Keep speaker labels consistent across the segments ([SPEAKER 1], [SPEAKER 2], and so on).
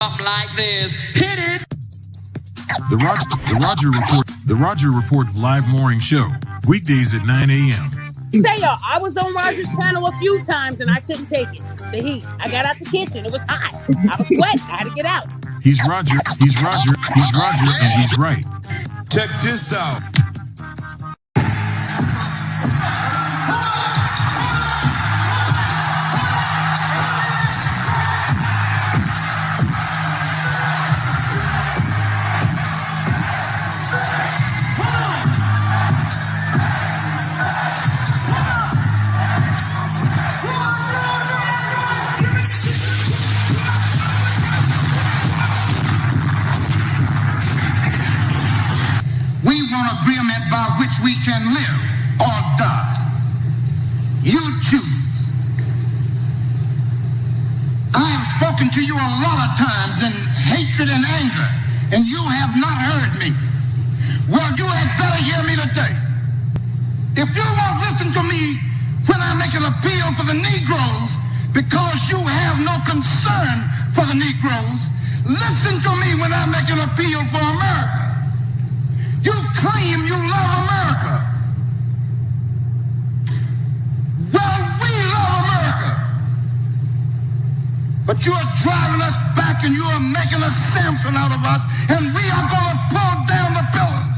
[SPEAKER 1] Like this. Hit it.
[SPEAKER 2] The Roger Report live morning show, weekdays at 9 a.m.
[SPEAKER 3] Say y'all, I was on Roger's panel a few times and I couldn't take it. The heat. I got out the kitchen. It was hot. I was sweating. I had to get out.
[SPEAKER 2] He's Roger, and he's right.
[SPEAKER 4] Check this out.
[SPEAKER 5] Agreement by which we can live or die. You choose. I have spoken to you a lot of times in hatred and anger, and you have not heard me. Well, you had better hear me today. If you won't listen to me when I make an appeal for the Negroes because you have no concern for the Negroes, listen to me when I make an appeal for America. You claim you love America. Well, we love America. But you are driving us back and you are making a Samson out of us, and we are going to pull down the pillars.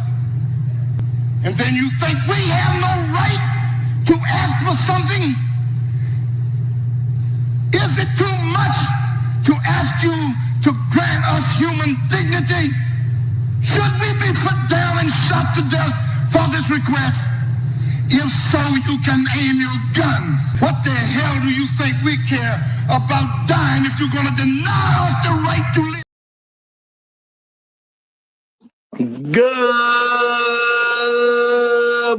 [SPEAKER 5] And then you think we have no right to ask for something? Is it too much to ask you to grant us human dignity? Should we be put down and shot to death for this request? If so, you can aim your guns. What the hell do you think we care about dying if you're going to deny us the right to live?
[SPEAKER 6] Good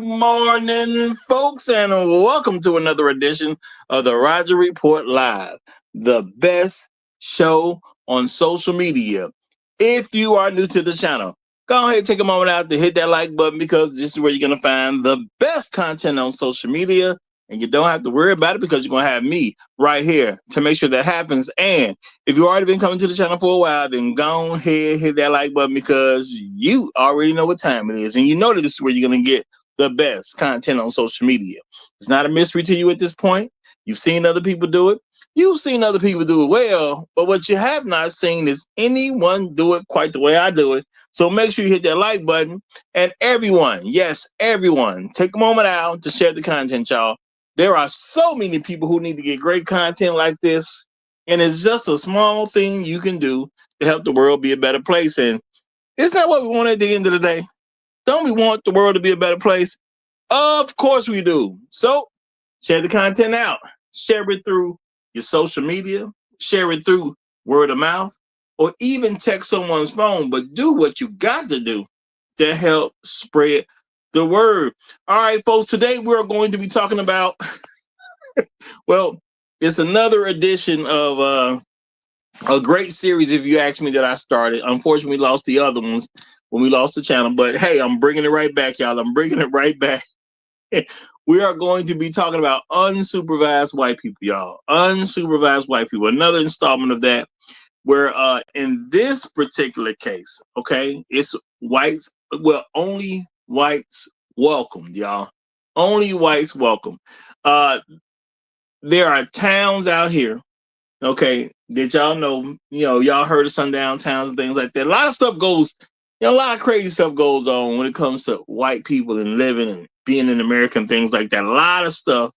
[SPEAKER 6] morning, folks, and welcome to another edition of the Roger Report Live, the best show on social media. If you are new to the channel, go ahead and take a moment out to hit that like button, because this is where you're going to find the best content on social media, and you don't have to worry about it because you're going to have me right here to make sure that happens. And if you've already been coming to the channel for a while, then go ahead, hit that like button, because you already know what time it is, and you know that this is where you're going to get the best content on social media. It's not a mystery to you at this point. You've seen other people do it. You've seen other people do it well, but what you have not seen is anyone do it quite the way I do it. So make sure you hit that like button. And everyone, yes, everyone, take a moment out to share the content, y'all. There are so many people who need to get great content like this, and it's just a small thing you can do to help the world be a better place. And isn't that what we want at the end of the day? Don't we want the world to be a better place? Of course we do. So share the content out. Share it through your social media, share it through word of mouth, or even text someone's phone, but do what you got to do to help spread the word. All right, folks, today we're going to be talking about, well, it's another edition of a great series, if you ask me, that I started. Unfortunately, we lost the other ones when we lost the channel, but hey, I'm bringing it right back, y'all. I'm bringing it right back. We are going to be talking about unsupervised white people, y'all. Unsupervised white people. Another installment of that, where in this particular case, okay, it's whites. Well, only whites welcomed, y'all. Only whites welcome. There are towns out here, okay, that y'all know, y'all heard of sundown towns and things like that. A lot of stuff goes, a lot of crazy stuff goes on when it comes to white people and living and being in America and things like that. A lot of stuff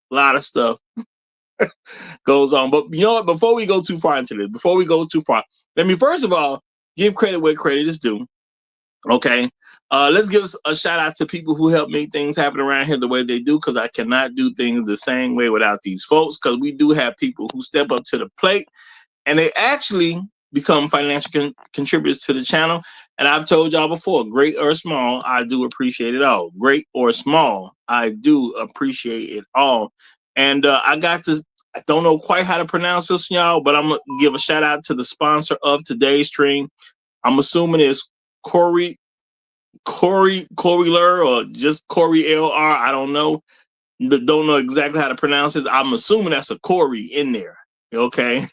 [SPEAKER 6] goes on. But you know what? Before we go too far into this, let me first of all give credit where credit is due. Okay. Let's give a shout out to people who help make things happen around here the way they do, because I cannot do things the same way without these folks, because we do have people who step up to the plate and they actually become financial contributors to the channel. And I've told y'all before, great or small, I do appreciate it all. Great or small, I do appreciate it all. And I don't know quite how to pronounce this, y'all, but I'm going to give a shout out to the sponsor of today's stream. I'm assuming it's Corey Lur, or just Corey LR. I don't know. Don't know exactly how to pronounce it. I'm assuming that's a Corey in there. Okay.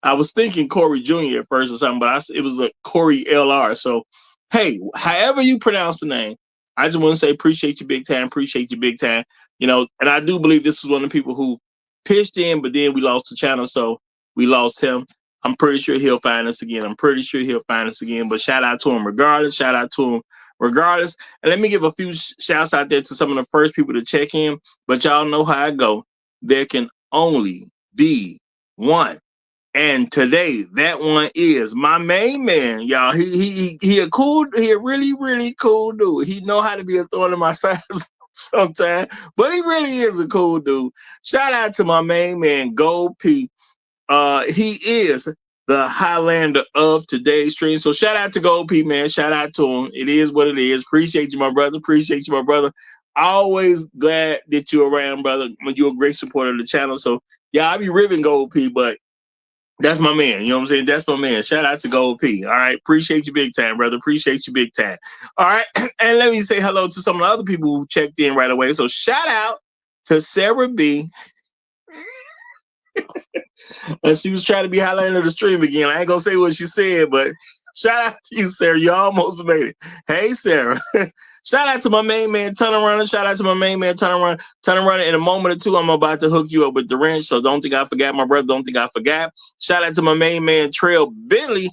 [SPEAKER 6] I was thinking Corey Jr. at first or something, but it was like Corey LR. So, hey, however you pronounce the name, I just want to say appreciate you big time. Appreciate you big time. You know, and I do believe this was one of the people who pitched in, but then we lost the channel, so we lost him. I'm pretty sure he'll find us again. But shout out to him regardless. And let me give a few shouts out there to some of the first people to check in. But y'all know how I go. There can only be one. And today, that one is my main man, y'all. He a really, really cool dude. He know how to be a thorn in my side sometimes, but he really is a cool dude. Shout out to my main man, Gold P. He is the Highlander of today's stream. So shout out to Gold P, man. Shout out to him. It is what it is. Appreciate you, my brother. Always glad that you're around, brother. You're a great supporter of the channel. So yeah, I be ripping Gold P, but that's my man. You know what I'm saying? That's my man. Shout out to Gold P. All right. Appreciate you big time, brother. All right. And let me say hello to some of the other people who checked in right away. So shout out to Sarah B. And she was trying to be highlighting the stream again. I ain't gonna say what she said, but shout out to you, Sarah. You almost made it. Hey, Sarah. Shout out to my main man, Tunnel Runner. In a moment or two, I'm about to hook you up with the wrench. So don't think I forgot, my brother. Shout out to my main man, Trail Billy,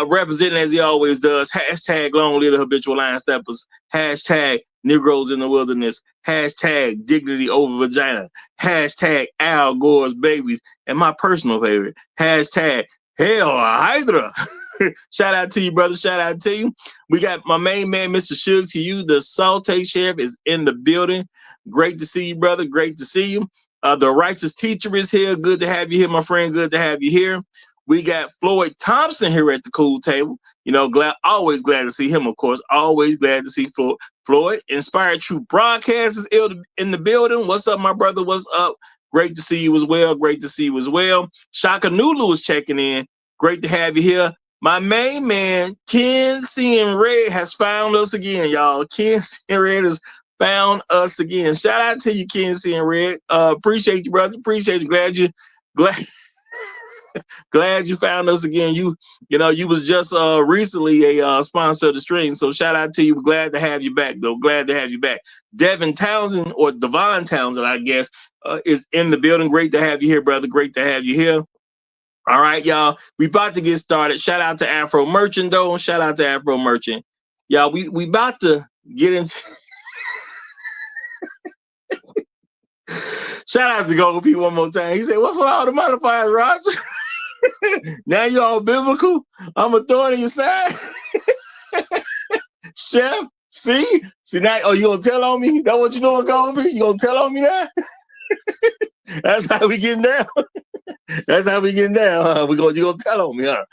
[SPEAKER 6] representing as he always does. Hashtag long live the habitual line steppers. Hashtag Negroes in the wilderness. Hashtag dignity over vagina. Hashtag Al Gore's babies. And my personal favorite, hashtag Hell Hydra. Shout out to you, brother. Shout out to you. We got my main man, Mr. Suge to you. The Saute Sheriff is in the building. Great to see you, brother. Great to see you. The Righteous Teacher is here. Good to have you here, my friend. Good to have you here. We got Floyd Thompson here at the cool table. You know, always glad to see him, of course. Always glad to see Floyd. Inspired True Broadcast is in the building. What's up, my brother? What's up? Great to see you as well. Shaka Nulu is checking in. Great to have you here. My main man, Ken C. and Red, has found us again, y'all. Ken C. and Red has found us again. Shout out to you, Ken C. and Red. Appreciate you, brother. Appreciate you. Glad you found us again. You was just recently a sponsor of the stream. So shout out to you. Glad to have you back, though. Devin Townsend, or Devon Townsend, I guess, is in the building. Great to have you here, brother. Great to have you here. All right, y'all. We about to get started. Shout out to Afro Merchant, though. Y'all, we about to get into shout out to Gold P one more time. He said, what's with all the modifiers, Roger? Now you all biblical? I'm a thorn in your side. Chef, see now, oh, you gonna tell on me? That what you doing, Gold P? You gonna tell on me now? That's how we getting down. Huh? You gonna tell on me, huh?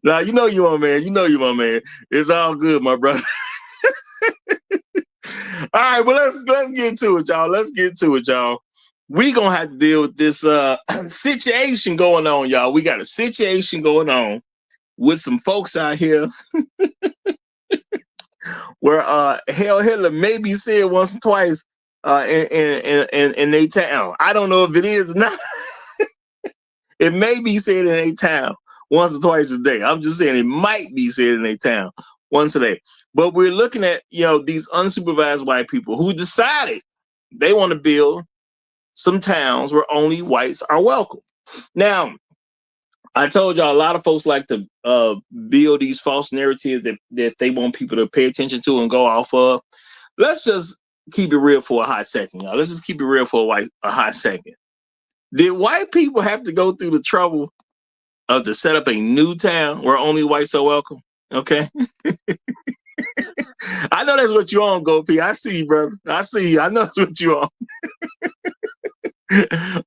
[SPEAKER 6] Now you know you my man. It's all good, my brother. All right, well let's get to it, y'all. We gonna have to deal with this situation going on, y'all. We got a situation going on with some folks out here where Hell Hitler maybe said once or twice in their town. I don't know if it is or not. It may be said in a town once or twice a day. I'm just saying it might be said in a town once a day. But we're looking at, these unsupervised white people who decided they want to build some towns where only whites are welcome. Now, I told y'all a lot of folks like to build these false narratives that they want people to pay attention to and go off of. Let's just keep it real for a hot second, y'all. Let's just keep it real for a hot second. Did white people have to go through the trouble of to set up a new town where only whites are welcome? Okay. I know that's what you on, Go P. I see you, brother. I see you. I know that's what you on.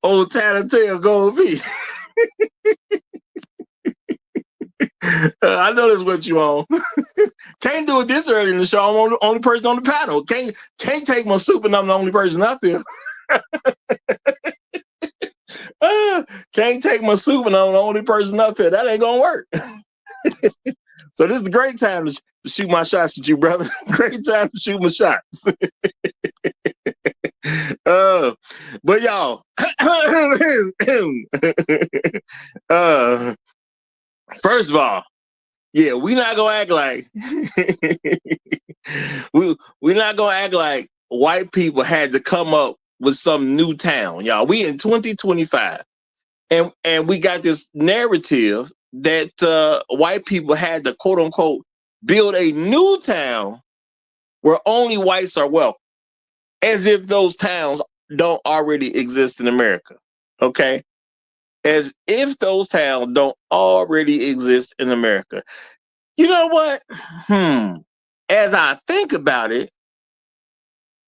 [SPEAKER 6] Old tattletale Go P. I know that's what you on. Can't do it this early in the show. I'm the only person on the panel. Can't take my soup and I'm the only person up here. Can't take my soup and I'm the only person up here. That ain't gonna work. So this is a great time to shoot my shots at you, brother. Great time to shoot my shots. But y'all, first of all, yeah, we not gonna act like we not gonna act like white people had to come up with some new town, y'all. We in 2025, and we got this narrative that white people had to quote unquote build a new town where only whites are welcome, as if those towns don't already exist in America. Okay, as if those towns don't already exist in America. You know what? As I think about it,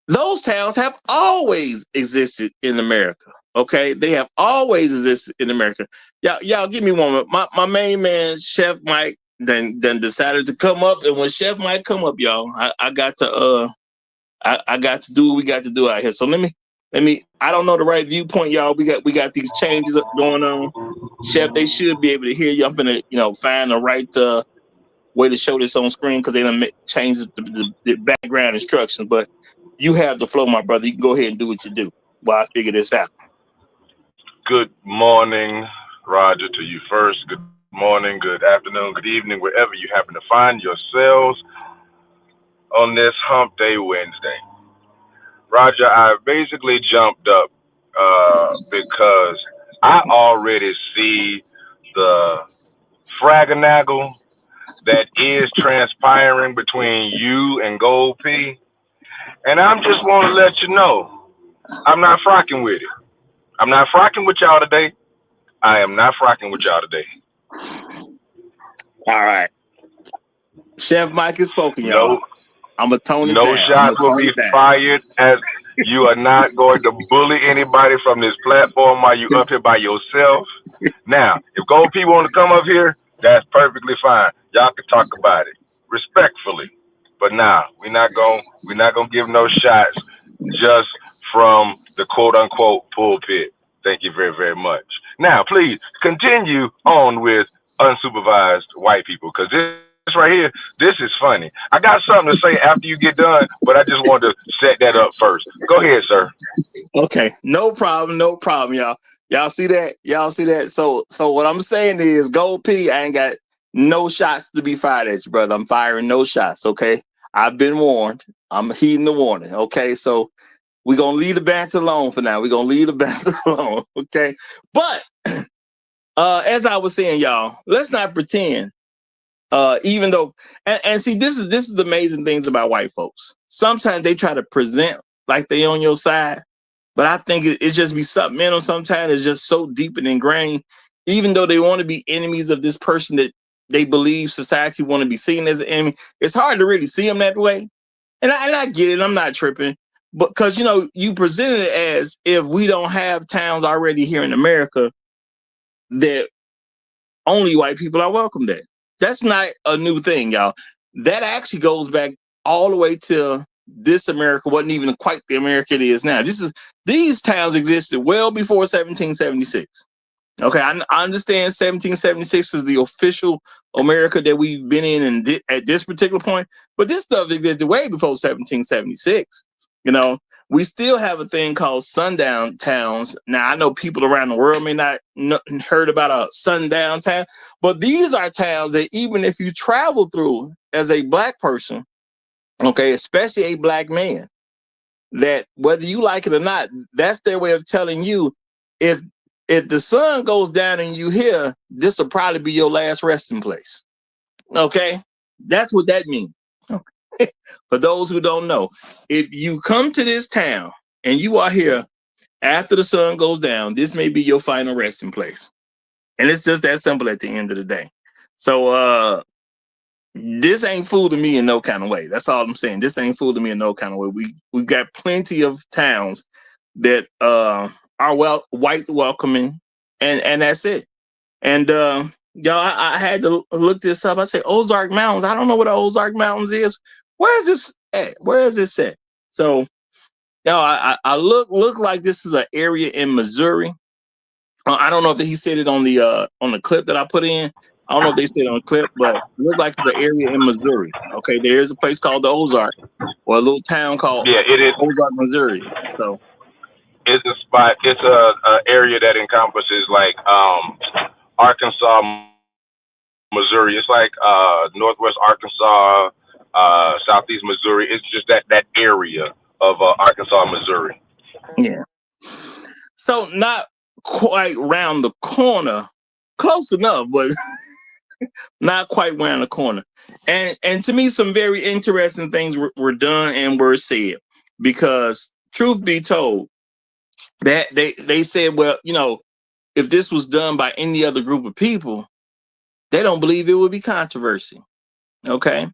[SPEAKER 6] those towns have always existed in America. Okay, they have always existed in America. Y'all give me one minute. My main man, Chef Mike, then decided to come up, and when Chef Mike come up, y'all, I got to I got to do what we got to do out here. So let me. I don't know the right viewpoint, y'all. We got these changes going on. Chef, they should be able to hear you. I'm gonna find the right way to show this on screen because they done change the background instructions. But you have the flow, my brother. You can go ahead and do what you do while I figure this out.
[SPEAKER 7] Good morning, Roger, to you first. Good morning, good afternoon, good evening, wherever you happen to find yourselves on this Hump Day Wednesday. Roger, I basically jumped up because I already see the fraganaggle that is transpiring between you and Gold P. And I'm just want to let you know, I'm not frocking with it. I'm not frocking with y'all today. I am not frocking with y'all today.
[SPEAKER 6] All right. Chef Mike has spoken, y'all.
[SPEAKER 7] No,
[SPEAKER 6] I'm going to tone it
[SPEAKER 7] no
[SPEAKER 6] down.
[SPEAKER 7] shots will be fired, as you are not going to bully anybody from this platform while you up here by yourself. Now, if Gold P want to come up here, that's perfectly fine. Y'all can talk about it respectfully. But nah, we're not gonna give no shots just from the quote unquote pulpit. Thank you very, very much. Now, please continue on with unsupervised white people, because this right here, this is funny. I got something to say after you get done, but I just wanted to set that up first. Go ahead, sir.
[SPEAKER 6] Okay, no problem, y'all. Y'all see that? Y'all see that? So what I'm saying is, Gold P, I ain't got no shots to be fired at you, brother. I'm firing no shots. Okay, I've been warned. I'm heeding the warning. Okay, so we're gonna leave the banter alone for now. We're gonna leave the banter alone. Okay, but as I was saying, y'all, let's not pretend. Even though, and see, this is the amazing things about white folks. Sometimes they try to present like they on your side, but I think it just be something in them. Sometimes it's just so deep and ingrained, even though they want to be enemies of this person that they believe society want to be seen as an enemy. It's hard to really see them that way, and I get it. I'm not tripping, but because you presented it as if we don't have towns already here in America that only white people are welcome there. That's not a new thing, y'all. That actually goes back all the way to this America wasn't even quite the America it is now. These towns existed well before 1776. Okay, I understand 1776 is the official America that we've been in and at this particular point, but this stuff existed way before 1776. We still have a thing called sundown towns. Now, I know people around the world may not heard about a sundown town, but these are towns that even if you travel through as a black person, okay, especially a black man, that whether you like it or not, that's their way of telling you if the sun goes down and you here, this will probably be your last resting place. Okay, that's what that means. Okay. For those who don't know, if you come to this town and you are here after the sun goes down, this may be your final resting place. And it's just that simple at the end of the day. So this ain't fooling me in no kind of way. That's all I'm saying. This ain't fooling me in no kind of way. We've got plenty of towns that are white welcoming, and that's it. And y'all, I had to look this up. I said Ozark Mountains. I don't know what the Ozark Mountains is. Where is this at? Where is this at? So, I look like this is an area in Missouri. I don't know if he said it on the clip that I put in. I don't know if they said it on the clip, but it looked like it's an area in Missouri. Okay, there's a place called the Ozark, or a little town called
[SPEAKER 7] Yeah, it is.
[SPEAKER 6] Ozark, Missouri. So
[SPEAKER 7] It's a spot. It's a area that encompasses like Arkansas, Missouri. It's like Northwest Arkansas, Southeast Missouri. It's just that area of Arkansas, Missouri.
[SPEAKER 6] Yeah. So not quite round the corner, close enough, but not quite round the corner. And to me, some very interesting things were done and were said, because truth be told, that they said, well, if this was done by any other group of people, they don't believe it would be controversy. Okay.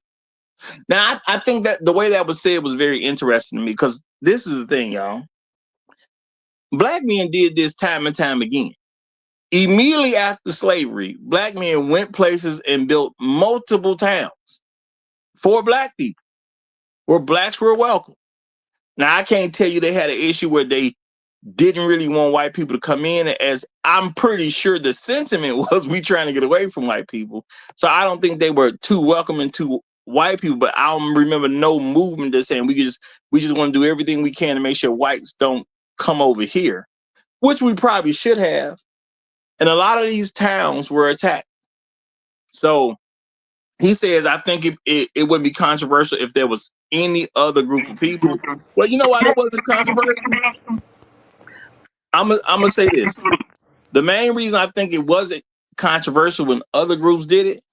[SPEAKER 6] Now, I think that the way that was said was very interesting to me, because this is the thing, y'all. Black men did this time and time again. Immediately after slavery, black men went places and built multiple towns for black people, where blacks were welcome. Now, I can't tell you they had an issue where they didn't really want white people to come in, as I'm pretty sure the sentiment was we trying to get away from white people. So I don't think they were too welcoming to white people, but I don't remember no movement that's saying we just want to do everything we can to make sure whites don't come over here, which we probably should have. And a lot of these towns were attacked. So he says, I think it wouldn't be controversial if there was any other group of people. Well, you know why that wasn't controversial? I'm gonna say this. The main reason I think it wasn't controversial when other groups did it,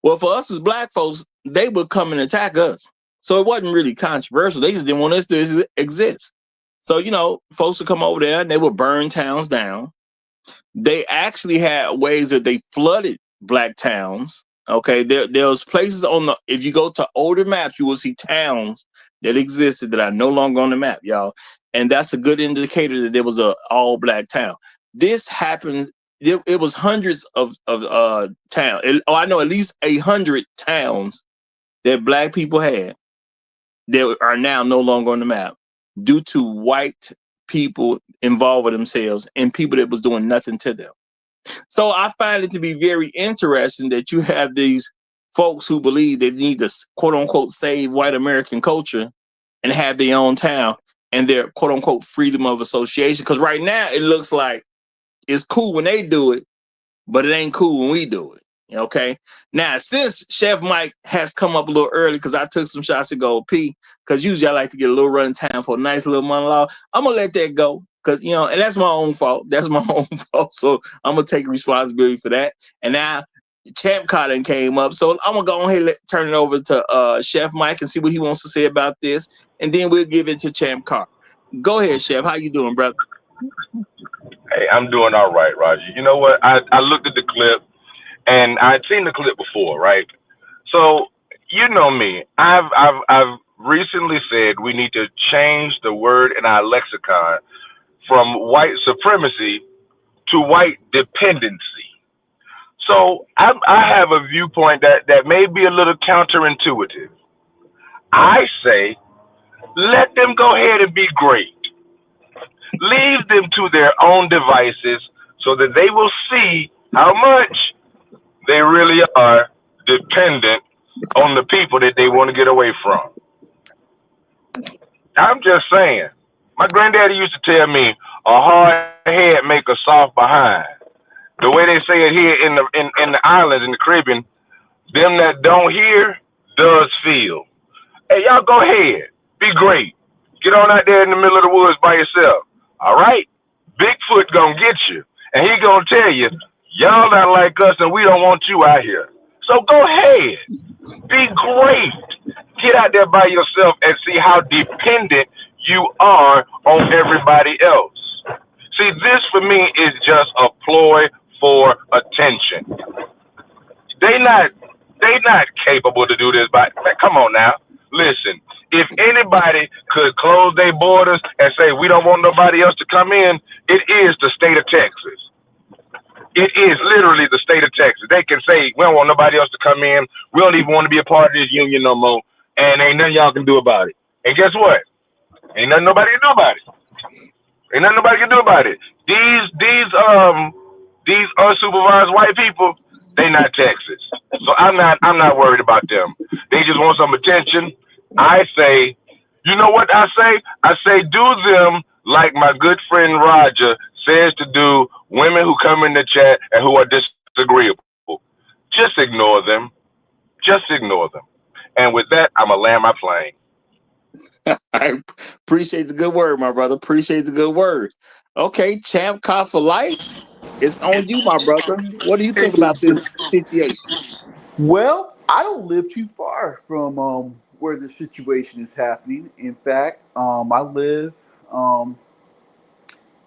[SPEAKER 6] well, for us as black folks, they would come and attack us. So it wasn't really controversial. They just didn't want us to exist. So, folks would come over there and they would burn towns down. They actually had ways that they flooded black towns. Okay, there's places if you go to older maps, you will see towns that existed that are no longer on the map, y'all. And that's a good indicator that there was a all black town. This happened. It was hundreds of towns. I know at least 100 towns that black people had that are now no longer on the map due to white people involving themselves and people that was doing nothing to them. So I find it to be very interesting that you have these folks who believe they need to quote unquote save white American culture and have their own town and their quote unquote freedom of association. Because right now it looks like it's cool when they do it, but it ain't cool when we do it. Okay. Now, since Chef Mike has come up a little early, because I took some shots to go pee, because usually I like to get a little running time for a nice little monologue, I'm gonna let that go. Because and that's my own fault. That's my own fault. So I'm gonna take responsibility for that. And now Champ Cotton came up. So I'm gonna go ahead and turn it over to Chef Mike and see what he wants to say about this. And then we'll give it to Champ Cotton. Go ahead, Chef. How you doing, brother?
[SPEAKER 7] Hey, I'm doing all right, Roger. You know what? I looked at the clip, and I'd seen the clip before, right? So you know me. I've recently said we need to change the word in our lexicon from white supremacy to white dependency. So I have a viewpoint that may be a little counterintuitive. I say, let them go ahead and be great. Leave them to their own devices so that they will see how much they really are dependent on the people that they want to get away from. I'm just saying. My granddaddy used to tell me, a hard head make a soft behind. The way they say it here in the islands, in the Caribbean, them that don't hear does feel. Hey, y'all go ahead. Be great. Get on out there in the middle of the woods by yourself. All right? Bigfoot gonna get you. And he gonna tell you, y'all not like us and we don't want you out here. So go ahead. Be great. Get out there by yourself and see how dependent you are on everybody else. See, this for me is just a ploy for attention. They not capable to do this. But come on now, listen. If anybody could close their borders and say we don't want nobody else to come in, it is the state of Texas. It is literally the state of Texas. They can say we don't want nobody else to come in. We don't even want to be a part of this union no more, and ain't nothing y'all can do about it. And guess what? Ain't nothing nobody can do about it. Ain't nothing nobody can do about it. These unsupervised white people, they not Texas. So I'm not worried about them. They just want some attention. I say, you know what I say? I say do them like my good friend Roger says to do, women who come in the chat and who are disagreeable, just ignore them. Just ignore them. And with that, I'm going to land my plane.
[SPEAKER 6] I appreciate the good word, my brother. Appreciate the good word. Okay, champ cop for life. It's on you, my brother. What do you think about this situation?
[SPEAKER 8] Well, I don't live too far from where the situation is happening. In fact, I live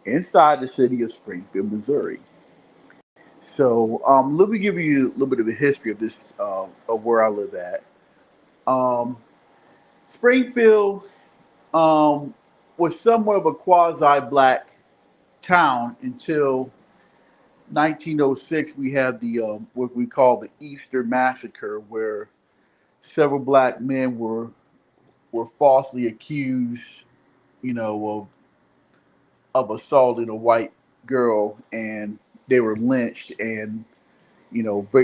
[SPEAKER 8] inside the city of Springfield, Missouri. So let me give you a little bit of a history of this, of where I live at. Um, Springfield was somewhat of a quasi-black town until 1906. We had the what we call the Easter Massacre, where several black men were falsely accused, of assaulting a white girl, and they were lynched. And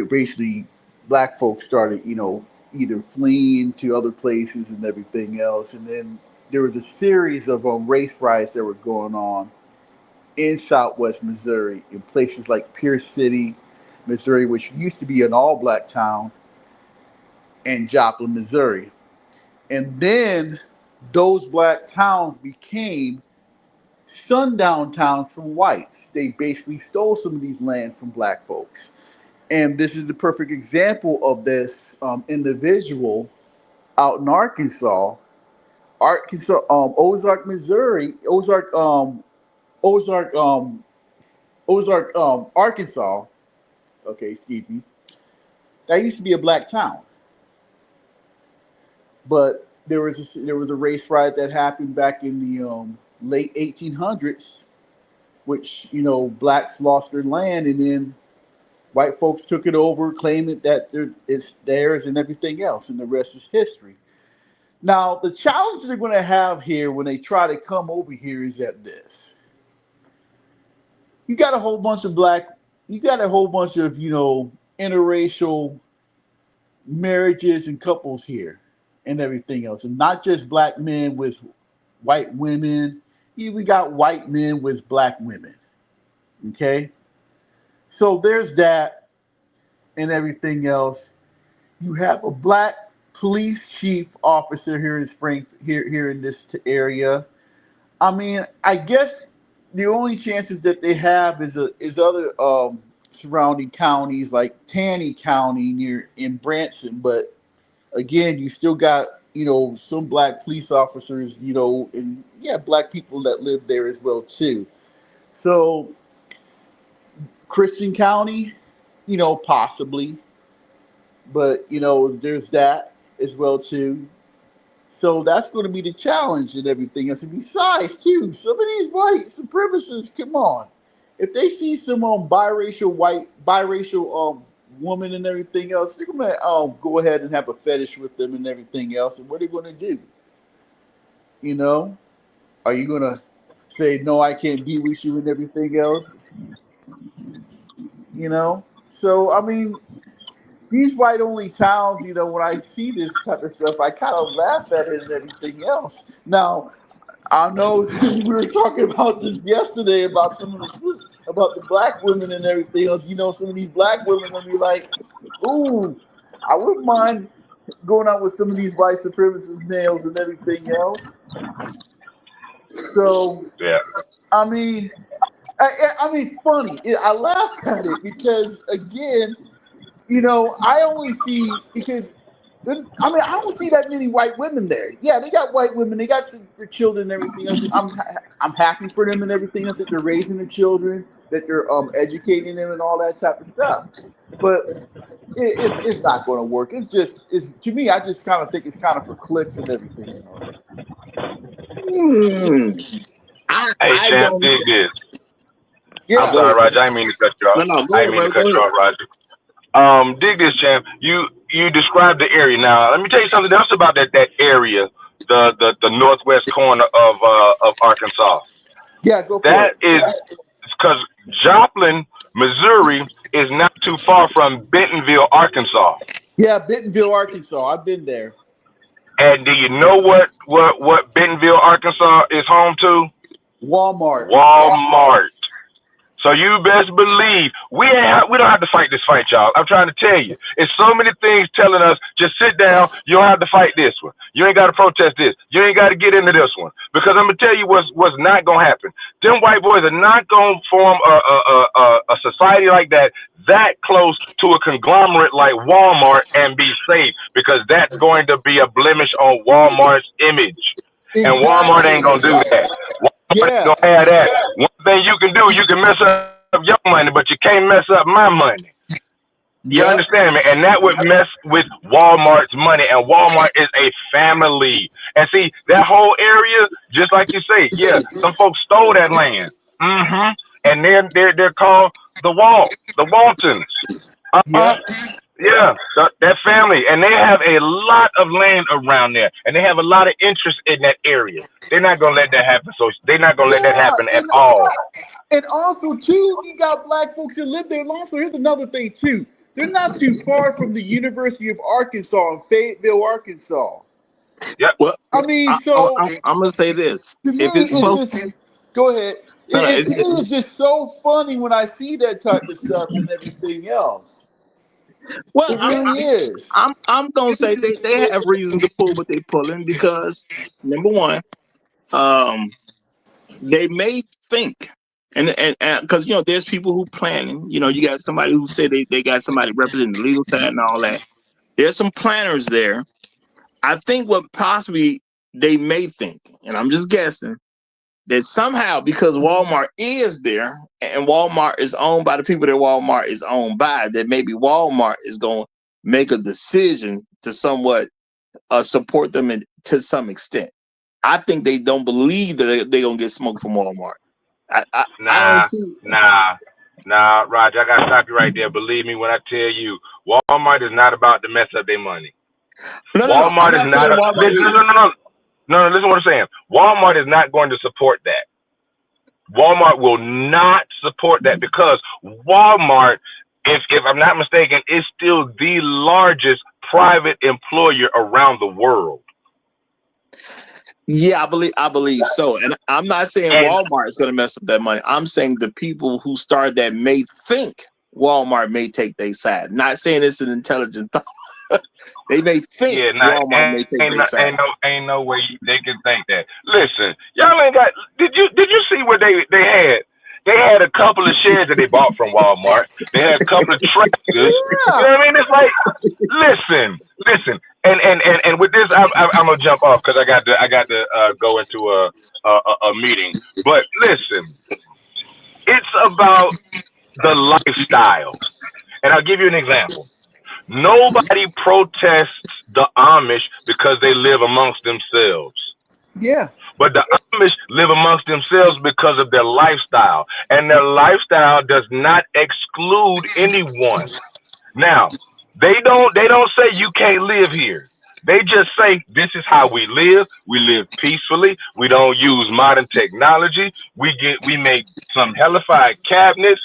[SPEAKER 8] basically, black folks started, either fleeing to other places and everything else. And then there was a series of race riots that were going on in Southwest Missouri, in places like Pierce City, Missouri, which used to be an all-black town, and Joplin, Missouri. And then those black towns became sundown towns from whites. They basically stole some of these lands from black folks. And this is the perfect example of this individual out in Ozark, Missouri, Arkansas. Okay, excuse me. That used to be a black town, but there was a race riot that happened back in the late 1800s, which blacks lost their land, and then white folks took it over, claiming that it's theirs and everything else, and the rest is history. Now, the challenge they're going to have here when they try to come over here is that this: you got a whole bunch of interracial marriages and couples here and everything else, and not just black men with white women. You even got white men with black women. Okay, so there's that and everything else. You have a black police chief officer here in here in this area. I mean, I guess the only chances that they have is other surrounding counties like Taney County near in Branson, but again, you still got some black police officers, and yeah, black people that live there as well too. So Christian County, possibly, but there's that as well too. So that's going to be the challenge and everything else. And besides, too, some of these white supremacists, come on, if they see some biracial woman and everything else, they're going to go ahead and have a fetish with them and everything else. And what are they going to do? Are you going to say no? I can't be with you and everything else. So I mean, these white-only towns, when I see this type of stuff, I kind of laugh at it and everything else. Now, I know we were talking about this yesterday about about the black women and everything else. Some of these black women will be like, "Ooh, I wouldn't mind going out with some of these white supremacist males and everything else." So,
[SPEAKER 7] Yeah.
[SPEAKER 8] I mean, it's funny. I laugh at it because, again, I only see I don't see that many white women there. Yeah, they got white women. They got their children and everything else. I'm happy for them and everything else, that they're raising their children, that they're educating them and all that type of stuff. But it's not going to work. It's to me. I just kind of think it's kind of for clicks and everything else.
[SPEAKER 7] Hey,
[SPEAKER 6] I
[SPEAKER 7] champ,
[SPEAKER 6] don't.
[SPEAKER 7] dig this.
[SPEAKER 8] Yeah.
[SPEAKER 7] I'm sorry, Roger. I didn't mean to cut you off.
[SPEAKER 6] No, go
[SPEAKER 7] I
[SPEAKER 6] ahead,
[SPEAKER 7] didn't mean to
[SPEAKER 6] brother.
[SPEAKER 7] cut
[SPEAKER 6] Go
[SPEAKER 7] you
[SPEAKER 6] ahead.
[SPEAKER 7] off, Roger. Dig this, champ. You described the area. Now, let me tell you something else about that area, the northwest corner of Arkansas.
[SPEAKER 8] Yeah, go for
[SPEAKER 7] That
[SPEAKER 8] it.
[SPEAKER 7] is because Joplin, Missouri, is not too far from Bentonville, Arkansas.
[SPEAKER 8] Yeah, Bentonville, Arkansas. I've been there.
[SPEAKER 7] And do you know what Bentonville, Arkansas is home to?
[SPEAKER 8] Walmart.
[SPEAKER 7] Walmart. So you best believe we don't have to fight this fight, y'all. I'm trying to tell you, it's so many things telling us just sit down. You don't have to fight this one. You ain't got to protest this. You ain't got to get into this one because I'm gonna tell you what's not gonna happen. Them white boys are not gonna form a society like that close to a conglomerate like Walmart and be safe because that's going to be a blemish on Walmart's image. And Walmart ain't gonna do that. Walmart ain't
[SPEAKER 8] Yeah.
[SPEAKER 7] gonna have that. One thing you can do, you can mess up your money, but you can't mess up my money. You
[SPEAKER 8] Yep.
[SPEAKER 7] understand me? And that would mess with Walmart's money. And Walmart is a family. And see, that whole area, just like you say, yeah, some folks stole that land. Mm-hmm. And then they're called the Waltons. Uh-huh.
[SPEAKER 8] Yep.
[SPEAKER 7] Yeah, that family, and they have a lot of land around there, and they have a lot of interest in that area. They're not gonna let that happen. So they're not gonna let that
[SPEAKER 8] Yeah.
[SPEAKER 7] happen at all.
[SPEAKER 8] And also, too, you got black folks that live there. And also, here's another thing, too. They're not too far from the University of Arkansas in Fayetteville, Arkansas.
[SPEAKER 7] Yep.
[SPEAKER 6] Well,
[SPEAKER 8] I mean, so
[SPEAKER 6] I'm gonna say this:
[SPEAKER 8] to me,
[SPEAKER 6] if it's close,
[SPEAKER 8] it's just go ahead.
[SPEAKER 6] no, no,
[SPEAKER 8] To me, it's just so funny when I see that type of stuff and everything else.
[SPEAKER 6] well,
[SPEAKER 8] It really is.
[SPEAKER 6] I'm gonna say they have reason to pull what they pulling because number one, um, they may think. And because there's people who planning. You got somebody who say they got somebody representing the legal side and all that. There's some planners there. I think what possibly they may think, and I'm just guessing, that somehow because Walmart is there and Walmart is owned by the people that Walmart is owned by, that maybe Walmart is going to make a decision to somewhat support them to some extent. I think they don't believe that they're going to get smoked from Walmart. I don't see.
[SPEAKER 7] Nah, Roger. I gotta stop you right there. Believe me when I tell you, Walmart is not about to mess up their money.
[SPEAKER 6] No. I'm
[SPEAKER 7] Walmart is
[SPEAKER 6] not saying
[SPEAKER 7] not.
[SPEAKER 6] Walmart
[SPEAKER 7] Listen,
[SPEAKER 6] is.
[SPEAKER 7] no. Listen to what I'm saying. Walmart is not going to support that. Walmart will not support that because Walmart, if I'm not mistaken, is still the largest private employer around the world.
[SPEAKER 6] Yeah, I believe so. And I'm not saying
[SPEAKER 7] And
[SPEAKER 6] Walmart is going to mess up that money. I'm saying the people who started that may think Walmart may take their side. Not saying it's an intelligent thought. They may think
[SPEAKER 7] yeah,
[SPEAKER 6] Walmart may take their side.
[SPEAKER 7] ain't no way they can think that. Listen, y'all ain't got. Did you see what they had? They had a couple of shares that they bought from Walmart. They had a couple of tractors. You know
[SPEAKER 8] Yeah.
[SPEAKER 7] what I mean? It's like, listen, and with this, I'm gonna jump off because I got to go into a meeting. But listen, it's about the lifestyle, and I'll give you an example. Nobody protests the Amish because they live amongst themselves.
[SPEAKER 8] Yeah.
[SPEAKER 7] But the Amish live amongst themselves because of their lifestyle. And their lifestyle does not exclude anyone. Now, they don't say you can't live here. They just say this is how we live. We live peacefully. We don't use modern technology. We make some hellified cabinets.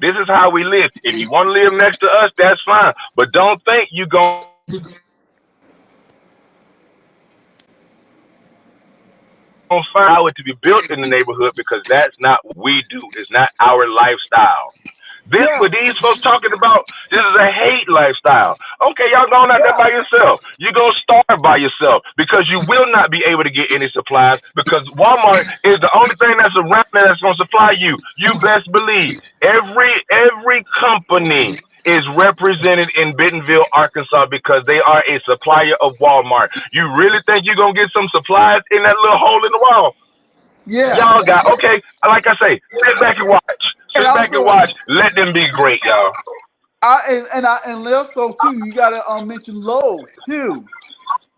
[SPEAKER 7] This is how we live. If you want to live next to us, that's fine. But don't think you're going to allow it to be built in the neighborhood because that's not what we do. It's not our lifestyle. This
[SPEAKER 8] Yeah.
[SPEAKER 7] what these folks talking about. This is a hate lifestyle. Okay, y'all going out there by yourself. You're gonna starve by yourself because you will not be able to get any supplies because Walmart is the only thing that's around there that's gonna supply you. You best believe every company is represented in Bentonville, Arkansas because they are a supplier of Walmart. You really think you're gonna get some supplies in that little hole in the wall?
[SPEAKER 8] Yeah.
[SPEAKER 7] Y'all got okay. Like I say, sit back and watch.
[SPEAKER 8] And
[SPEAKER 7] Sit back and
[SPEAKER 8] also,
[SPEAKER 7] watch. Let them be great, y'all.
[SPEAKER 8] and also too, you gotta mention Lowe's too.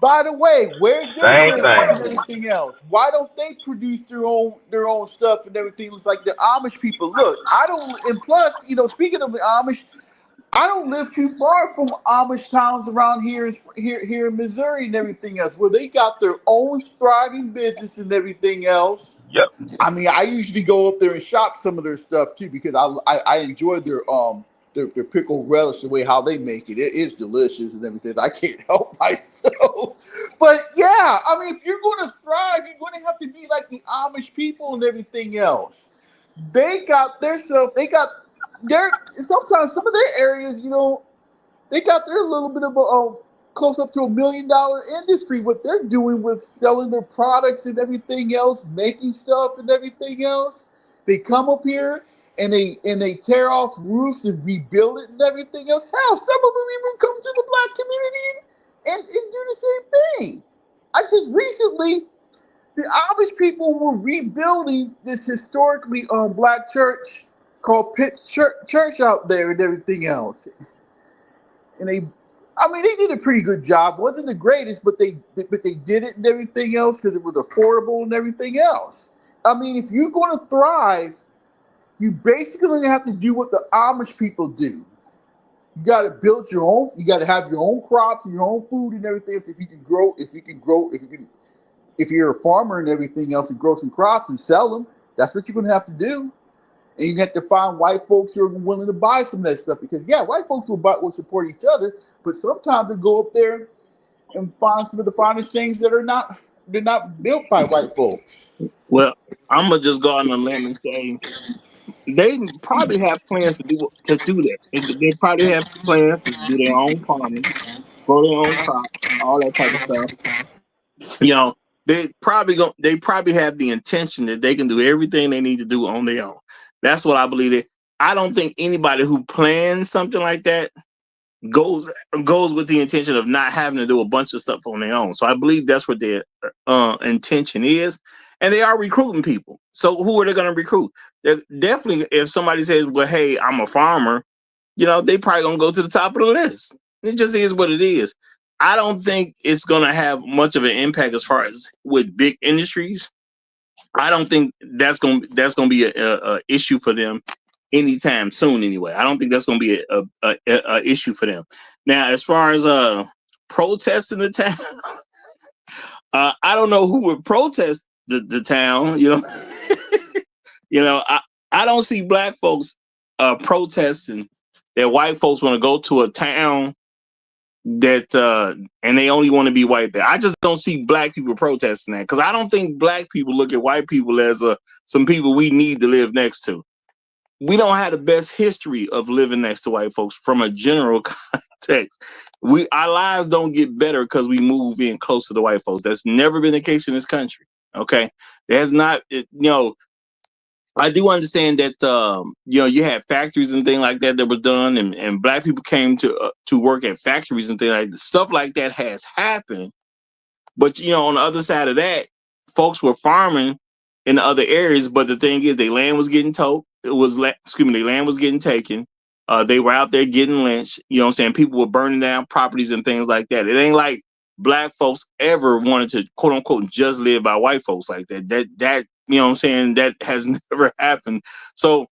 [SPEAKER 8] By the way, where's their
[SPEAKER 7] Same
[SPEAKER 8] business and
[SPEAKER 7] thing.
[SPEAKER 8] everything else? Why don't they produce their own stuff and everything? It's like the Amish people. Look, I don't. And plus, speaking of the Amish, I don't live too far from Amish towns around here in Missouri and everything else, where they got their own thriving business and everything else.
[SPEAKER 7] Yep.
[SPEAKER 8] I mean, I usually go up there and shop some of their stuff too because I enjoy their their pickle relish, the way how they make it, it is delicious and everything. I can't help myself. But yeah, I mean, if you're going to thrive, you're going to have to be like the Amish people and everything else. They got their stuff. They got their sometimes some of their areas, they got their little bit of a close up to $1 million industry. What they're doing with selling their products and everything else, making stuff and everything else. They come up here and they tear off roofs and rebuild it and everything else. Hell, some of them even come to the black community and do the same thing. I just recently, the Amish people were rebuilding this historically black church called Pitt's Church out there and everything else. And they did a pretty good job. Wasn't the greatest, but they did it and everything else because it was affordable and everything else. I mean, if you're going to thrive, you basically going to have to do what the Amish people do. You got to build your own. You got to have your own crops and your own food and everything else. If you're a farmer and everything else and grow some crops and sell them, that's what you're going to have to do. And you have to find white folks who are willing to buy some of that stuff because, yeah, white folks will support each other, but sometimes they go up there and find some of the finest things that they're not built by white folks.
[SPEAKER 6] Well, I'm gonna just go on a limb and say they probably have plans to do that. They probably have plans to do their own farming, grow their own crops, all that type of stuff. You know, they probably have the intention that they can do everything they need to do on their own. That's what I believe. I don't think anybody who plans something like that goes with the intention of not having to do a bunch of stuff on their own. So I believe that's what their intention is, and they are recruiting people. So who are they going to recruit? They're definitely, if somebody says, "Well, hey, I'm a farmer," they probably going to go to the top of the list. It just is what it is. I don't think it's going to have much of an impact as far as with big industries. I don't think that's going to be a issue for them anytime soon. Anyway, I don't think that's going to be a issue for them. Now, as far as protests in the town, I don't know who would protest the town. I don't see black folks protesting that white folks want to go to a town that and they only want to be white there. I just don't see black people protesting that because I don't think black people look at white people as some people we need to live next to. We don't have the best history of living next to white folks from a general context. Our lives don't get better because we move in close to the white folks. That's never been the case in this country. Okay, there's not. I do understand that you had factories and things like that was done, and black people came to work at factories and things like that. Stuff like that has happened. But on the other side of that, folks were farming in other areas. But the thing is, their land was getting towed. Their land was getting taken. They were out there getting lynched. You know what I'm saying? People were burning down properties and things like that. It ain't like black folks ever wanted to quote unquote just live by white folks like that. That you know what I'm saying? That has never happened. So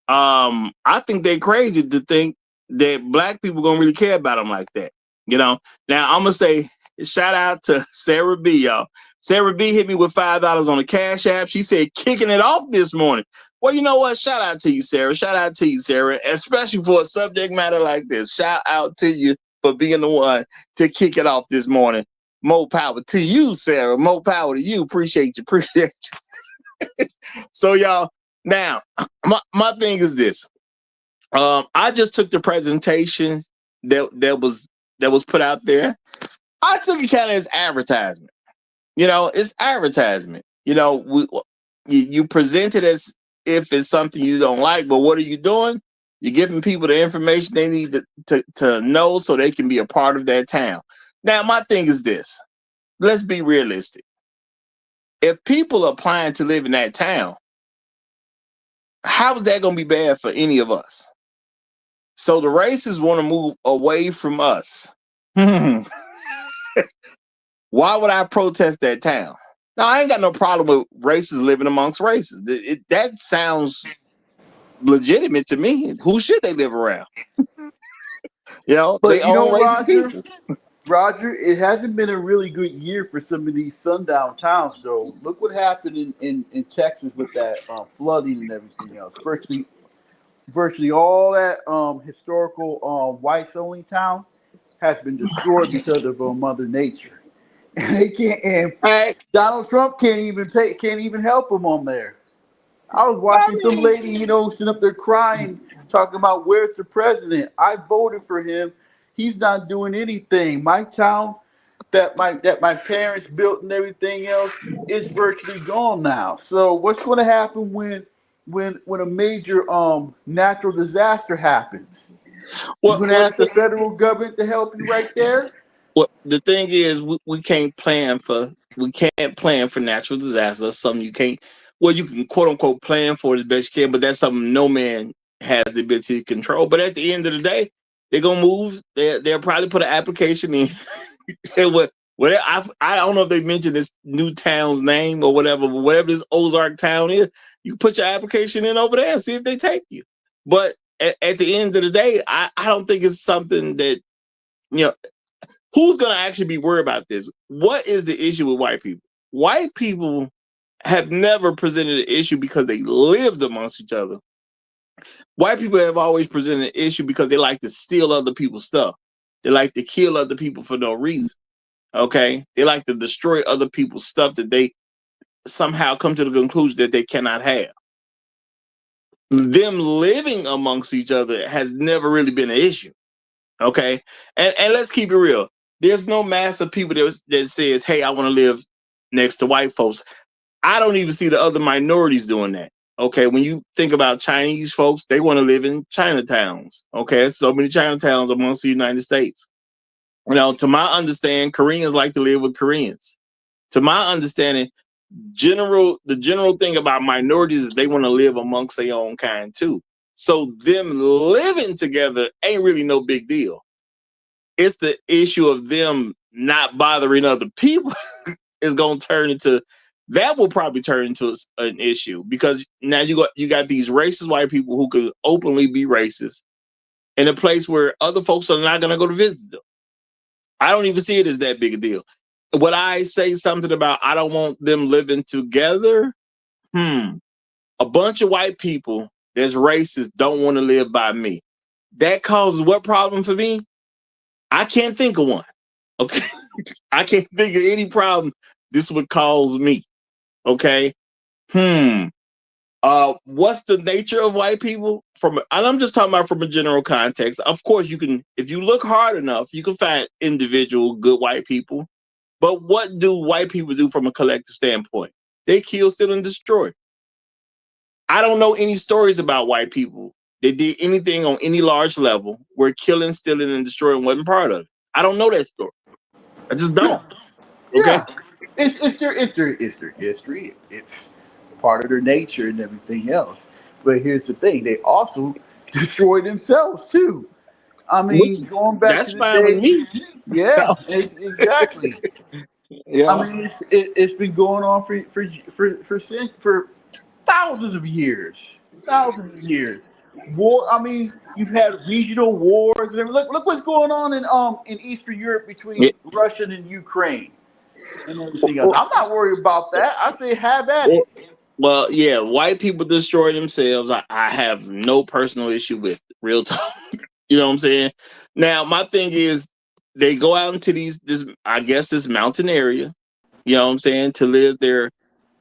[SPEAKER 6] I think they're crazy to think that black people gonna really care about them like that. Now I'm gonna say shout out to Sarah B, y'all. Sarah B hit me with $5 on the Cash App. She said kicking it off this morning. Well, you know what? Shout out to you, Sarah. Shout out to you, Sarah, especially for a subject matter like this. Shout out to you for being the one to kick it off this morning. More power to you, Sarah. More power to you. Appreciate you. So, y'all, now my thing is this. I just took the presentation that was put out there. I took it kind of as advertisement. It's advertisement. You present it as if it's something you don't like, but what are you doing? You're giving people the information they need to know so they can be a part of that town. Now, my thing is this. Let's be realistic. If people are applying to live in that town, how is that going to be bad for any of us? So the racists want to move away from us. Why would I protest that town? Now, I ain't got no problem with races living amongst races. That sounds legitimate to me. Who should they live around?
[SPEAKER 8] But
[SPEAKER 6] they own racist people.
[SPEAKER 8] Roger, it hasn't been a really good year for some of these sundown towns, though. Look what happened in Texas with that flooding and everything else. Firstly, virtually all that historical whites only town has been destroyed because of Mother Nature. And they can't. And
[SPEAKER 6] I,
[SPEAKER 8] Donald Trump can't even help them on there. I was
[SPEAKER 6] I
[SPEAKER 8] watching some
[SPEAKER 6] mean,
[SPEAKER 8] lady, sitting up there crying, talking about where's the president. I voted for him. He's not doing anything. My town that my parents built and everything else is virtually gone now. So what's going to happen when a major natural disaster happens? You're
[SPEAKER 6] what
[SPEAKER 8] going to
[SPEAKER 6] what
[SPEAKER 8] ask the federal government to help you right there?
[SPEAKER 6] what the thing is, we can't plan for natural disasters. That's something you can't. Well, you can quote unquote plan for as best you can, but that's something no man has the ability to control. But at the end of the day, they're gonna move. They'll probably put an application in. And I don't know if they mentioned this new town's name or whatever, but whatever this Ozark town is, you put your application in over there and see if they take you. But at the end of the day, I don't think it's something that, you know, who's going to actually be worried about this? What is the issue with white people? White people have never presented an issue because they lived amongst each other. White people have always presented an issue because they like to steal other people's stuff. They like to kill other people for no reason. Okay. They like to destroy other people's stuff that they somehow come to the conclusion that they cannot have. Them living amongst each other has never really been an issue. Okay. And let's keep it real. There's no mass of people that says, hey, I want to live next to white folks. I don't even see the other minorities doing that. Okay. When you think about Chinese folks, they want to live in Chinatowns. Okay. So many Chinatowns amongst the United States. To my understanding, Koreans like to live with Koreans. To my understanding, the general thing about minorities is they want to live amongst their own kind too. So them living together ain't really no big deal. It's the issue of them not bothering other people is going to turn into, that will probably turn into an issue, because now you got these racist white people who could openly be racist in a place where other folks are not going to go to visit them. I don't even see it as that big a deal. Would I say something about I don't want them living together? A bunch of white people that's racist don't want to live by me. That causes what problem for me? I can't think of one. Okay. I can't think of any problem this would cause me. Okay. What's the nature of white people? And I'm just talking about from a general context. Of course, you can, if you look hard enough, you can find individual good white people. But what do white people do from a collective standpoint? They kill, steal, and destroy. I don't know any stories about white people that did anything on any large level where killing, stealing, and destroying wasn't part of it. I don't know that story. I just don't. Okay.
[SPEAKER 8] Yeah. It's their history. It's part of their nature and everything else. But here's the thing: they also destroy themselves too. I
[SPEAKER 6] Which
[SPEAKER 8] mean, going back to
[SPEAKER 6] that's
[SPEAKER 8] the
[SPEAKER 6] fine with
[SPEAKER 8] days.
[SPEAKER 6] me.
[SPEAKER 8] Yeah, exactly. I
[SPEAKER 6] Yeah.
[SPEAKER 8] mean, it's been going on for thousands of years, thousands of years. War. I mean, you've had regional wars. And everything. Look what's going on in Eastern Europe
[SPEAKER 6] Yeah.
[SPEAKER 8] between Russia and Ukraine and everything else. I'm not worried about that. I say have at
[SPEAKER 6] Well,
[SPEAKER 8] it.
[SPEAKER 6] well, yeah, white people destroy themselves. I have no personal issue with it. Real talk. You know what I'm saying? Now, my thing is they go out into this mountain area, you know what I'm saying, to live their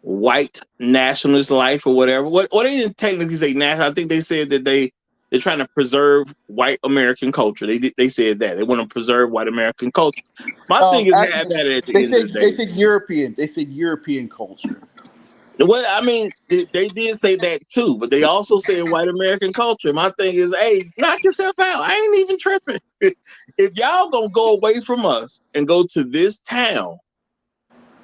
[SPEAKER 6] white nationalist life or whatever. What they didn't technically say national. I think they said that they're trying to preserve white American culture. They said that they want to preserve white American culture. My thing is have
[SPEAKER 8] Actually,
[SPEAKER 6] at it at the
[SPEAKER 8] they
[SPEAKER 6] end of
[SPEAKER 8] said
[SPEAKER 6] the
[SPEAKER 8] they
[SPEAKER 6] day.
[SPEAKER 8] said European. They said European culture.
[SPEAKER 6] Well, I mean, they did say that too, but they also said white American culture. My thing is, hey, knock yourself out. I ain't even tripping. If y'all gonna go away from us and go to this town,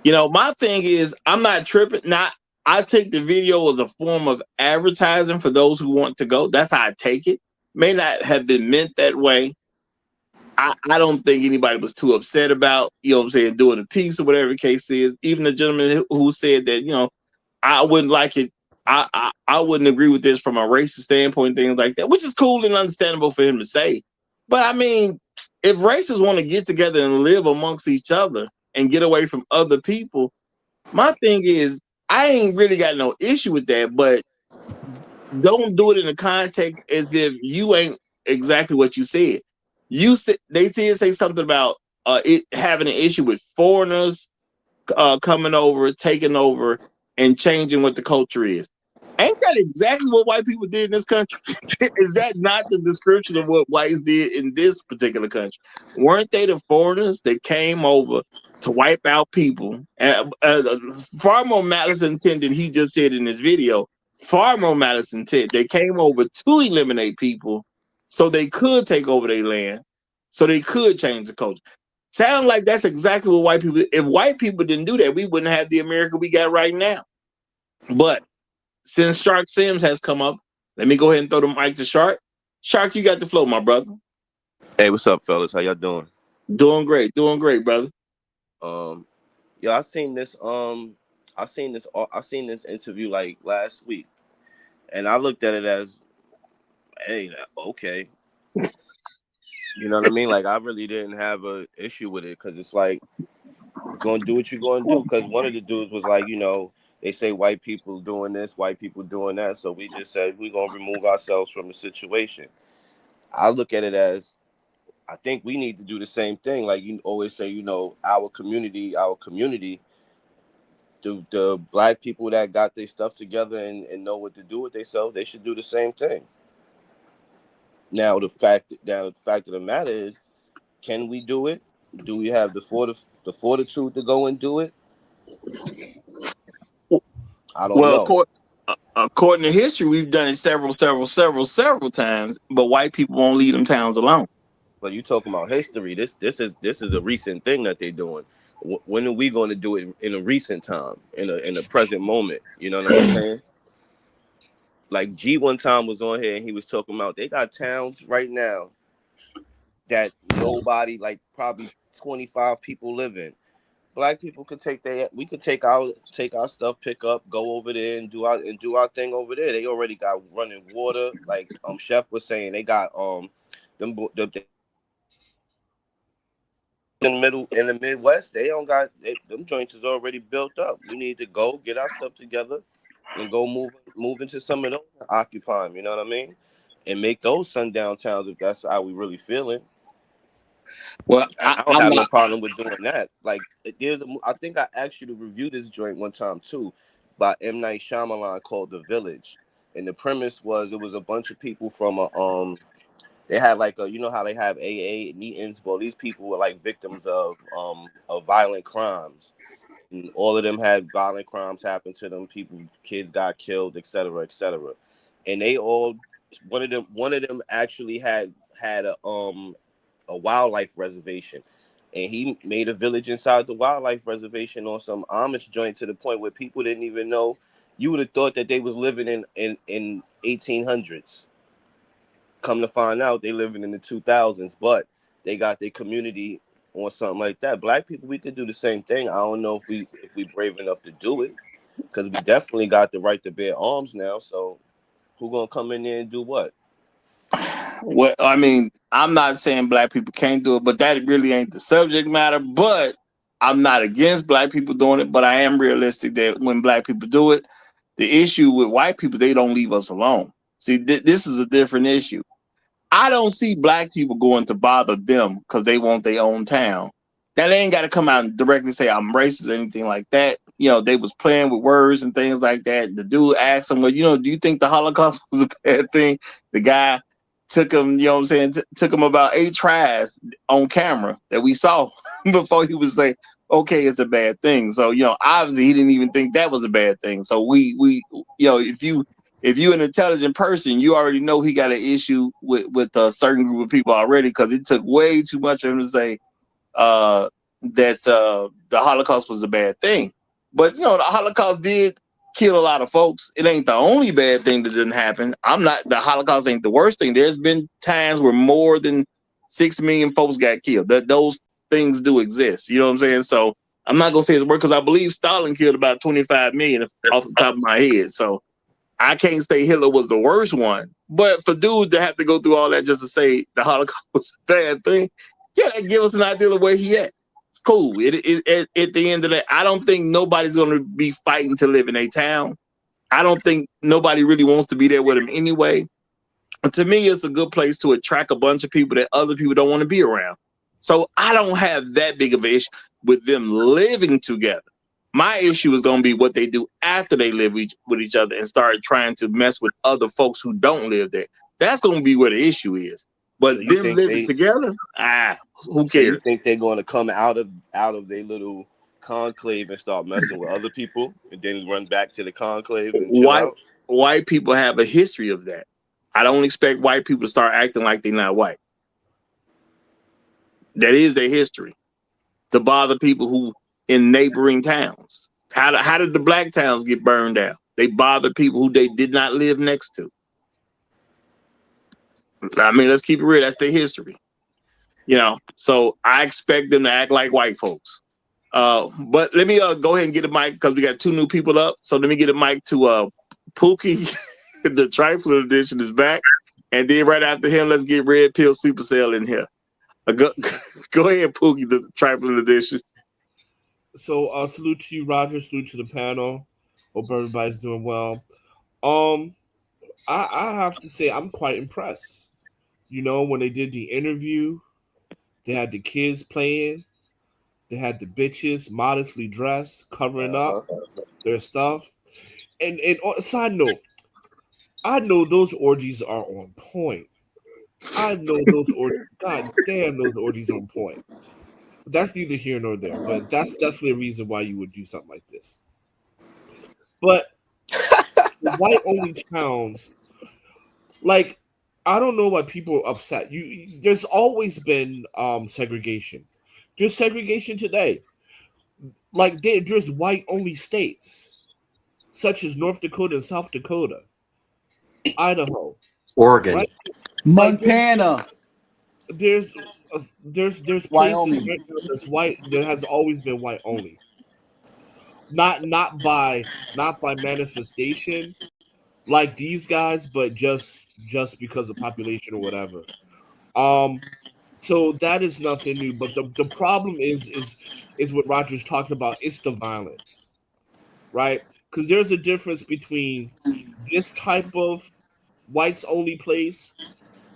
[SPEAKER 6] my thing is, I'm not tripping. Not, I take the video as a form of advertising for those who want to go. That's how I take it. May not have been meant that way. I don't think anybody was too upset about, what I'm saying, doing a piece or whatever the case is. Even the gentleman who said that, I wouldn't like it. I wouldn't agree with this from a racist standpoint, things like that, which is cool and understandable for him to say. But I mean, if racists want to get together and live amongst each other and get away from other people, my thing is, I ain't really got no issue with that. But don't do it in the context as if you ain't exactly what you said. You said they did say something about it having an issue with foreigners coming over, taking over, and changing what the culture is. Ain't that exactly what white people did in this country? Is that not the description of what whites did in this particular country? Weren't they the foreigners that came over to wipe out people? Far more malice intent than he just said in this video. Far more malice intent. They came over to eliminate people so they could take over their land, so they could change the culture. Sound like that's exactly what white people. If white people didn't do that, we wouldn't have the America we got right now. But since Shark Sims has come up, let me go ahead and throw the mic to Shark. Shark, you got the flow, my brother.
[SPEAKER 9] Hey, what's up, fellas? How y'all doing?
[SPEAKER 6] Doing great, brother.
[SPEAKER 9] Um, yeah, I seen this interview like last week, and I looked at it as, hey, okay, you know what I mean? Like, I really didn't have a issue with it because it's like you're gonna do what you're gonna do. Because one of the dudes was like, they say white people doing this, white people doing that, so we just said we're gonna remove ourselves from the situation. I look at it as I think we need to do the same thing. Like you always say, our community, the black people that got their stuff together and know what to do with themselves, they should do the same thing. Now the fact of the matter is, can we do it? Do we have the fortitude to go and do it? I don't
[SPEAKER 6] Well,
[SPEAKER 9] know.
[SPEAKER 6] according to history, we've done it several times, but white people won't leave them towns alone.
[SPEAKER 9] But you talking about history? This is a recent thing that they're doing. When are we going to do it in a recent time, in a present moment? You know what I'm saying? Like G one time was on here and he was talking about they got towns right now that nobody, like probably 25 people live in. Black people could we could take our stuff, pick up, go over there and do our thing over there. They already got running water. Like Chef was saying, they got them in the Midwest, they don't got them joints is already built up. We need to go get our stuff together and go move into some of those and occupy them, you know what I mean? And make those sundown towns if that's how we really feeling.
[SPEAKER 6] Well,
[SPEAKER 9] I don't
[SPEAKER 6] I'm
[SPEAKER 9] have
[SPEAKER 6] not.
[SPEAKER 9] no problem with doing that. Like I think I asked you to review this joint one time too, by M. Night Shyamalan called The Village, and the premise was it was a bunch of people from they had like how they have AA meetings. Well, these people were like victims of violent crimes, and all of them had violent crimes happen to them. Kids got killed, etc., etc. And they all one of them actually had a wildlife reservation, and he made a village inside the wildlife reservation on some Amish joint to the point where people didn't even know. You would have thought that they was living in 1800s. Come to find out, they living in the 2000s, but they got their community on something like that. Black people, we could do the same thing. I don't know if we brave enough to do it, because we definitely got the right to bear arms now. So who gonna come in there and do what?
[SPEAKER 6] Well, I mean, I'm not saying black people can't do it, but that really ain't the subject matter. But I'm not against black people doing it, but I am realistic that when black people do it, the issue with white people, they don't leave us alone. See, this is a different issue. I don't see black people going to bother them because they want their own town. Now they ain't got to come out and directly say I'm racist or anything like that. They was playing with words and things like that. The dude asked him, "Well, do you think the Holocaust was a bad thing?" The guy took him, you know what I'm saying, took him about 8 tries on camera that we saw before he was like, "Okay, it's a bad thing." So obviously he didn't even think that was a bad thing. So we if you're an intelligent person, you already know he got an issue with a certain group of people already, because it took way too much for him to say that the Holocaust was a bad thing. But the Holocaust did kill a lot of folks. It ain't the only bad thing that didn't happen. The Holocaust ain't the worst thing. There's been times where more than 6 million folks got killed. Those things do exist. You know what I'm saying? So I'm not gonna say it's worse, because I believe Stalin killed about 25 million off the top of my head. So I can't say Hitler was the worst one, but for dudes to have to go through all that just to say the Holocaust was a bad thing, yeah, that gives us an idea of where he at. It's cool. At the end of the day, I don't think nobody's going to be fighting to live in a town. I don't think nobody really wants to be there with him anyway. And to me, it's a good place to attract a bunch of people that other people don't want to be around. So I don't have that big of an issue with them living together. My issue is going to be what they do after they live with each other and start trying to mess with other folks who don't live there. That's going to be where the issue is. But
[SPEAKER 9] So
[SPEAKER 6] them living together, who
[SPEAKER 9] So
[SPEAKER 6] cares?
[SPEAKER 9] you think they're going to come out of their little conclave and start messing with other people, and then run back to the conclave and chill out?
[SPEAKER 6] White people have a history of that. I don't expect white people to start acting like they're not white. That is their history. To bother people who in neighboring towns. How did the black towns get burned down? They bothered people who they did not live next to. I mean, let's keep it real. That's their history. So I expect them to act like white folks. But let me go ahead and get a mic because we got 2 new people up. So let me get a mic to Pookie. The Trifling Edition is back. And then right after him, let's get Red Pill Supercell in here. Go ahead, Pookie, the Trifling Edition.
[SPEAKER 10] So salute to you, Roger. Salute to the panel. Hope everybody's doing well. I have to say I'm quite impressed. When they did the interview, they had the kids playing, they had the bitches modestly dressed, covering up their stuff. And on a side note, I know those orgies are on point. I know those orgies. God damn, those orgies are on point. That's neither here nor there, but that's definitely a reason why you would do something like this. But white-only towns, like, I don't know why people are upset. There's always been segregation. There's segregation today. Like, there's white-only states, such as North Dakota and South Dakota, Idaho,
[SPEAKER 11] Oregon,
[SPEAKER 10] right?
[SPEAKER 8] Montana.
[SPEAKER 10] There's places
[SPEAKER 8] Wyoming.
[SPEAKER 10] right now that's white. There has always been white only. Not by manifestation like these guys, but just because of population or whatever. So that is nothing new. But the problem is what Roger's talking about. It's the violence, right? Because there's a difference between this type of whites only place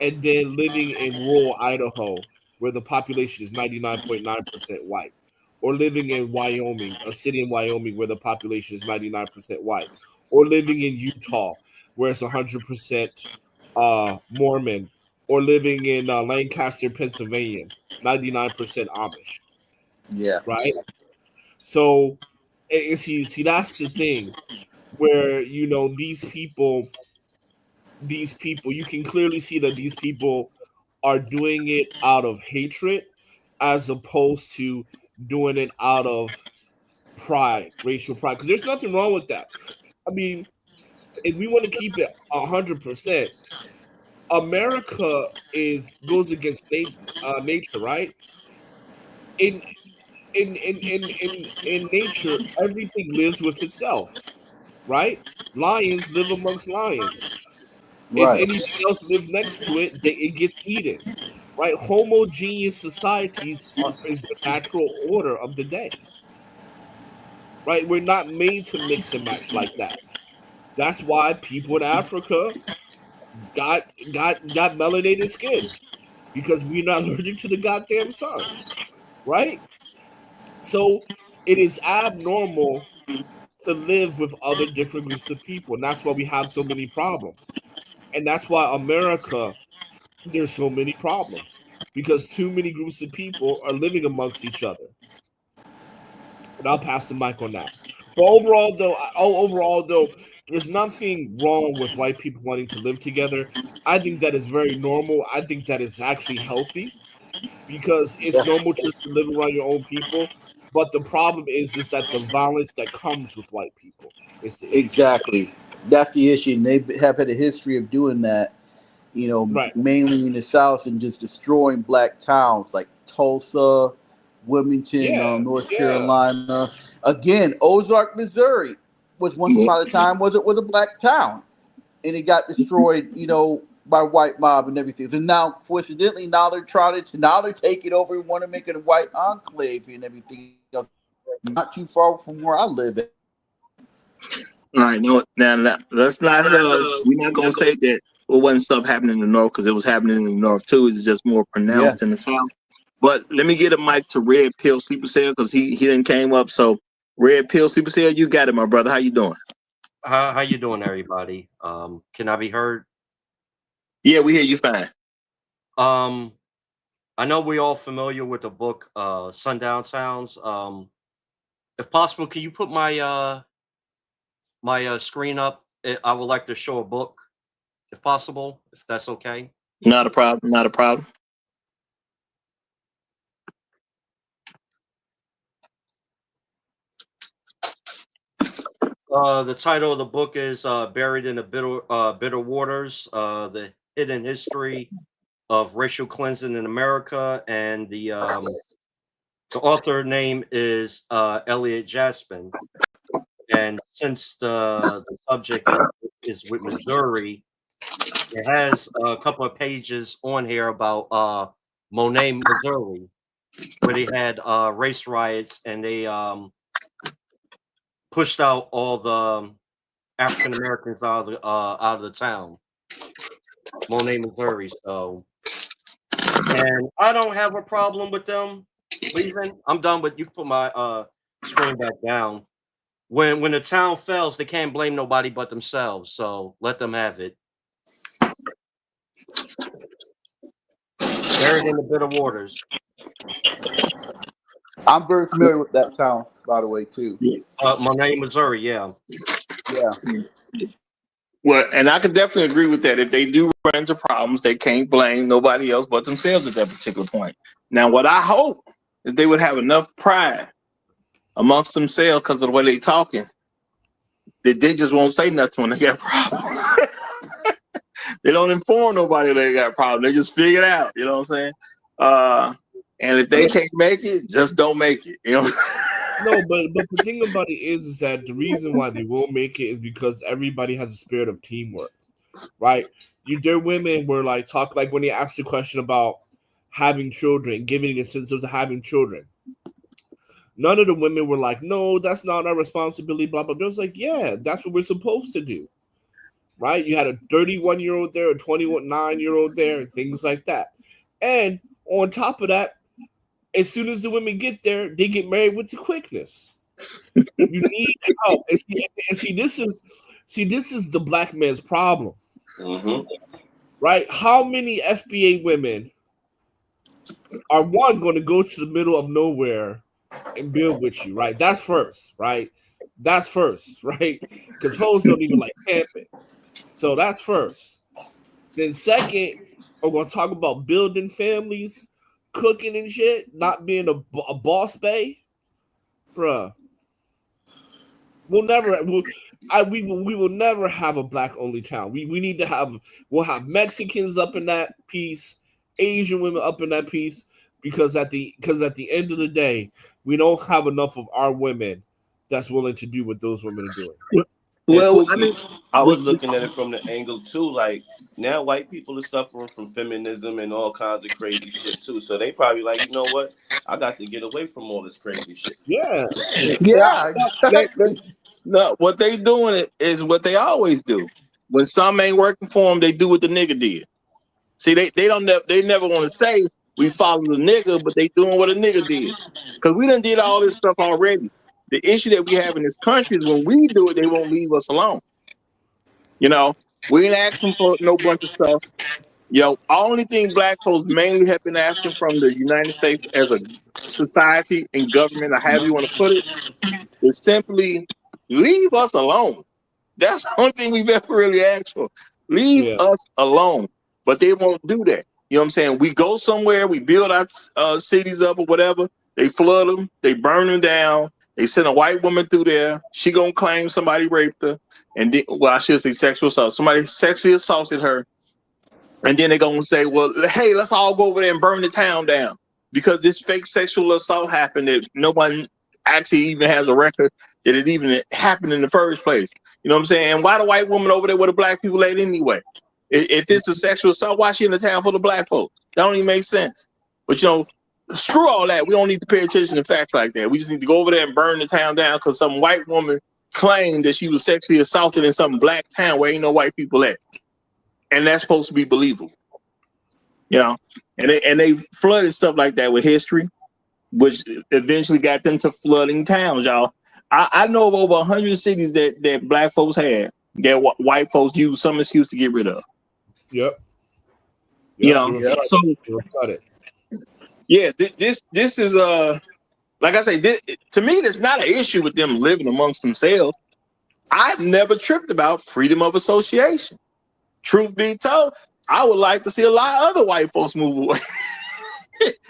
[SPEAKER 10] and then living in rural Idaho where the population is 99.9% white, or living in Wyoming, a city in Wyoming where the population is 99% white, or living in Utah where it's 100% Mormon, or living in Lancaster, Pennsylvania, 99% Amish.
[SPEAKER 8] Yeah.
[SPEAKER 10] Right? So, and see, that's the thing where, these people, you can clearly see that these people are doing it out of hatred as opposed to doing it out of pride, racial pride. Because there's nothing wrong with that. I mean, if we want to keep it 100%, America goes against nature, right? In nature, everything lives with itself, right? Lions live amongst lions. If
[SPEAKER 8] Right.
[SPEAKER 10] anything else lives next to it, it gets eaten. Right? Homogeneous societies is the natural order of the day. Right? We're not made to mix and match like that. That's why people in Africa got melanated skin, because we're not allergic to the goddamn sun. Right? So it is abnormal to live with other different groups of people, and that's why we have so many problems. And that's why America, there's so many problems, because too many groups of people are living amongst each other. And I'll pass the mic on that. But overall, though, there's nothing wrong with white people wanting to live together. I think that is very normal. I think that is actually healthy, because it's normal just to live around your own people. But the problem is that the violence that comes with white people is the issue.
[SPEAKER 8] Exactly. That's the issue. And they have had a history of doing that,
[SPEAKER 10] Right.
[SPEAKER 8] mainly in the South, and just destroying black towns like Tulsa, Wilmington, North Carolina. Again, Ozark, Missouri was once upon a time was a black town, and it got destroyed, by white mob and everything. And now, coincidentally, now they're taking over and want to make it a white enclave and everything else. Not too far from where I live at.
[SPEAKER 6] All right, now let's not. We're not gonna say that it wasn't stuff happening in the north because it was happening in the north too. It's just more
[SPEAKER 8] Yeah.
[SPEAKER 6] pronounced in the south. But let me get a mic to Red Pill Sleeper Cell because he didn't came up. So Red Pill Sleeper Cell, you got it, my brother. How you doing?
[SPEAKER 11] How you doing, everybody? Can I be heard?
[SPEAKER 6] Yeah, we hear you fine.
[SPEAKER 11] Um, I know we all familiar with the book Sundown Sounds. If possible, can you put my screen up? I would like to show a book, if possible, if that's okay.
[SPEAKER 6] Not a problem. Not a problem.
[SPEAKER 11] The title of the book is "Buried in the Bitter Waters: The Hidden History of Racial Cleansing in America," and the author name is Elliot Jaspin. And since the subject is with Missouri, it has a couple of pages on here about Monet, Missouri, where they had race riots and they pushed out all the African Americans out of the town, Monet, Missouri. So, and I don't have a problem with them leaving. I'm done, but you can put my screen back down. When the town fails, they can't blame nobody but themselves. So let them have it. Buried in the bitter waters.
[SPEAKER 8] I'm very familiar with that town, by the way, too.
[SPEAKER 11] Monet, Missouri. Yeah.
[SPEAKER 8] Yeah.
[SPEAKER 6] Well, and I could definitely agree with that. If they do run into problems, they can't blame nobody else but themselves at that particular point. Now, what I hope is they would have enough pride amongst themselves because of the way they talking that they just won't say nothing when they got a problem. They don't inform nobody they got a problem. They just figure it out. You know what I'm saying? And if they can't make it, just don't make it. You know.
[SPEAKER 10] No, but the thing about it is that the reason why they won't make it is because everybody has a spirit of teamwork, right? Their women were like talk like when they asked the question about having children, giving incentives of having children. None of the women were like, "No, that's not our responsibility." Blah blah. They was like, "Yeah, that's what we're supposed to do." Right? You had a 31-year-old there, a 29-year-old there, and things like that. And on top of that, as soon as the women get there, they get married with the quickness. You need help. And see, this is the black man's problem.
[SPEAKER 9] Mm-hmm.
[SPEAKER 10] Right? How many FBA women are going to go to the middle of nowhere and build with you, right? That's first, right? That's first, right? Because hoes don't even like camping. So that's first. Then second, we're going to talk about building families, cooking and shit, not being a boss bae. Bruh. We will never have a black only town. We need to we'll have Mexicans up in that piece, Asian women up in that piece, because at the end of the day, we don't have enough of our women that's willing to do what those women are doing.
[SPEAKER 6] Well, I mean,
[SPEAKER 9] I was looking at it from the angle too, like now white people are suffering from feminism and all kinds of crazy shit too. So they probably like, you know what? I got to get away from all this crazy shit.
[SPEAKER 10] Yeah.
[SPEAKER 8] Yeah.
[SPEAKER 6] No, what they doing is what they always do. When something ain't working for them, they do what the nigga did. See, they never want to say we follow the nigga, but they doing what a nigga did. Because we done did all this stuff already. The issue that we have in this country is when we do it, they won't leave us alone. You know, we ain't asking for no bunch of stuff. You know, only thing black folks mainly have been asking from the United States as a society and government, or however you want to put it, is simply leave us alone. That's the only thing we've ever really asked for. Leave us alone. But they won't do that. You know what I'm saying? We go somewhere, we build our cities up or whatever. They flood them, they burn them down. They send a white woman through there. She gonna claim somebody raped her, and well, I should say sexual assault. Somebody sexually assaulted her, and then they're gonna say, "Well, hey, let's all go over there and burn the town down because this fake sexual assault happened that no one actually even has a record that it even happened in the first place." You know what I'm saying? And why the white woman over there with the black people at anyway? If it's a sexual assault, why she in the town for the black folks? That don't even make sense. But you know, screw all that. We don't need to pay attention to facts like that. We just need to go over there and burn the town down because some white woman claim that she was sexually assaulted in some black town where ain't no white people at, and that's supposed to be believable, you know. And they flooded stuff like that with history, which eventually got them to flooding towns, y'all. I know of over 100 cities that black folks had that white folks used some excuse to get rid of.
[SPEAKER 10] Yep.
[SPEAKER 6] You know, so yeah, this is like I say, this, to me, that's not an issue with them living amongst themselves. I've never tripped about freedom of association. Truth be told, I would like to see a lot of other white folks move away.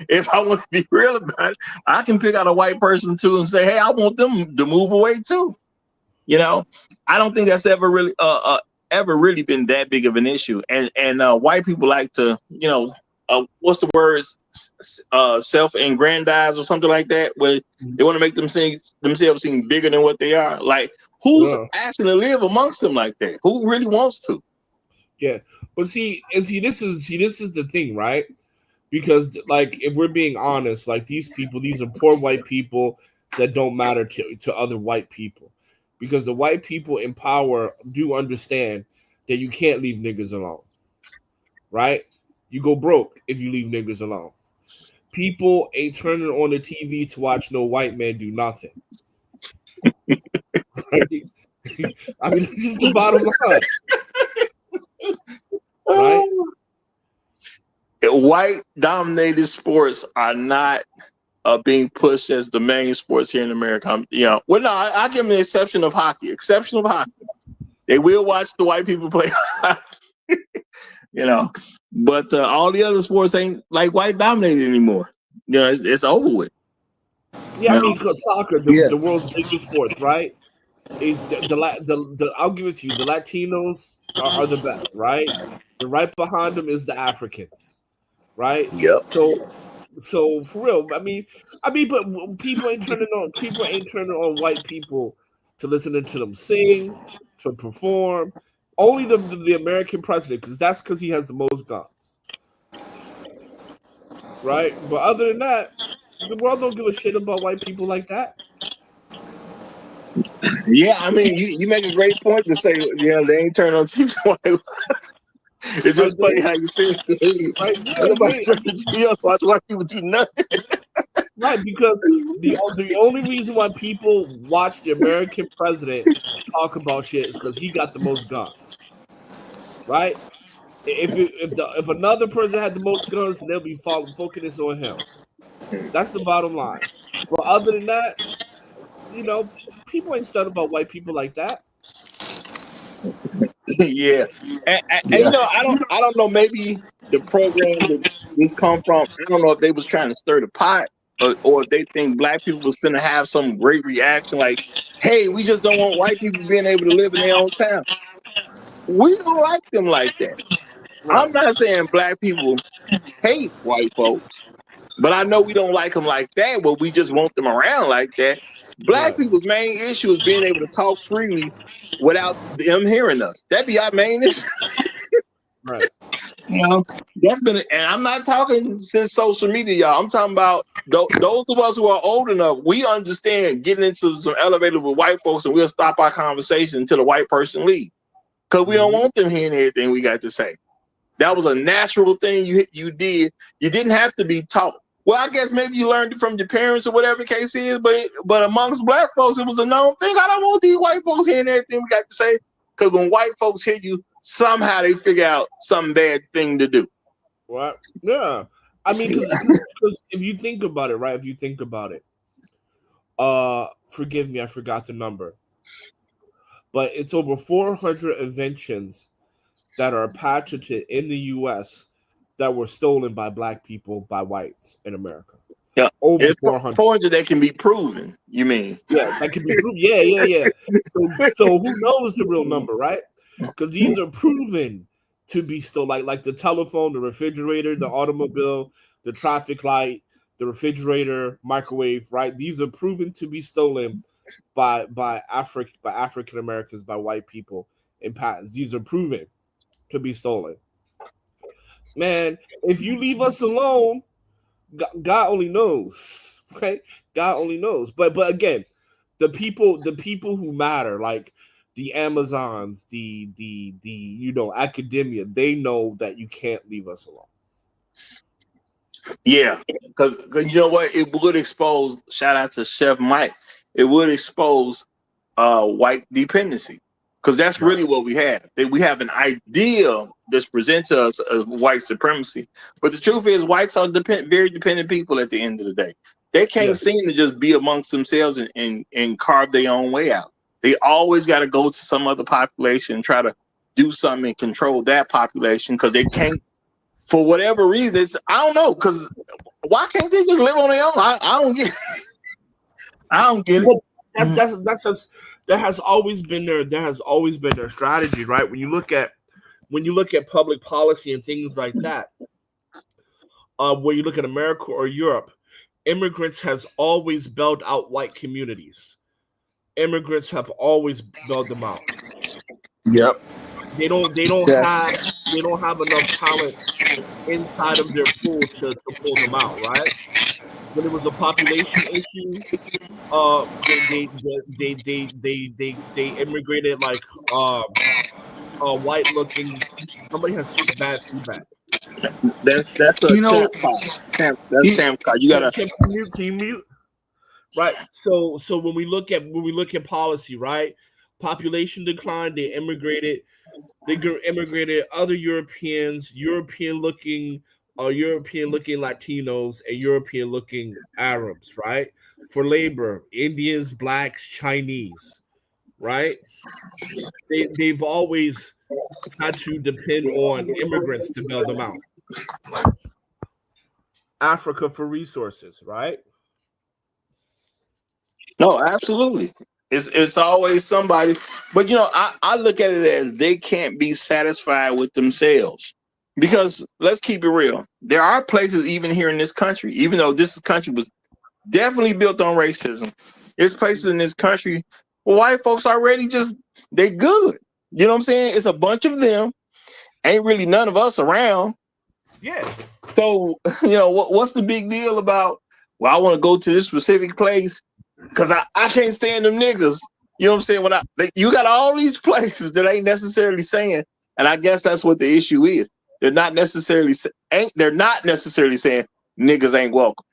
[SPEAKER 6] If I want to be real about it, I can pick out a white person too and say, hey, I want them to move away too. You know, I don't think that's ever really been that big of an issue. And white people like to, you know, what's the word? Self-aggrandize or something like that, where they want to make themselves seem bigger than what they are. Like, who's asking to live amongst them like that? Who really wants to?
[SPEAKER 10] Yeah, but see, this is the thing, right? Because, like, if we're being honest, like, these are poor white people that don't matter to other white people. Because the white people in power do understand that you can't leave niggas alone, right? You go broke if you leave niggas alone. People ain't turning on the TV to watch no white man do nothing. Right? I mean, this is the bottom line. Right?
[SPEAKER 6] White-dominated sports are not being pushed as the main sports here in America. You know, well, no, I give them the exception of hockey. They will watch the white people play hockey, you know, but all the other sports ain't like white-dominated anymore. You know, it's over with.
[SPEAKER 10] Yeah, I mean, because soccer, the world's biggest sports, right? Is the I'll give it to you. The Latinos are the best, right? And right behind them is the Africans, right?
[SPEAKER 6] Yep.
[SPEAKER 10] So for real, I mean, but people ain't turning on white people to listen to them sing, to perform. Only the American president, because he has the most guns, right? But other than that, the world don't give a shit about white people like that.
[SPEAKER 6] Yeah, I mean, you make a great point to say, yeah, they ain't turning on TV. It's just funny how you say it. Nobody turning on TV watch white people do nothing.
[SPEAKER 10] Right, because the only reason why people watch the American president talk about shit is because he got the most guns. Right? If another person had the most guns, they'll be focusing on him. That's the bottom line. But other than that, you know, people ain't studying about white people like that.
[SPEAKER 6] Yeah. And you know, I don't know, maybe the program that this come from, I don't know if they was trying to stir the pot or if they think black people was gonna have some great reaction like, hey, we just don't want white people being able to live in their own town. We don't like them like that. Right. I'm not saying black people hate white folks, but I know we don't like them like that, but we just want them around like that. Black people's main issue is being able to talk freely without them hearing us. That'd be our main issue.
[SPEAKER 10] Right.
[SPEAKER 6] You know, that's been, and I'm not talking since social media, y'all. I'm talking about those of us who are old enough. We understand getting into some elevator with white folks, and we'll stop our conversation until the white person leaves, because we don't want them hearing everything we got to say. That was a natural thing you did. You didn't have to be taught. Well, I guess maybe you learned it from your parents or whatever the case is, but amongst black folks, it was a known thing. I don't want these white folks hearing everything we got to say, because when white folks hear you, somehow they figure out some bad thing to do.
[SPEAKER 10] What? Yeah. I mean, because if you think about it, right? If you think about it, forgive me, I forgot the number, but it's over 400 inventions that are patented in the U.S. that were stolen by black people, by whites in America.
[SPEAKER 6] Yeah,
[SPEAKER 10] over
[SPEAKER 6] it's
[SPEAKER 10] 400.
[SPEAKER 6] 400 that can be proven. You mean?
[SPEAKER 10] Yeah, that can be proven. Yeah. So who knows the real number, right? Because these are proven to be still like the telephone, the refrigerator, the automobile, the traffic light, the refrigerator, microwave, right? These are proven to be stolen by African Americans, by white people in patents. These are proven to be stolen. Man, if you leave us alone, God only knows, right? God only knows. But again, the people who matter, like the Amazons, the academia, they know that you can't leave us alone.
[SPEAKER 6] Yeah, because you know what? It would expose. Shout out to Chef Mike. It would expose white dependency, because that's really what we have. That we have an idea that's presented to us as white supremacy, but the truth is, whites are very dependent people. At the end of the day, they can't seem to just be amongst themselves and carve their own way out. They always got to go to some other population and try to do something and control that population, because they can't. For whatever reason, I don't know. Because why can't they just live on their own? I don't get it. I don't get it.
[SPEAKER 10] That has always been their strategy, right? When you look at public policy and things like that, when you look at America or Europe, immigrants has always bailed out white communities. Immigrants have always bailed them out.
[SPEAKER 6] Yep.
[SPEAKER 10] They don't have enough talent inside of their pool to pull them out, right? When it was a population issue, they immigrated like white looking. Somebody has bad feedback.
[SPEAKER 6] That's a champ. That's champ card. You gotta.
[SPEAKER 10] Can you mute? Right. So when we look at policy, right? Population decline. They immigrated other Europeans, European looking Latinos, and European looking Arabs, right? For labor, Indians, blacks, Chinese, right? They've always had to depend on immigrants to bail them out. Africa for resources, right?
[SPEAKER 6] No, absolutely. It's always somebody, but I look at it as they can't be satisfied with themselves, because let's keep it real. There are places even here in this country, even though this country was definitely built on racism, there's places in this country where white folks already they good. You know what I'm saying? It's a bunch of them, ain't really none of us around.
[SPEAKER 10] Yeah.
[SPEAKER 6] So what's the big deal about? Well, I want to go to this specific place because I can't stand them niggas. You know what I'm saying? You got all these places that ain't necessarily saying, and I guess that's what the issue is. They're not necessarily saying niggas ain't welcome.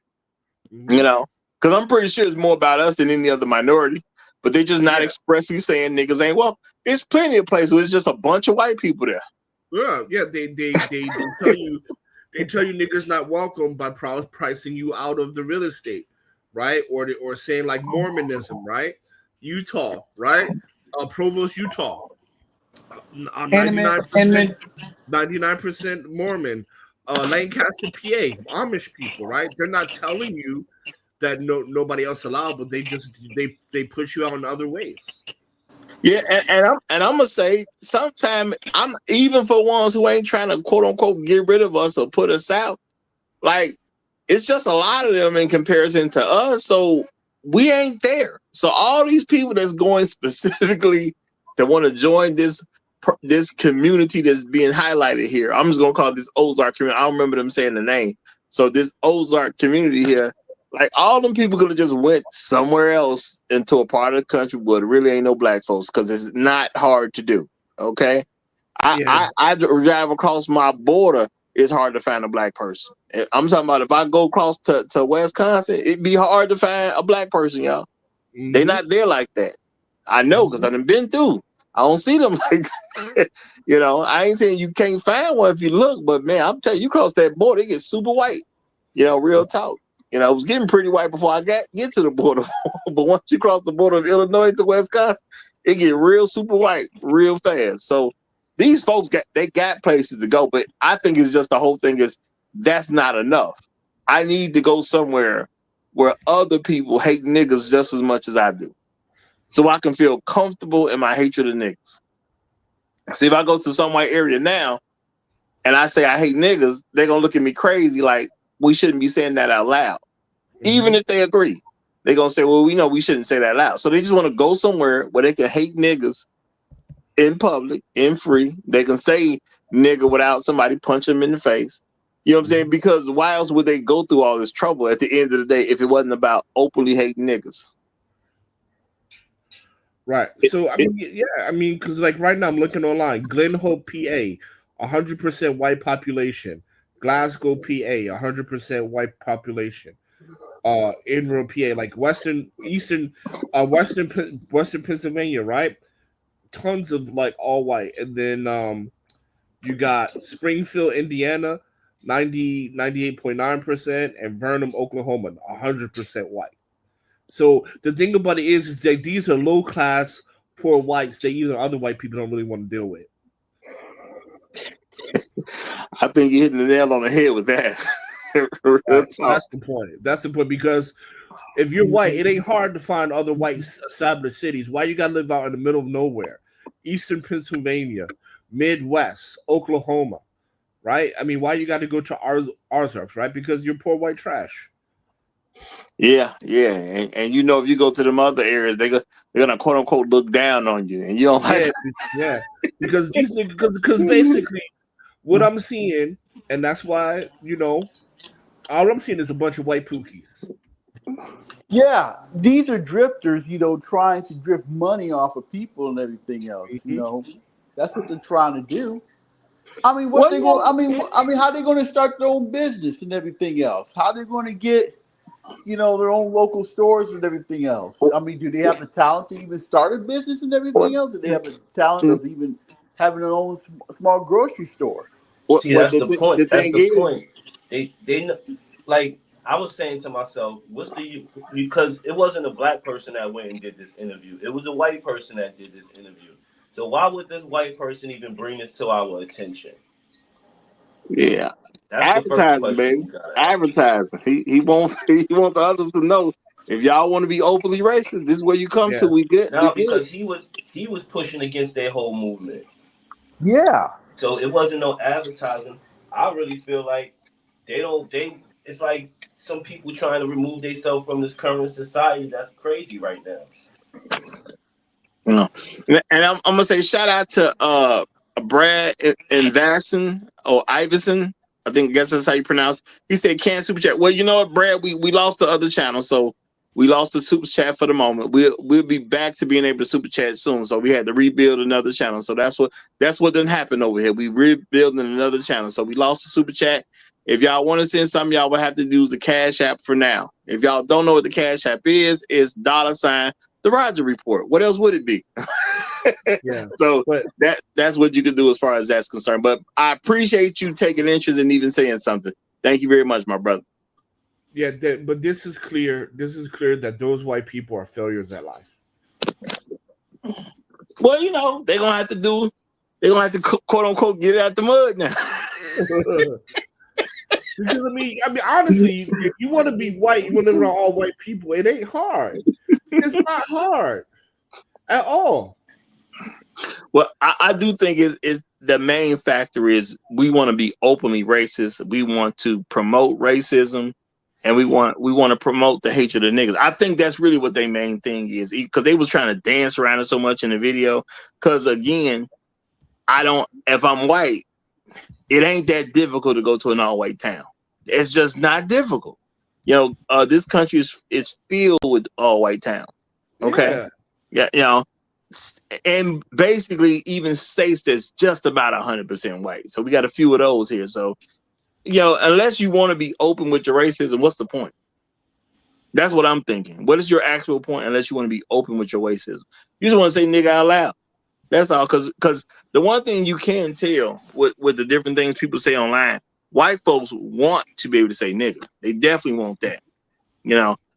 [SPEAKER 10] Mm-hmm.
[SPEAKER 6] Because I'm pretty sure it's more about us than any other minority, but they're just not expressly saying niggas ain't welcome. There's plenty of places where it's just a bunch of white people there.
[SPEAKER 10] Yeah. They tell you niggas not welcome by pricing you out of the real estate, right? Or saying like Mormonism, right? Utah, right? Provost, Utah. 99% Mormon. Lancaster, PA, Amish people, right? They're not telling you that nobody else allowed, but they push you out in other ways.
[SPEAKER 6] Yeah, and I'm gonna say sometimes I'm even for ones who ain't trying to quote unquote get rid of us or put us out. Like, it's just a lot of them in comparison to us, so we ain't there. So all these people that's going specifically that want to join this community that's being highlighted here, I'm just gonna call this Ozark community. I don't remember them saying the name. So this Ozark community here, like all them people could have just went somewhere else into a part of the country where there really ain't no black folks, because it's not hard to do. Okay, I drive across my border. It's hard to find a black person. I'm talking about if I go across to Wisconsin, it'd be hard to find a black person, y'all. Mm-hmm. They not there like that. I know, because I've been through. I don't see them like that. I ain't saying you can't find one if you look, but man, I'm telling you, cross that border, it gets super white. Real talk. It was getting pretty white before I get to the border. But once you cross the border of Illinois to Wisconsin, it get real super white real fast. So these folks got places to go, but I think it's just the whole thing is that's not enough. I need to go somewhere where other people hate niggas just as much as I do, so I can feel comfortable in my hatred of niggas. See, if I go to some white area now and I say I hate niggas, they're gonna look at me crazy like we shouldn't be saying that out loud. Mm-hmm. Even if they agree, they're gonna say, well, we know we shouldn't say that loud. So they just want to go somewhere where they can hate niggas in public, in free. They can say nigga without somebody punching them in the face. You know what I'm saying? Because why else would they go through all this trouble at the end of the day if it wasn't about openly hating niggas?
[SPEAKER 10] Right. So I mean, yeah, I mean, because like right now I'm looking online, Glen Hope, PA, 100% white population. Glasgow, PA, 100% white population. Inver, PA, like Western Pennsylvania, right? Tons of like all white, and then you got Springfield, Indiana, 98.9%, and Vernon, Oklahoma, 100% white. So the thing about it is that these are low class, poor whites that either other white people don't really want to deal with.
[SPEAKER 6] I think you're hitting the nail on the head with that.
[SPEAKER 10] Right? So that's the point. That's the point because if you're white, it ain't hard to find other white established cities. Why you gotta live out in the middle of nowhere? Eastern Pennsylvania, Midwest, Oklahoma, right? I mean, why you got to go to Ozarks, right? Because you're poor white trash.
[SPEAKER 6] Yeah, and you know if you go to them other areas, they're gonna quote unquote look down on you, and you don't like.
[SPEAKER 10] Yeah, because these because basically what I'm seeing, and that's why all I'm seeing is a bunch of white pookies.
[SPEAKER 8] Yeah, these are drifters, trying to drift money off of people and everything else. That's what they're trying to do. I mean, what they going? How they going to start their own business and everything else? How they going to get, their own local stores and everything else? I mean, do they have the talent to even start a business and everything else? Do they have the talent of even having their own small grocery store?
[SPEAKER 9] See, that's the point.
[SPEAKER 6] The
[SPEAKER 9] That's
[SPEAKER 6] thing
[SPEAKER 9] the
[SPEAKER 6] is,
[SPEAKER 9] point. They like I was saying to myself, what's the because it wasn't a black person that went and did this interview. It was a white person that did this interview. So why would this white person even bring this to our attention?
[SPEAKER 6] yeah,
[SPEAKER 9] That's the first
[SPEAKER 6] advertising,
[SPEAKER 9] question
[SPEAKER 6] baby,
[SPEAKER 9] we gotta ask.
[SPEAKER 6] advertising. He won't he want the others to know if y'all want to be openly racist, this is where you come to.
[SPEAKER 10] Yeah.
[SPEAKER 6] We good.
[SPEAKER 9] No, because he was pushing against their whole movement.
[SPEAKER 8] Yeah.
[SPEAKER 9] So it wasn't no advertising. I really feel like it's like some people trying to remove themselves from this current society that's crazy right now.
[SPEAKER 6] No. And I'm gonna say shout out to Brad and Vasson or Iverson. I guess that's how you pronounce it. He said can't super chat. Well, you know what, Brad, we lost the other channel, so we lost the super chat for the moment. We'll be back to being able to super chat soon. So we had to rebuild another channel. So that's what didn't happen over here. We rebuilding another channel. So we lost the super chat. If y'all want to send something, y'all will have to use the Cash App for now. If y'all don't know what the Cash App is, it's $ the Roger Report. What else would it be?
[SPEAKER 10] Yeah.
[SPEAKER 6] So that's what you can do as far as that's concerned. But I appreciate you taking interest in even saying something. Thank you very much, my brother.
[SPEAKER 10] Yeah, but this is clear. This is clear that those white people are failures at life.
[SPEAKER 6] Well, they're gonna have to quote unquote get it out the mud now.
[SPEAKER 10] Because I mean, honestly, if you want to be white, you want to live around all white people. It ain't hard. It's not hard at all.
[SPEAKER 6] Well, I do think is the main factor is we want to be openly racist. We want to promote racism, and we want to promote the hatred of niggas. I think that's really what their main thing is, because they was trying to dance around it so much in the video. Because again, if I'm white, it ain't that difficult to go to an all-white town. It's just not difficult. This country is filled with all-white towns. Okay, yeah, and basically even states that's just about 100% white. So we got a few of those here. So, unless you want to be open with your racism, what's the point? That's what I'm thinking. What is your actual point? Unless you want to be open with your racism, you just want to say nigga out loud. That's all. Because the one thing you can tell with the different things people say online, white folks want to be able to say nigga. They definitely want that.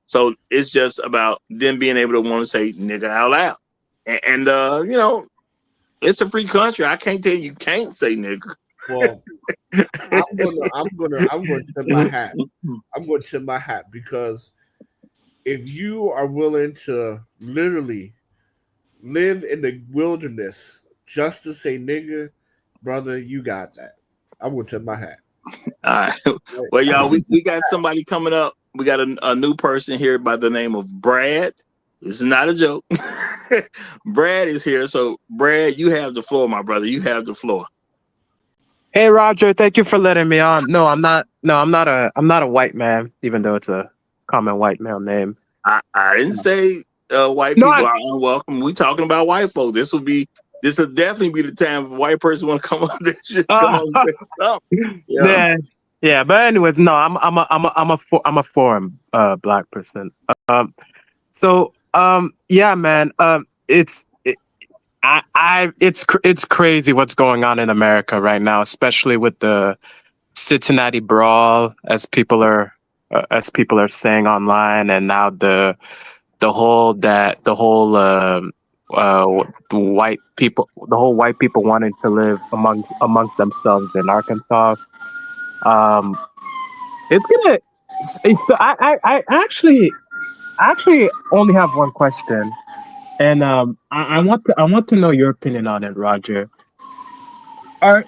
[SPEAKER 6] So it's just about them being able to want to say nigga out loud. And it's a free country. I can't tell you can't say nigga.
[SPEAKER 10] Well, I'm gonna tip my hat. I'm gonna tip my hat because if you are willing to literally live in the wilderness just to say nigga, brother, you got that. I'm gonna tip my hat.
[SPEAKER 6] All right. Well, y'all, we got somebody coming up. We got a new person here by the name of Brad. This is not a joke. Brad is here. So, Brad, you have the floor, my brother. You have the floor.
[SPEAKER 12] Hey, Roger. Thank you for letting me on. No, I'm not a white man, even though it's a common white male name.
[SPEAKER 6] I didn't say white
[SPEAKER 12] No,
[SPEAKER 6] people are unwelcome. We talking about white folks. This will definitely be the time if a white person want to come up. They should come on and say something. Yeah.
[SPEAKER 12] yeah. But anyways, no, I'm a foreign black person. Yeah, man. It's crazy what's going on in America right now, especially with the Cincinnati brawl, as people are saying online, and now the whole white people wanting to live amongst themselves in Arkansas. Um, it's gonna. I actually only have one question, and I want to know your opinion on it, Roger. Are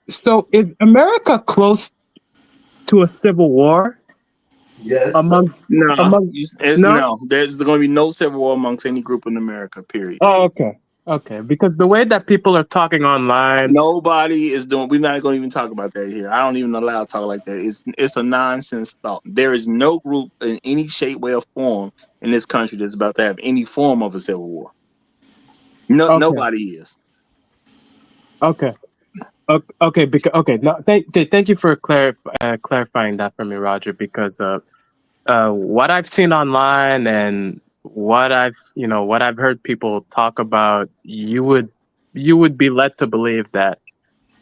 [SPEAKER 12] So is America close to a civil war
[SPEAKER 9] Yes.
[SPEAKER 12] among
[SPEAKER 6] No,
[SPEAKER 12] among no?
[SPEAKER 6] no. There's going to be no civil war amongst any group in America. Period.
[SPEAKER 12] Oh, okay. Okay, because the way that people are talking online.
[SPEAKER 6] Nobody is doing. We're not going to even talk about that here. I don't even allow to talk like that. It's a nonsense thought. There is no group in any shape, way, or form in this country that's about to have any form of a civil war. No,
[SPEAKER 12] Okay.
[SPEAKER 6] nobody is.
[SPEAKER 12] Okay. Okay. Because no, thank you for clarifying that for me, Roger. Because what I've seen online and what I've heard people talk about, you would be led to believe that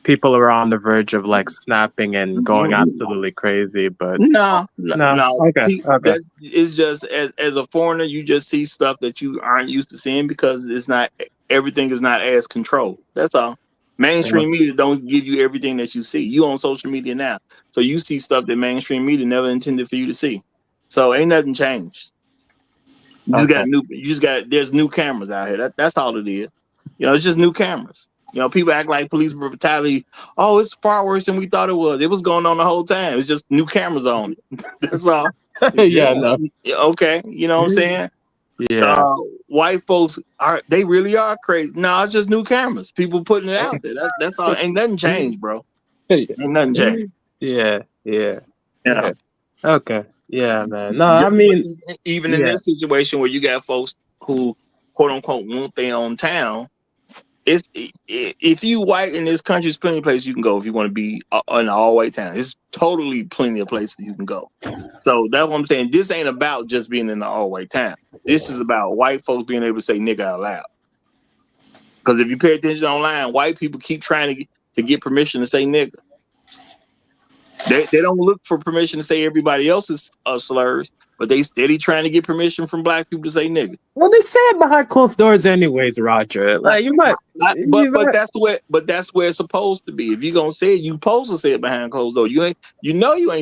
[SPEAKER 12] people are on the verge of like snapping and going absolutely crazy. But
[SPEAKER 6] No,
[SPEAKER 12] no.
[SPEAKER 6] no.
[SPEAKER 12] Okay. Okay.
[SPEAKER 6] That is just as a foreigner, you just see stuff that you aren't used to seeing because it's not everything is not as controlled. That's all. Mainstream media don't give you everything that you see. You on social media now, so you see stuff that mainstream media never intended for you to see. So ain't nothing changed.
[SPEAKER 12] Okay.
[SPEAKER 6] There's new cameras out here. That's all it is. It's just new cameras. People act like police brutality. Oh, it's far worse than we thought it was. It was going on the whole time. It's just new cameras on it. That's all.
[SPEAKER 12] Yeah. No.
[SPEAKER 6] Okay. You know what I'm saying?
[SPEAKER 12] Yeah.
[SPEAKER 6] White folks they really are crazy. No, it's just new cameras. People putting it out there. That's all. Ain't nothing changed, bro. Ain't nothing changed.
[SPEAKER 12] Yeah. Yeah.
[SPEAKER 6] Yeah.
[SPEAKER 12] Yeah. Okay. Yeah, man. No, I mean,
[SPEAKER 6] Even in
[SPEAKER 12] yeah.
[SPEAKER 6] this situation where you got folks who quote unquote want their own town, if you white in this country, there's plenty of places you can go if you want to be in an all white town. It's totally plenty of places you can go. So that's what I'm saying. This ain't about just being in an all white town. This is about white folks being able to say nigga out loud. Because if you pay attention online, white people keep trying to get permission to say nigga. They don't look for permission to say everybody else's slurs, but they steady trying to get permission from black people to say nigga.
[SPEAKER 12] Well, they say it behind closed doors, anyways, Roger. Like
[SPEAKER 6] But that's where it's supposed to be. If you're gonna say it, you supposed to say it behind closed doors. You ain't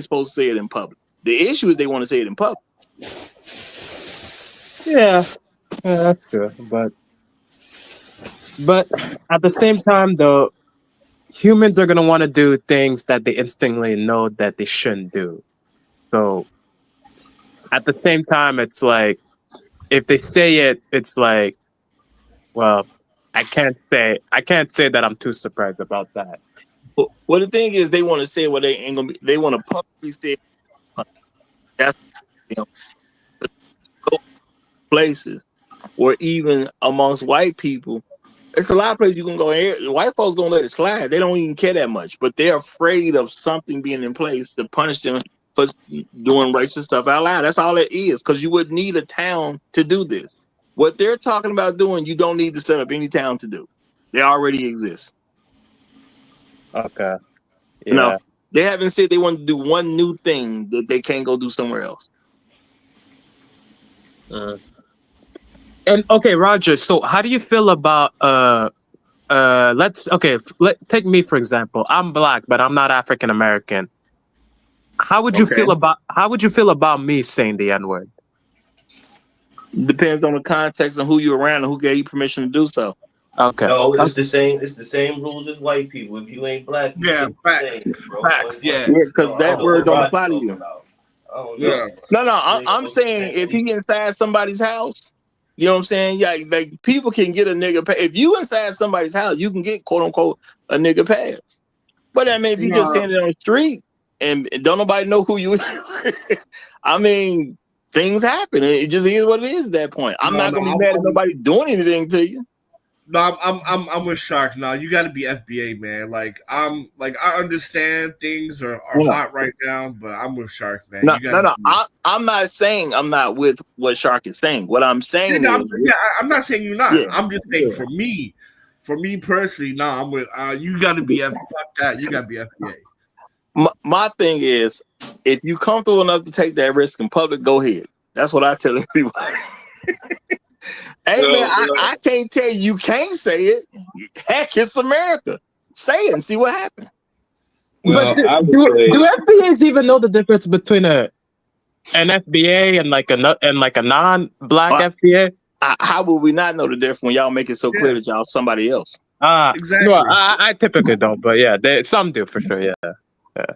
[SPEAKER 6] supposed to say it in public. The issue is they want to say it in public.
[SPEAKER 12] Yeah, that's true. But at the same time, though, humans are gonna want to do things that they instinctively know that they shouldn't do. So at the same time, it's like if they say it, it's like, well, I can't say that I'm too surprised about that.
[SPEAKER 6] Well, the thing is, they want to say what they ain't gonna be. They want to publicly say it. That's places, or even amongst white people. It's a lot of places you can go. White folks gonna let it slide. They don't even care that much, but they're afraid of something being in place to punish them for doing racist stuff out loud. That's all it is, because you would need a town to do this. What they're talking about doing, you don't need to set up any town to do. They already exist.
[SPEAKER 12] Okay. Yeah.
[SPEAKER 6] No, they haven't said they want to do one new thing that they can't go do somewhere else.
[SPEAKER 12] And okay, Roger. So, how do you feel about take me for example. I'm black, but I'm not African American. How would you feel about me saying the N-word?
[SPEAKER 6] Depends on the context and who you're around and who gave you permission to do so.
[SPEAKER 12] Okay.
[SPEAKER 9] No, it's the same. It's the same rules as white people. If you ain't black, you get the same, bro.
[SPEAKER 10] Facts. Yeah.
[SPEAKER 6] Because that word don't apply to you.
[SPEAKER 10] Yeah.
[SPEAKER 6] No. I'm saying if he inside somebody's house, you know what I'm saying? Yeah, like people can get a nigga pass. If you inside somebody's house, you can get quote unquote a nigga pass. But I mean, if you just standing on the street and don't nobody know who you is, I mean, things happen. It just is what it is at that point. I'm not gonna be mad at nobody doing anything to you.
[SPEAKER 10] No, I'm with Shark. No, you got to be FBA, man. Like I understand things are hot right now, but I'm with Shark, man.
[SPEAKER 6] No,
[SPEAKER 10] You got to.
[SPEAKER 6] I'm not saying I'm not with what Shark is saying. What I'm saying is,
[SPEAKER 10] I'm not saying you're not.
[SPEAKER 6] Yeah,
[SPEAKER 10] I'm just saying for me personally, no, I'm with. You got to be fuck that. You got to be FBA.
[SPEAKER 6] My thing is, if you comfortable enough to take that risk in public, go ahead. That's what I tell people. Hey man, I can't tell you can't say it. Heck, it's America. Say it and see what happens.
[SPEAKER 12] Well, but do FBAs even know the difference between an FBA and like a non-black FBA?
[SPEAKER 6] How would we not know the difference when y'all make it so clear that y'all somebody else?
[SPEAKER 10] Exactly.
[SPEAKER 12] Well, I typically don't, but yeah, some do for sure. Yeah.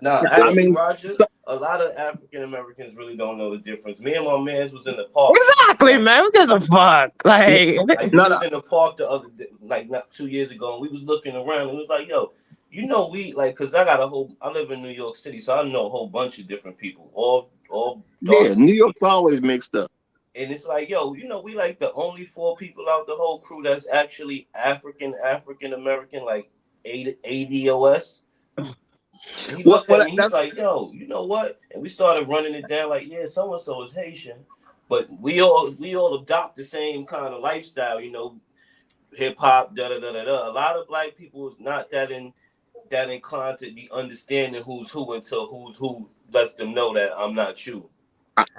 [SPEAKER 9] No, actually, Roger, a lot of African Americans really don't know the difference. Me and my man was in the park.
[SPEAKER 12] Exactly, man. Who gives a fuck? Like,
[SPEAKER 9] we was in the park the other day, not 2 years ago, and we was looking around, and it was like, yo, you know, we like, cause I live in New York City, so I know a whole bunch of different people, all
[SPEAKER 6] New York's always mixed up.
[SPEAKER 9] And it's like, yo, you know, we like the only 4 people out the whole crew that's actually African American, like ADOS. He looked at me, he's like, yo, you know what? And we started running it down like, yeah, so-and-so is Haitian. But we all adopt the same kind of lifestyle, you know, hip hop, da-da-da-da-da. A lot of black people is not that inclined to be understanding who's who until who's who lets them know that I'm not you.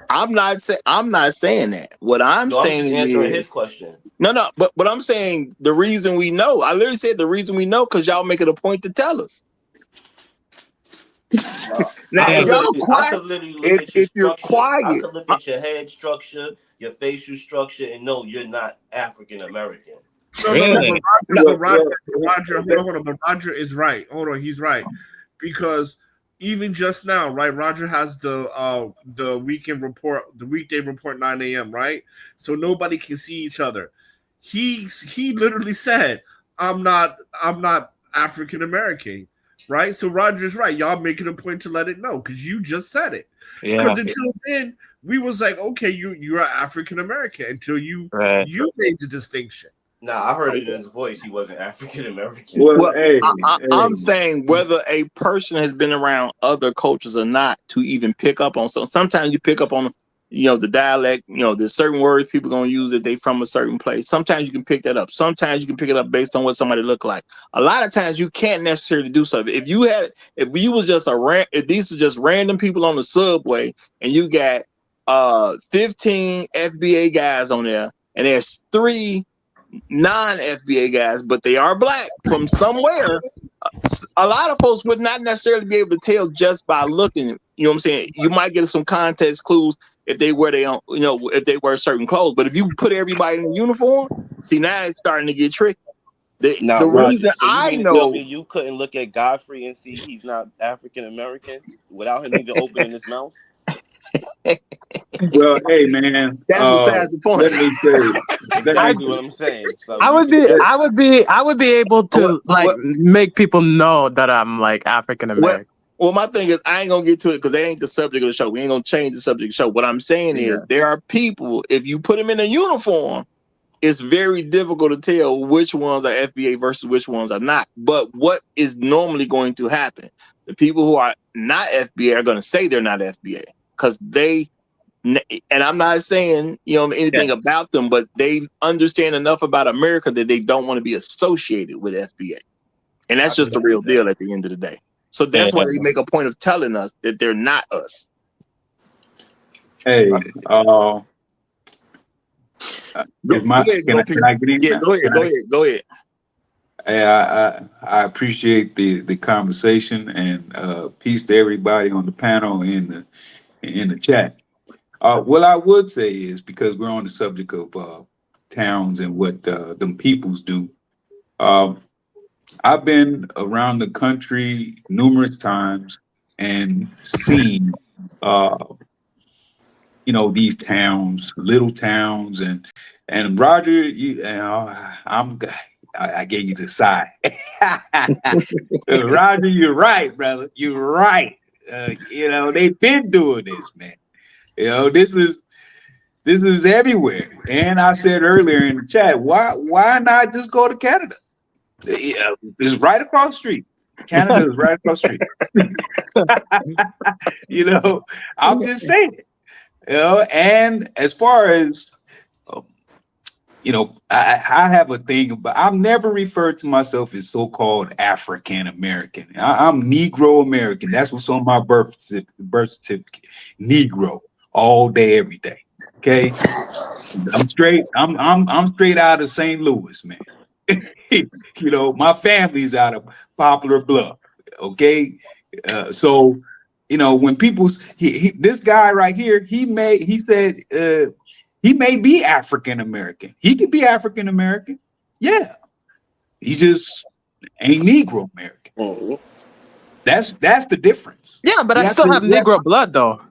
[SPEAKER 6] I'm not saying that. What I'm saying
[SPEAKER 9] just answering his question.
[SPEAKER 6] No, but I'm saying the reason we know. I literally said the reason we know because y'all make it a point to tell us.
[SPEAKER 9] Now, I could literally look at your structure. I could look at your head structure, your facial structure, and know you're not African American.
[SPEAKER 10] No, but Roger, hold on, but Roger is right. Hold on, he's right. Because even just now, right, Roger has the weekend report, the weekday report 9 a.m., right? So nobody can see each other. He literally said, I'm not African American. Right, so Roger's right. Y'all making a point to let it know because you just said it. Because until then, we was like, okay, you're African American until you made the distinction.
[SPEAKER 9] Nah, I heard it in his voice. He wasn't African American.
[SPEAKER 6] Well, I'm saying whether a person has been around other cultures or not to even pick up on. So sometimes you pick up on, you know, the dialect. You know, there's certain words people gonna use if they from a certain place. Sometimes you can pick that up. Sometimes you can pick it up based on what somebody look like. A lot of times you can't necessarily do something. If these are just random people on the subway and you got 15 FBA guys on there and there's 3 non-FBA guys, but they are black from somewhere. A lot of folks would not necessarily be able to tell just by looking. You know what I'm saying? You might get some context clues if they wear if they wear certain clothes. But if you put everybody in a uniform, see, now it's starting to get tricky. The reason I know
[SPEAKER 9] you couldn't look at Godfrey and see he's not African American without him even opening his mouth.
[SPEAKER 13] Well, hey man,
[SPEAKER 6] that's besides the point.
[SPEAKER 13] Let me say,
[SPEAKER 9] exactly what I'm saying. So
[SPEAKER 12] I would be able to make people know that I'm like African American.
[SPEAKER 6] Well, my thing is, I ain't gonna get to it because that ain't the subject of the show. We ain't gonna change the subject of the show. What I'm saying is, there are people. If you put them in a uniform, it's very difficult to tell which ones are FBA versus which ones are not. But what is normally going to happen? The people who are not FBA are going to say they're not FBA because they. And I'm not saying anything about them, but they understand enough about America that they don't want to be associated with FBA, and that's just the real deal at the end of the day. So that's why they make a point of telling us that they're not us.
[SPEAKER 13] Hey, can I get in?
[SPEAKER 6] Yeah, go ahead.
[SPEAKER 13] Hey, I appreciate the conversation and peace to everybody on the panel in the chat. What I would say is, because we're on the subject of towns and what them peoples do, I've been around the country numerous times and seen, these towns, little towns, and Roger, I gave you the side. Roger, you're right, brother. You're right. They've been doing this, man. This is This is everywhere. And I said earlier in the chat, why not just go to Canada? Yeah, it's right across the street. Canada is right across the street. You know, I'm just saying. You know, and as far as you know, I have a thing, but I've never referred to myself as so-called African American. I'm Negro American. That's what's on my birth certificate. Negro, all day, every day. Okay, I'm straight. I'm straight out of St. Louis, man. You know, my family's out of Poplar Bluff. Okay, so you know when people, this guy right here, he said. He may be African American. He could be African American. Yeah. He just ain't Negro American.
[SPEAKER 9] Mhm.
[SPEAKER 13] That's the difference.
[SPEAKER 12] Yeah, but I
[SPEAKER 13] You
[SPEAKER 12] still have Negro blood, though.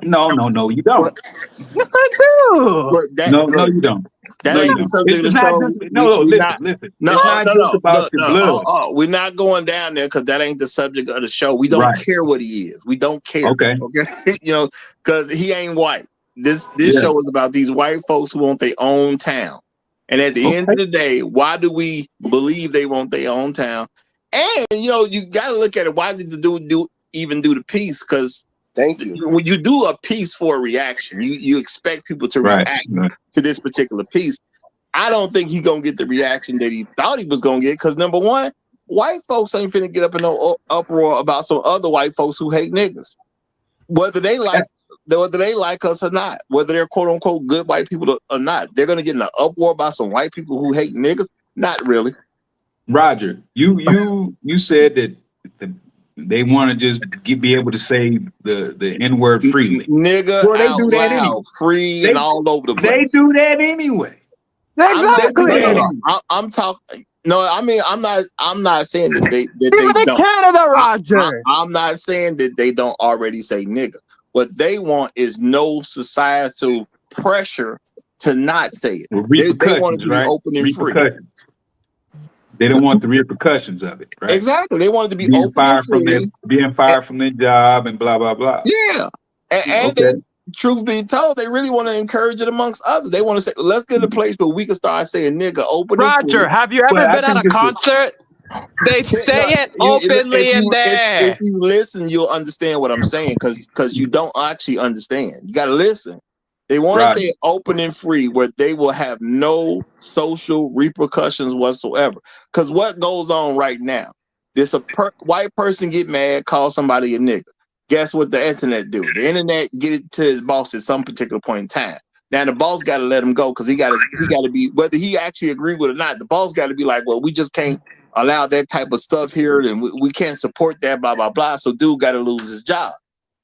[SPEAKER 13] No, you don't.
[SPEAKER 12] Yes, I do.
[SPEAKER 6] But that,
[SPEAKER 13] No,
[SPEAKER 6] look,
[SPEAKER 13] you don't.
[SPEAKER 6] that
[SPEAKER 13] No, you
[SPEAKER 6] ain't the
[SPEAKER 13] don't.
[SPEAKER 6] subject
[SPEAKER 13] This
[SPEAKER 6] of
[SPEAKER 13] is
[SPEAKER 6] the
[SPEAKER 13] not
[SPEAKER 6] show.
[SPEAKER 13] just listen,
[SPEAKER 6] Not,
[SPEAKER 13] listen.
[SPEAKER 6] no,
[SPEAKER 13] It's not just
[SPEAKER 6] no,
[SPEAKER 13] about
[SPEAKER 6] look,
[SPEAKER 13] your
[SPEAKER 6] no,
[SPEAKER 13] blood.
[SPEAKER 6] we're not going down there because that ain't the subject of the show. We don't
[SPEAKER 13] Right.
[SPEAKER 6] care what he is. We don't care.
[SPEAKER 13] Okay.
[SPEAKER 6] You know, because he ain't white. This
[SPEAKER 13] Yeah.
[SPEAKER 6] show is about these white folks who want their own town. And at the end of the day, why do we believe they want their own town? And you know, you got to look at it. Why did the dude even do the piece? Because
[SPEAKER 9] Thank you.
[SPEAKER 6] when you do a piece for a reaction, you expect people to react to this particular piece. I don't think he's gonna get the reaction that he thought he was gonna get. Because number one, white folks ain't finna get up in no uproar about some other white folks who hate niggas, whether they like us or not, whether they're quote unquote good white people or not. They're gonna get in an uproar about some white people who hate niggas. Not really.
[SPEAKER 13] Roger, you said that they want to just be able to say the N-word freely.
[SPEAKER 6] Nigga
[SPEAKER 13] Well, they
[SPEAKER 6] out
[SPEAKER 13] do that
[SPEAKER 6] loud,
[SPEAKER 13] anyway.
[SPEAKER 6] free and all over the place.
[SPEAKER 13] They do that anyway.
[SPEAKER 12] Exactly.
[SPEAKER 6] I'm talking. No, I mean I'm not saying that they
[SPEAKER 12] Even in
[SPEAKER 6] don't.
[SPEAKER 12] Canada, Roger.
[SPEAKER 6] I'm not saying that they don't already say nigga. What they want is no societal pressure to not say it.
[SPEAKER 13] Well,
[SPEAKER 6] They want it to be open and free.
[SPEAKER 13] They don't want the repercussions of it, right?
[SPEAKER 6] Exactly. They want it to be
[SPEAKER 13] being
[SPEAKER 6] open
[SPEAKER 13] fired
[SPEAKER 6] and free.
[SPEAKER 13] Being fired from their job and blah blah blah.
[SPEAKER 6] Yeah. And they, truth be told, they really want to encourage it amongst others. They want to say, let's get a place where we can start saying nigga open and free.
[SPEAKER 12] Roger, have you ever been at a concert? They say it openly in there.
[SPEAKER 6] If you listen, you'll understand what I'm saying because you don't actually understand. You got to listen. They want to say it open and free where they will have no social repercussions whatsoever. Because what goes on right now? This white person get mad, call somebody a nigga. Guess what the internet do? The internet get it to his boss at some particular point in time. Now the boss got to let him go because he got to be, whether he actually agree with it or not, the boss got to be like, well, we just can't allow that type of stuff here and we can't support that, blah, blah, blah. So dude got to lose his job.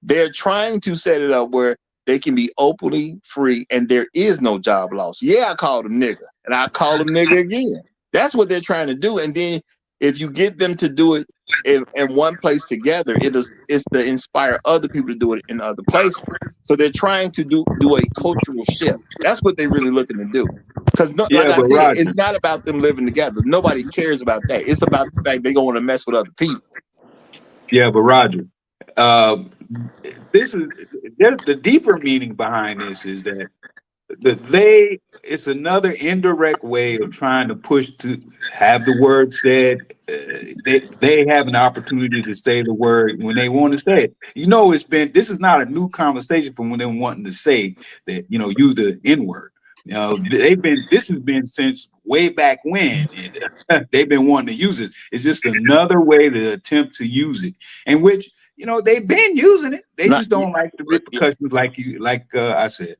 [SPEAKER 6] They're trying to set it up where they can be openly free and there is no job loss. Yeah, I called him nigga and I call him nigga again. That's what they're trying to do. And then if you get them to do it in one place together, it's to inspire other people to do it in other places. So they're trying to do a cultural shift. That's what they're really looking to do. Because like I said, Roger, it's not about them living together. Nobody cares about that. It's about the fact they're going to mess with other people.
[SPEAKER 13] Yeah, but Roger, there's the deeper meaning behind this is that it's another indirect way of trying to push to have the word said. They have an opportunity to say the word when they want to say it. You know, this is not a new conversation from when they're wanting to say that, you know, use the N-word. You know, this has been since way back when. They've been wanting to use it. It's just another way to attempt to use it, in which, you know, they've been using it. They just don't like the repercussions, like I said.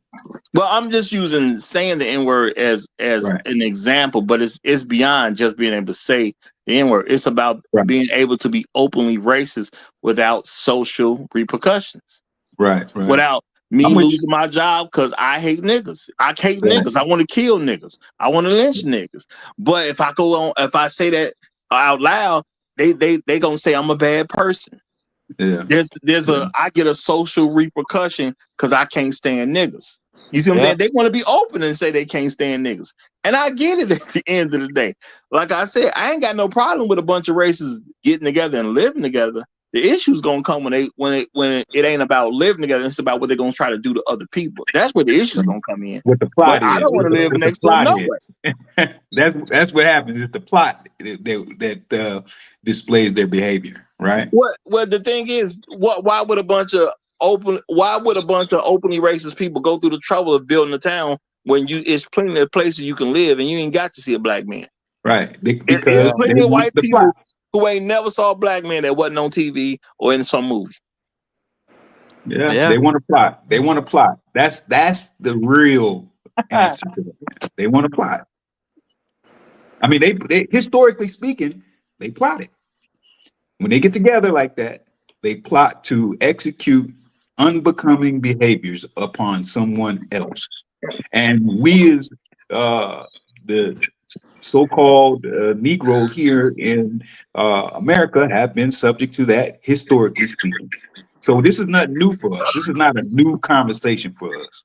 [SPEAKER 6] Well, I'm just using saying the N-word as an example, but it's beyond just being able to say the N-word. It's about being able to be openly racist without social repercussions.
[SPEAKER 13] Right.
[SPEAKER 6] Without me losing my job because I hate niggas. I hate niggas. I want to kill niggas. I want to lynch niggas. But if I say that out loud, they gonna say I'm a bad person.
[SPEAKER 13] Yeah.
[SPEAKER 6] I get a social repercussion because I can't stand niggas. You see what I'm saying? They want to be open and say they can't stand niggas. And I get it at the end of the day. Like I said, I ain't got no problem with a bunch of races getting together and living together. The issue's gonna come when it ain't about living together. It's about what they're gonna try to do to other people. That's where the issue's gonna come in.
[SPEAKER 13] What the plot
[SPEAKER 6] But I
[SPEAKER 13] is,
[SPEAKER 6] don't want to live
[SPEAKER 13] what the
[SPEAKER 6] next to them
[SPEAKER 13] plot
[SPEAKER 6] no
[SPEAKER 13] is.
[SPEAKER 6] way.
[SPEAKER 13] That's what happens. It's the plot that displays their behavior, right?
[SPEAKER 6] What the thing is, why would a bunch of openly racist people go through the trouble of building a town when it's plenty of places you can live and you ain't got to see a black man?
[SPEAKER 13] Right. Because
[SPEAKER 6] There's
[SPEAKER 13] they
[SPEAKER 6] plenty of
[SPEAKER 13] want
[SPEAKER 6] white
[SPEAKER 13] the
[SPEAKER 6] people
[SPEAKER 13] plot.
[SPEAKER 6] who ain't never saw a black man that wasn't on TV or in some movie.
[SPEAKER 13] Yeah. They want a plot. They want a plot. That's the real answer to that. They want a plot. I mean, they historically speaking, they plotted. When they get together like that, they plot to execute unbecoming behaviors upon someone else. And we as the so-called Negro here in America have been subject to that, historically speaking. So this is not new for us. This is not a new conversation for us.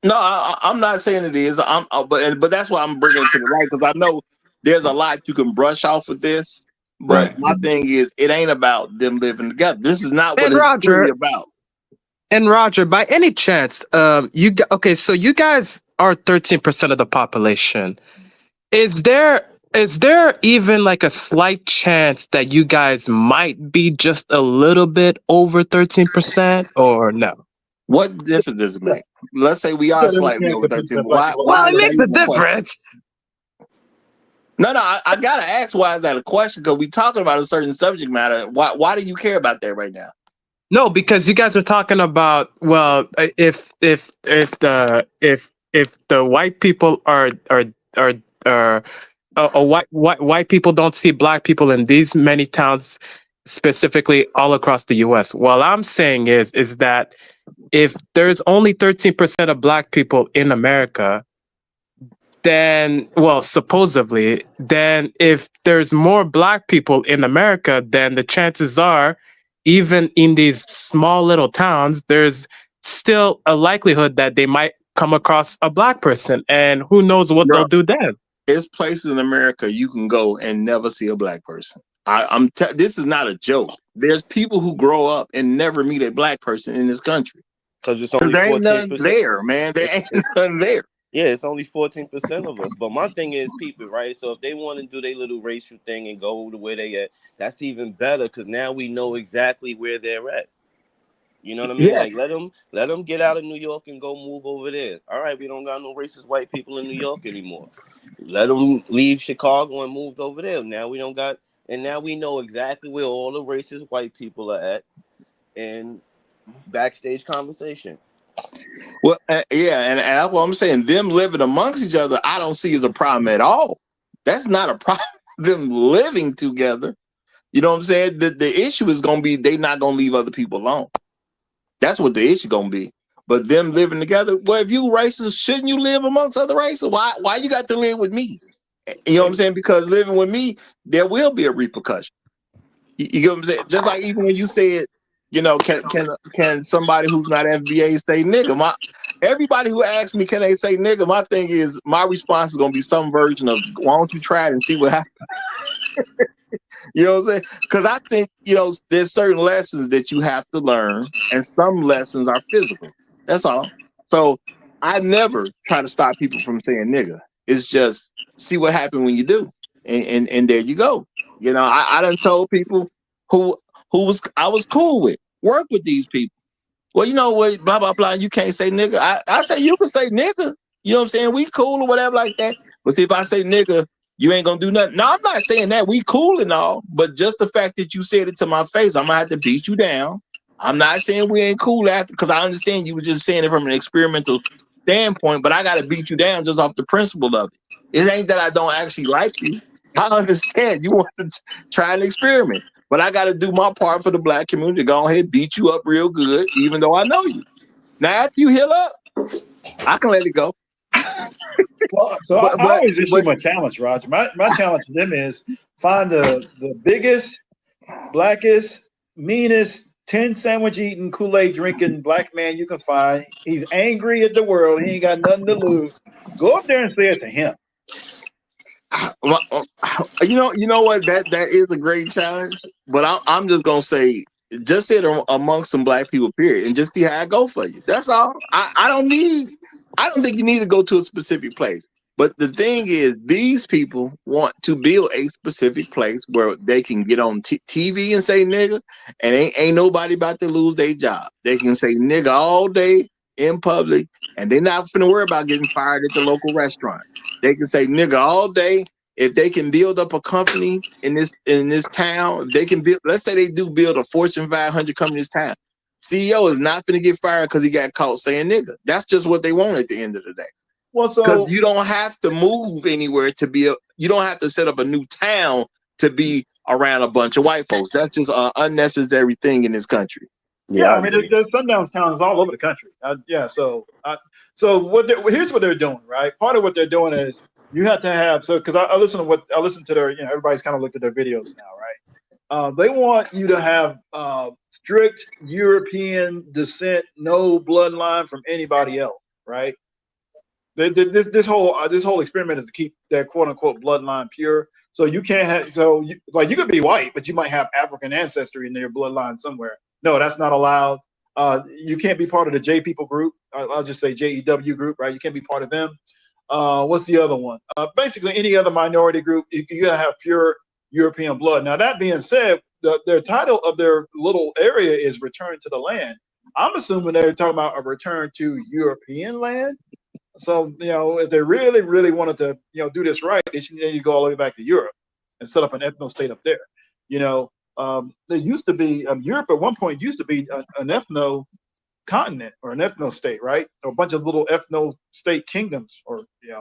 [SPEAKER 6] No, I'm not saying it is. But that's why I'm bringing it to the light, because I know there's a lot you can brush off with this. But
[SPEAKER 13] Right.
[SPEAKER 6] my thing is, it ain't about them living together. This is not what
[SPEAKER 12] And
[SPEAKER 6] it's really
[SPEAKER 12] Roger,
[SPEAKER 6] about.
[SPEAKER 12] And Roger, by any chance, so you guys are 13% of the population. Is there even like a slight chance that you guys might be just a little bit over 13% or no?
[SPEAKER 6] What difference does it make? Let's say we are slightly over 13. Why
[SPEAKER 12] Well, it
[SPEAKER 6] is that
[SPEAKER 12] makes a
[SPEAKER 6] even a question?
[SPEAKER 12] difference.
[SPEAKER 6] No, I gotta ask, why is that a question? Because we talking about a certain subject matter. Why do you care about that right now?
[SPEAKER 12] No, because you guys are talking about, well, if the white people are white people don't see black people in these many towns, specifically all across the U.S. What I'm saying is that if there's only 13% of black people in America, then, well, supposedly, then if there's more black people in America, then the chances are, even in these small little towns, there's still a likelihood that they might come across a black person, and who knows what they'll do then.
[SPEAKER 6] There's places in America you can go and never see a black person. This is not a joke. There's people who grow up and never meet a black person in this country.
[SPEAKER 9] Because
[SPEAKER 6] there ain't nothing there, man. There ain't nothing there.
[SPEAKER 9] Yeah, it's only 14% of us. But my thing is, people, right? So if they want to do their little racial thing and go to where they at, that's even better, because now we know exactly where they're at. You know what I mean?
[SPEAKER 6] Yeah.
[SPEAKER 9] Like, let them get out of New York and go move over there. All right, we don't got no racist white people in New York anymore. Let them leave Chicago and move over there. Now we know exactly where all the racist white people are at. And backstage conversation.
[SPEAKER 6] Well, yeah, and that's what I'm saying. Them living amongst each other, I don't see as a problem at all. That's not a problem. Them living together, you know what I'm saying? The issue is going to be they not going to leave other people alone. That's what the issue going to be. But them living together, well, if you racist, shouldn't you live amongst other races? Why you got to live with me? You know what I'm saying? Because living with me, there will be a repercussion. You get what I'm saying? Just like even when you said, you know, can somebody who's not FBA say nigga? Everybody who asks me, can they say nigga? My thing is, my response is gonna be some version of, why don't you try it and see what happens? You know what I'm saying? Because I think, you know, there's certain lessons that you have to learn, and some lessons are physical. That's all. So I never try to stop people from saying nigga. It's just see what happens when you do, and there you go. You know, I done told people who I was cool with, work with these people. Well, you know what, blah, blah, blah, you can't say nigga. I say you can say nigga. You know what I'm saying? We cool or whatever like that. But see, if I say nigga, you ain't gonna do nothing. No, I'm not saying that. We cool and all, but just the fact that you said it to my face, I'm gonna have to beat you down. I'm not saying we ain't cool after, because I understand you were just saying it from an experimental standpoint, but I gotta beat you down just off the principle of it. It ain't that I don't actually like you. I understand you want to try and experiment, but I got to do my part for the black community to go ahead and beat you up real good, even though I know you. Now, after you heal up, I can let it go.
[SPEAKER 8] Well, so I always issue my challenge, Roger. My challenge to them is find the biggest, blackest, meanest, 10 sandwich eating, Kool-Aid drinking black man you can find. He's angry at the world. He ain't got nothing to lose. Go up there and say it to him.
[SPEAKER 6] You know what? That is a great challenge, but I'm just gonna say Just sit amongst some black people, period, and just see how it go for you. That's all. I don't think you need to go to a specific place. But the thing is, these people want to build a specific place where they can get on TV and say nigga, and ain't nobody about to lose their job. They can say nigga all day in public, and they're not finna worry about getting fired at the local restaurant. They can say nigga all day. If they can build up a company in this town, they can build. Let's say they do build a Fortune 500 company in this town. CEO is not going to get fired because he got caught saying nigga. That's just what they want at the end of the day.
[SPEAKER 14] Well, so
[SPEAKER 6] because you don't have to move anywhere to be you don't have to set up a new town to be around a bunch of white folks. That's just an unnecessary thing in this country.
[SPEAKER 14] Yeah, I mean, there's sundown towns all over the country. So here's what they're doing, right? Part of what they're doing is you have to have because I listen to their everybody's kind of looked at their videos now, right? They want you to have strict European descent, no bloodline from anybody else, right? This whole experiment is to keep that quote unquote bloodline pure. So you can't have you could be white, but you might have African ancestry in your bloodline somewhere. No, that's not allowed. You can't be part of the J people group. I'll just say JEW group, right? You can't be part of them. What's the other one? Basically, any other minority group, you gotta have pure European blood. Now, that being said, their title of their little area is "Return to the Land." I'm assuming they're talking about a return to European land. So, if they really, really wanted to, do this right, they should need to go all the way back to Europe and set up an ethno state up there. There used to be Europe at one point used to be an ethno continent or an ethno state, right? A bunch of little ethno state kingdoms,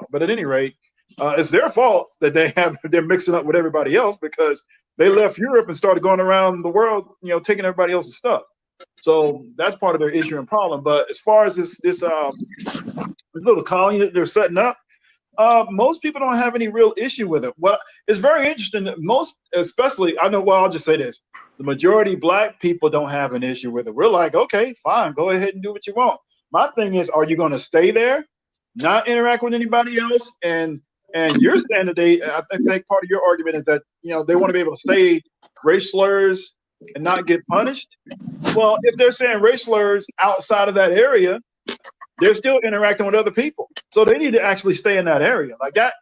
[SPEAKER 14] But at any rate, it's their fault that they're mixing up with everybody else because they left Europe and started going around the world, taking everybody else's stuff. So that's part of their issue and problem. But as far as this little colony that they're setting up, most people don't have any real issue with it. Well, it's very interesting that I'll just say this. The majority Black people don't have an issue with it. We're like, okay, fine, go ahead and do what you want. My thing is, are you going to stay there, not interact with anybody else? And you're saying that I think part of your argument is that, they want to be able to say race slurs and not get punished. Well, if they're saying race slurs outside of that area, they're still interacting with other people. So they need to actually stay in that area. Like that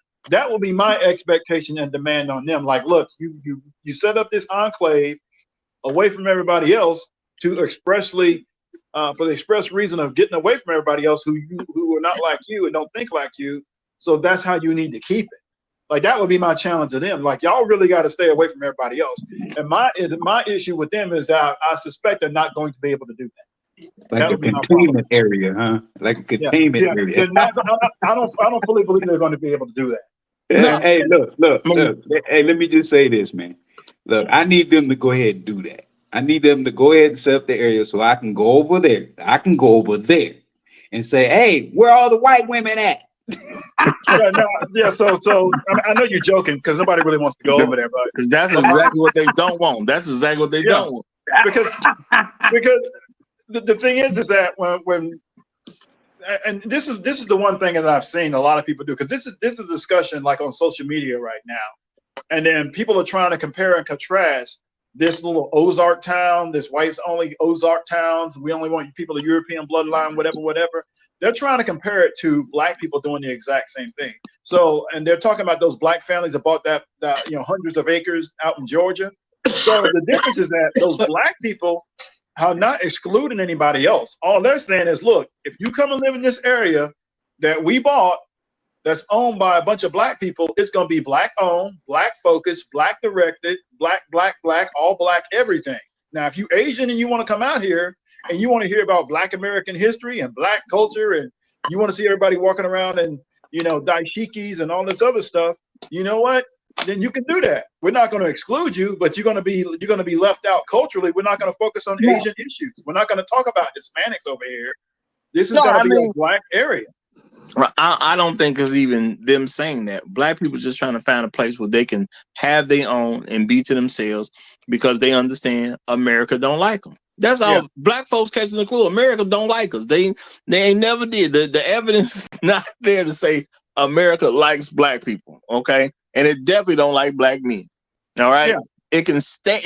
[SPEAKER 14] will be my expectation and demand on them. Like, look, you set up this enclave away from everybody else to expressly for the express reason of getting away from everybody else who are not like you and don't think like you. So that's how you need to keep it. Like, that would be my challenge to them. Like, y'all really got to stay away from everybody else. And my issue with them is that I suspect they're not going to be able to do that.
[SPEAKER 13] Like a containment area, huh? Like a containment area.
[SPEAKER 14] I don't fully believe they're going to be able to do that.
[SPEAKER 13] Yeah, hey, look. Hey, let me just say this, man. Look, I need them to go ahead and do that. I need them to go ahead and set up the area so I can go over there. I can go over there and say, hey, where are all the white women at?
[SPEAKER 14] So I know you're joking because nobody really wants to go over there, but
[SPEAKER 6] because that's exactly what they don't want. That's exactly what they don't want.
[SPEAKER 14] Because the thing is that when and this is the one thing that I've seen a lot of people do, because this is a discussion like on social media right now, and then people are trying to compare and contrast this little Ozark town, this whites only Ozark towns. We only want people of European bloodline, whatever. They're trying to compare it to Black people doing the exact same thing. So, and they're talking about those Black families that bought that hundreds of acres out in Georgia. So the difference is that those Black people are not excluding anybody else. All they're saying is, look, if you come and live in this area that we bought, that's owned by a bunch of Black people, it's going to be Black owned, Black focused, Black directed, Black, all Black everything. Now, if you Asian and you want to come out here and you want to hear about Black American history and Black culture, and you want to see everybody walking around in, dashikis and all this other stuff, you know what? Then you can do that. We're not going to exclude you, but you're going to be left out culturally. We're not going to focus on Asian issues. We're not going to talk about Hispanics over here. This is going to be a Black area.
[SPEAKER 6] I don't think it's even them saying that. Black people just trying to find a place where they can have their own and be to themselves because they understand America don't like them. That's all. Yeah. Black folks catching the clue. America don't like us. They ain't never did. The evidence is not there to say America likes Black people. Okay, and it definitely don't like Black men. All right. Yeah. It can stay.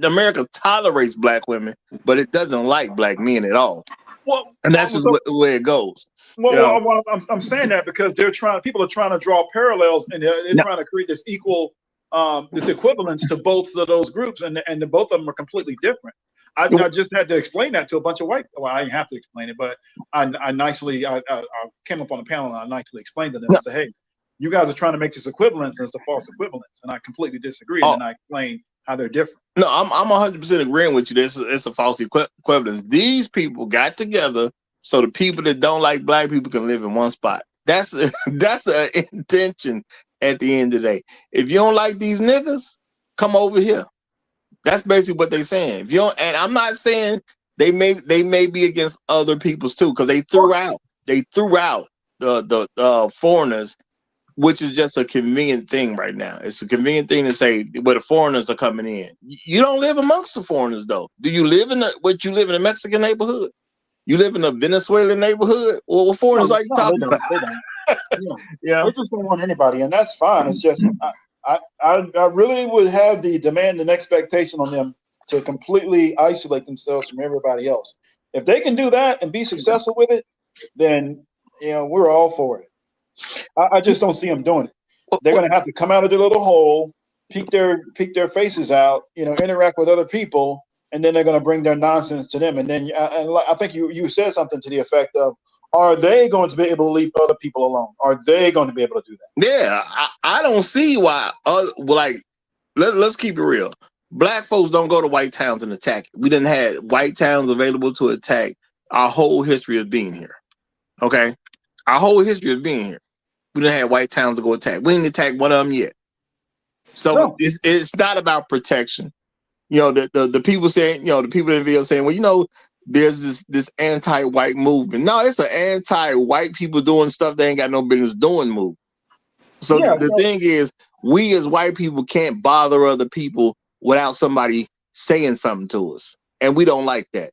[SPEAKER 6] America tolerates black women, but it doesn't like black men at all.
[SPEAKER 14] Well,
[SPEAKER 6] and that's just where it goes.
[SPEAKER 14] I'm saying that because people are trying to draw parallels, and they're trying to create this this equivalence to both of those groups, and both of them are completely different. I just had to explain that to a bunch of white. Well, I didn't have to explain it, but I came up on the panel and I nicely explained to them. I said, "Hey, you guys are trying to make this equivalence as a false equivalence," and I completely disagree. And then I explained how they're different.
[SPEAKER 6] No, I'm 100% agreeing with you. It's a false equivalence. These people got together so the people that don't like black people can live in one spot. That's an intention at the end of the day. If you don't like these niggas, come over here. That's basically what they're saying. If you don't, and I'm not saying they may be against other people's too, because they threw out the foreigners, which is just a convenient thing right now. It's a convenient thing to say where the foreigners are coming in. You don't live amongst the foreigners though. Do you live in you live in a Mexican neighborhood? You live in a Venezuelan neighborhood? Or what foreigners are you talking about?
[SPEAKER 14] They don't. Yeah. They just don't want anybody, and that's fine. It's just I really would have the demand and expectation on them to completely isolate themselves from everybody else. If they can do that and be successful with it, then we're all for it. I just don't see them doing it. They're going to have to come out of their little hole, peek their faces out, interact with other people, and then they're going to bring their nonsense to them. And then I think you said something to the effect of, are they going to be able to leave other people alone? Are they going to be able to do that?
[SPEAKER 6] Yeah, I don't see why. Let's keep it real. Black folks don't go to white towns and attack. We didn't have white towns available to attack our whole history of being here. Okay? Our whole history of being here. We didn't have white towns to go attack. We didn't attack one of them yet. So it's not about protection. The people saying, the people in the video saying, well, there's this anti-white movement. No, it's an anti-white people doing stuff they ain't got no business doing movement. So the thing is, we as white people can't bother other people without somebody saying something to us. And we don't like that.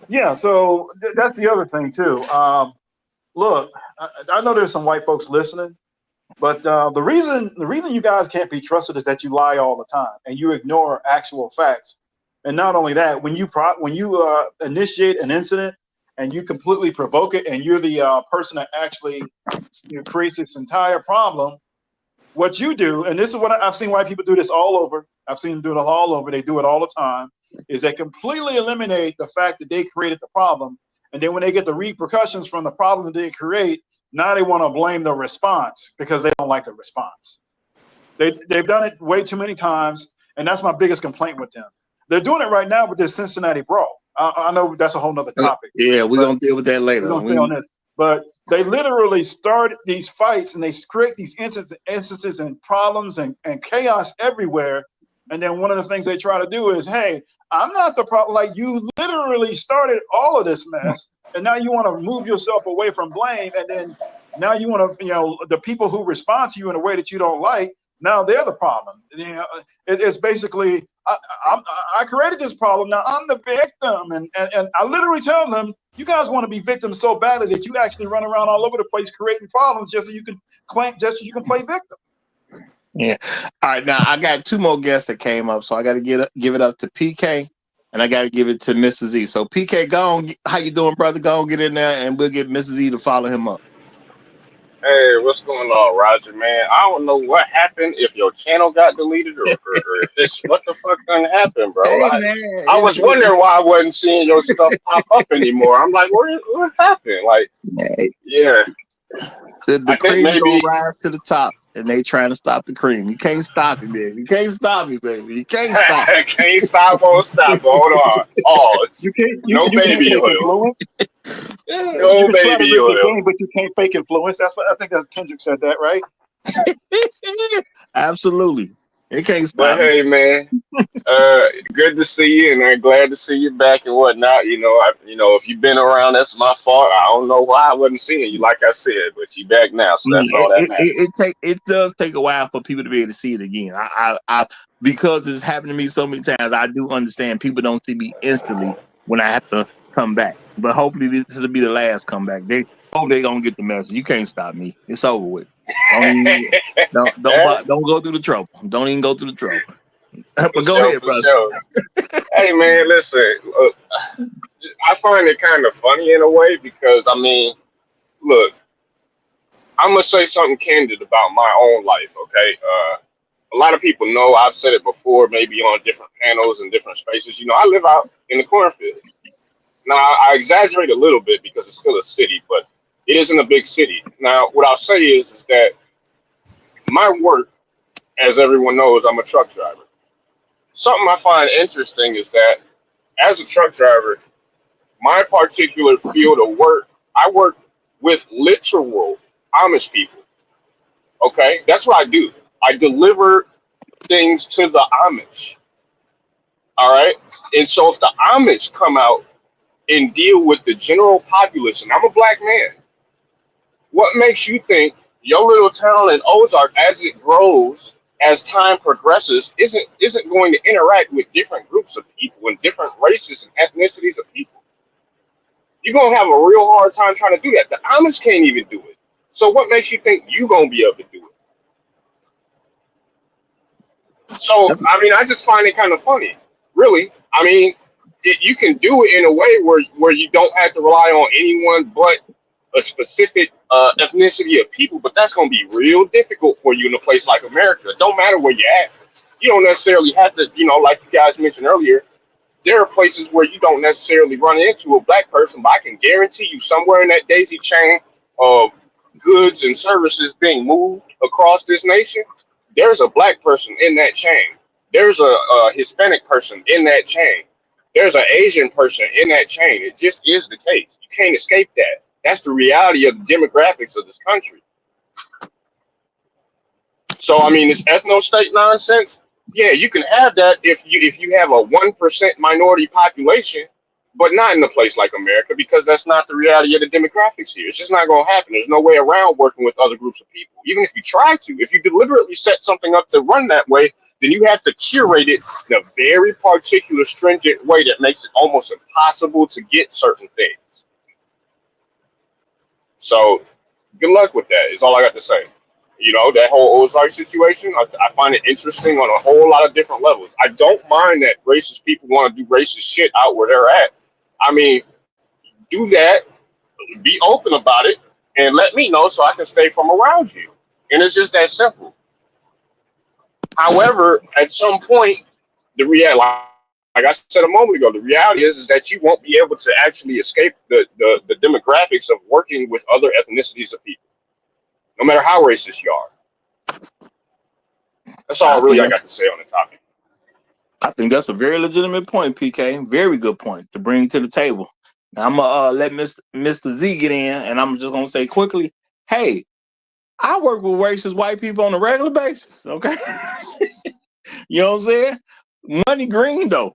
[SPEAKER 14] Yeah, so that's the other thing too. Look, I know there's some white folks listening, but the reason you guys can't be trusted is that you lie all the time and you ignore actual facts. And not only that, when you initiate an incident and you completely provoke it, and you're the person that actually creates this entire problem, what you do, and this is what I've seen white people do this all over. I've seen them do it all over. They do it all the time. Is they completely eliminate the fact that they created the problem, and then when they get the repercussions from the problem that they create, now they want to blame the response because they don't like the response. They've done it way too many times, and that's my biggest complaint with them. They're doing it right now with this Cincinnati brawl. I know that's a whole nother topic.
[SPEAKER 6] Yeah, we're going to deal with that later.
[SPEAKER 14] We're going to stay on this. But they literally start these fights and they create these instances and problems and chaos everywhere. And then one of the things they try to do is, hey, I'm not the problem. Like, you literally started all of this mess. And now you want to move yourself away from blame. And then now you want to, the people who respond to you in a way that you don't like, now they're the problem. It's basically, I created this problem. Now I'm the victim. And I literally tell them, you guys want to be victims so badly that you actually run around all over the place creating problems just so you can play victim.
[SPEAKER 6] Yeah. All right. Now I got two more guests that came up, so I got to give it up to PK, and I got to give it to Mrs. E. So PK, go on. How you doing, brother? Go on, get in there, and we'll get Mrs. E to follow him up.
[SPEAKER 7] Hey, what's going on, Roger, man? I don't know what happened, if your channel got deleted or if this, what the fuck done happened, bro.
[SPEAKER 6] Hey,
[SPEAKER 7] I was wondering why I wasn't seeing your stuff pop up anymore. I'm like, what happened? Like, yeah.
[SPEAKER 6] The cream gonna rise to the top, and they trying to stop the cream. You can't stop it, baby. You can't stop me, baby. You can't stop.
[SPEAKER 7] Can't stop, won't stop. Hold on. Pause. No baby oil. No baby oil.
[SPEAKER 14] But you can't fake influence. That's what I think. Kendrick said that, right?
[SPEAKER 6] Absolutely. It can't stop.
[SPEAKER 7] But hey, man, good to see you, and I'm glad to see you back and whatnot. If you've been around, that's my fault. I don't know why I wasn't seeing you, like I said, but you back now, so that's all that matters.
[SPEAKER 6] It does take a while for people to be able to see it again. I because it's happened to me so many times. I do understand people don't see me instantly when I have to come back, but hopefully this will be the last comeback. They gonna get the message. You can't stop me. It's over with. Don't go through the trouble. Don't even go through the trouble. But go ahead,
[SPEAKER 15] For
[SPEAKER 6] brother.
[SPEAKER 15] sure. Hey man, listen. I find it kind of funny in a way because I mean, look, I'm gonna say something candid about my own life. Okay, a lot of people know I've said it before, maybe on different panels and different spaces. You know, I live out in the cornfields. Now I exaggerate a little bit because it's still a city, but it isn't a big city. Now, what I'll say is that my work, as everyone knows, I'm a truck driver. Something I find interesting is that as a truck driver, my particular field of work, I work with literal Amish people. Okay, that's what I do. I deliver things to the Amish. All right, and so if the Amish come out and deal with the general populace, and I'm a black man, what makes you think your little town in Ozark, as it grows, as time progresses, isn't going to interact with different groups of people and different races and ethnicities of people? You're gonna have a real hard time trying to do that. The Amish can't even do it. So what makes you think you're gonna be able to do it? So I mean, I just find it kind of funny, really. I mean, you can do it in a way where you don't have to rely on anyone but a specific ethnicity of people, but that's going to be real difficult for you in a place like America. It don't matter where you're at. You don't necessarily have to, you know, like you guys mentioned earlier, there are places where you don't necessarily run into a black person, but I can guarantee you somewhere in that daisy chain of goods and services being moved across this nation, there's a black person in that chain. There's a Hispanic person in that chain. There's an Asian person in that chain. It just is the case. You can't escape that. That's the reality of the demographics of this country. So I mean, this ethno state nonsense. Yeah, you can have that if you have a 1% minority population, but not in a place like America because that's not the reality of the demographics here. It's just not going to happen. There's no way around working with other groups of people. Even if you try to, if you deliberately set something up to run that way, then you have to curate it in a very particular, stringent way that makes it almost impossible to get certain things. So good luck with that. Is all I got to say. You know, that whole Ozark situation, I find it interesting on a whole lot of different levels. I don't mind that racist people want to do racist shit out where they're at. I mean, do that, be open about it, and let me know so I can stay from around you. And it's just that simple. However, at some point, the reality, like I said a moment ago, the reality is that you won't be able to actually escape the demographics of working with other ethnicities of people, no matter how racist you are. That's all really I got to say on the topic.
[SPEAKER 6] I think that's a very legitimate point, PK. Very good point to bring to the table. Now I'm gonna let Mr. Z get in, and I'm just gonna say quickly, hey, I work with racist white people on a regular basis. Okay, you know what I'm saying? Money green though,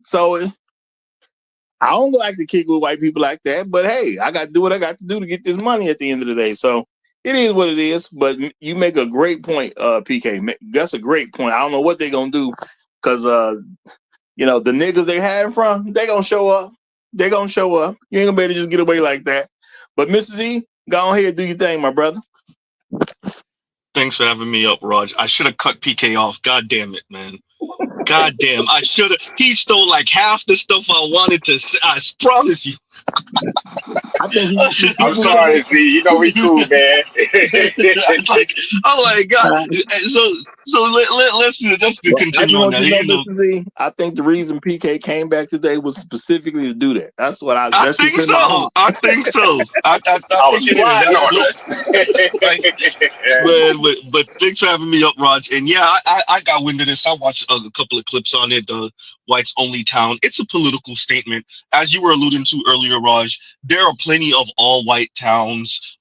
[SPEAKER 6] so I don't like to kick with white people like that. But hey, I got to do what I got to do to get this money at the end of the day. So it is what it is. But you make a great point, PK. That's a great point. I don't know what they're gonna do because you know, the niggas they hiding from, they gonna show up. They gonna show up. You ain't gonna be able to just get away like that. But Mrs. Z, go ahead, do your thing, my brother.
[SPEAKER 16] Thanks for having me up, Raj. I should have cut PK off. God damn it, man. God damn. I should have. He stole like half the stuff I wanted to say. I promise you.
[SPEAKER 6] I think
[SPEAKER 15] I'm sorry, Z. You know we cool, man.
[SPEAKER 16] Like, oh my God. So let's just to
[SPEAKER 6] I just
[SPEAKER 16] continue on
[SPEAKER 6] want
[SPEAKER 16] that.
[SPEAKER 6] you to know, Mr. Z, I think the reason PK came back today was specifically to do that. That's what I
[SPEAKER 16] think so. I think so. I
[SPEAKER 15] was
[SPEAKER 16] think it
[SPEAKER 15] plotting on
[SPEAKER 16] it. But thanks for having me up, Raj. And yeah, I got wind of this. I watched a couple of clips on it. The Whites Only Town. It's a political statement, as you were alluding to earlier, Raj. There are plenty of all white towns.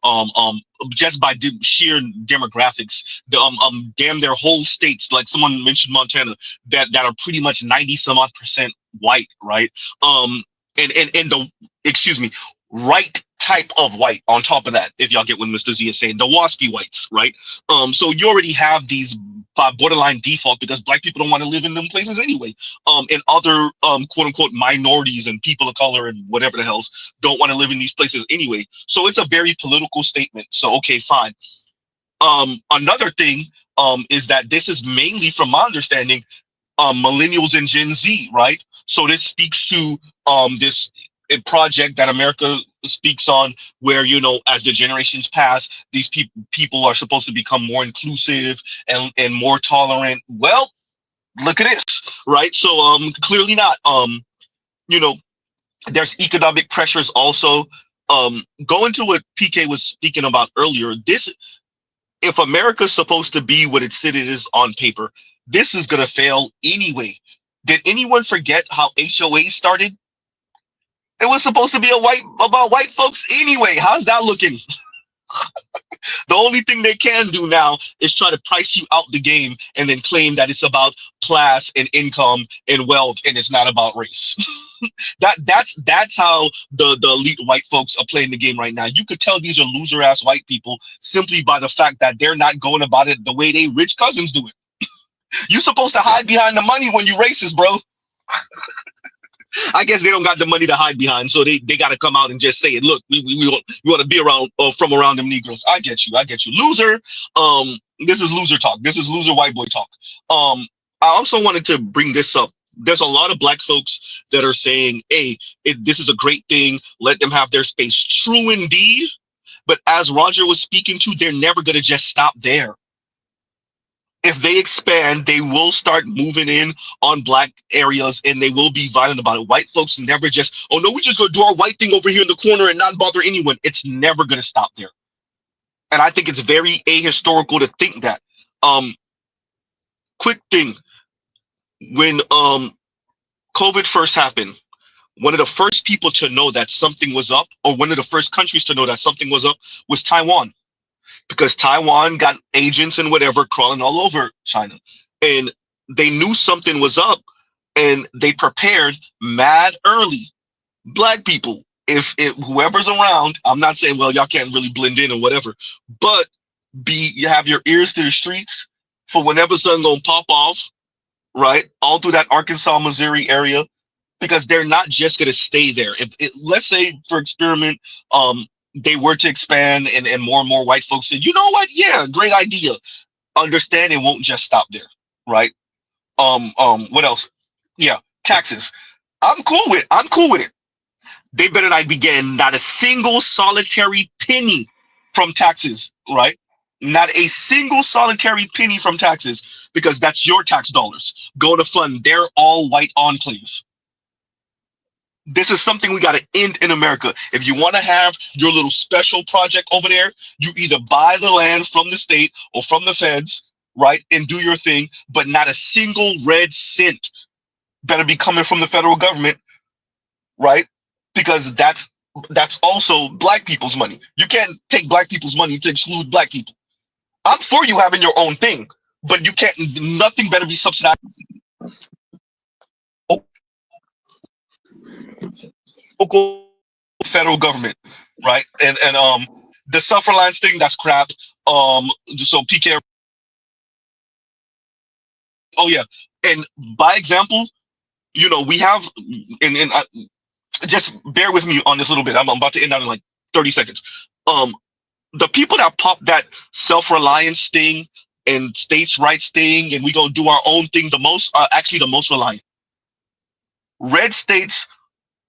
[SPEAKER 16] Just by sheer demographics, damn, their whole states. Like someone mentioned Montana, that are pretty much 90 some odd percent white, right? And the excuse me, right type of white on top of that, if y'all get what Mr. Z is saying, the waspy whites, right? So you already have these borderline default because black people don't want to live in them places anyway. And other quote unquote minorities and people of color and whatever the hell's don't want to live in these places anyway. So it's a very political statement. So okay, fine. Another thing is that this is mainly, from my understanding, millennials and Gen Z, right? So this speaks to this a project that America speaks on, where as the generations pass, these people are supposed to become more inclusive and more tolerant. Well, look at this, right? So clearly not. You know, there's economic pressures also. Going to what PK was speaking about earlier, this if America's supposed to be what it said it is on paper, this is gonna fail anyway. Did anyone forget how HOA started? It was supposed to be about white folks anyway. How's that looking? The only thing they can do now is try to price you out the game and then claim that it's about class and income and wealth and it's not about race. That's how the elite white folks are playing the game right now. You could tell these are loser ass white people simply by the fact that they're not going about it the way they rich cousins do it. You're supposed to hide behind the money when you racist, bro. I guess they don't got the money to hide behind, so they got to come out and just say it. Look, we want to be around from around them Negroes. I get you, loser. This is loser talk. This is loser white boy talk. I also wanted to bring this up. There's a lot of black folks that are saying, "Hey, this is a great thing. Let them have their space." True indeed, but as Roger was speaking to, they're never gonna just stop there. If they expand, they will start moving in on black areas and they will be violent about it. White folks never just, oh no, we're just gonna do our white thing over here in the corner and not bother anyone. It's never gonna stop there. And I think it's very ahistorical to think that. Quick thing, when COVID first happened, one of the first people to know that something was up, or one of the first countries to know that something was up, was Taiwan. Because Taiwan got agents and whatever crawling all over China. And they knew something was up and they prepared mad early. Black people, if whoever's around, I'm not saying, well, y'all can't really blend in or whatever, but you have your ears to the streets for whenever something gonna pop off, right? All through that Arkansas, Missouri area, because they're not just gonna stay there. Let's say for experiment, they were to expand and more white folks said, you know what? Yeah, great idea. Understand it won't just stop there, right? What else? Yeah, taxes. I'm cool with it. They better not be getting not a single solitary penny from taxes, right? Not a single solitary penny from taxes, because that's your tax dollars. Go to fund their all white enclave. This is something we got to end in America. If you want to have your little special project over there, you either buy the land from the state or from the feds, right, and do your thing, but not a single red cent better be coming from the federal government, right? Because that's also black people's money. You can't take black people's money to exclude black people. I'm for you having your own thing, but you can't. Nothing better be subsidized. Local federal government, right? And the self-reliance thing, that's crap. So PK. Oh yeah, and by example, we have, and just bear with me on this little bit. I'm about to end out in like 30 seconds. The people that pop that self-reliance thing and states' rights thing, and we gonna do our own thing, the most are actually the most reliant. Red states,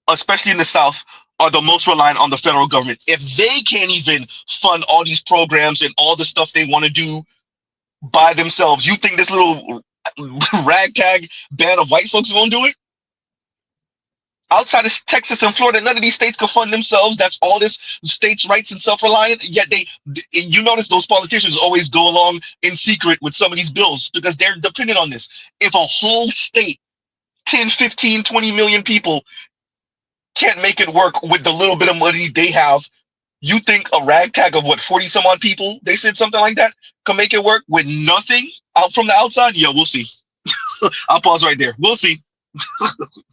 [SPEAKER 16] especially in the South, are the most reliant on the federal government. If they can't even fund all these programs and all the stuff they want to do by themselves, you think this little ragtag band of white folks won't do it? Outside of Texas and Florida, none of these states can fund themselves. That's all this states' rights and self-reliant. Yet you notice those politicians always go along in secret with some of these bills because they're dependent on this. If a whole state, 10, 15, 20 million people can't make it work with the little bit of money they have, you think a ragtag of 40 some odd people, they said something like that, can make it work with nothing out from the outside? Yeah, we'll see. I'll pause right there. We'll see.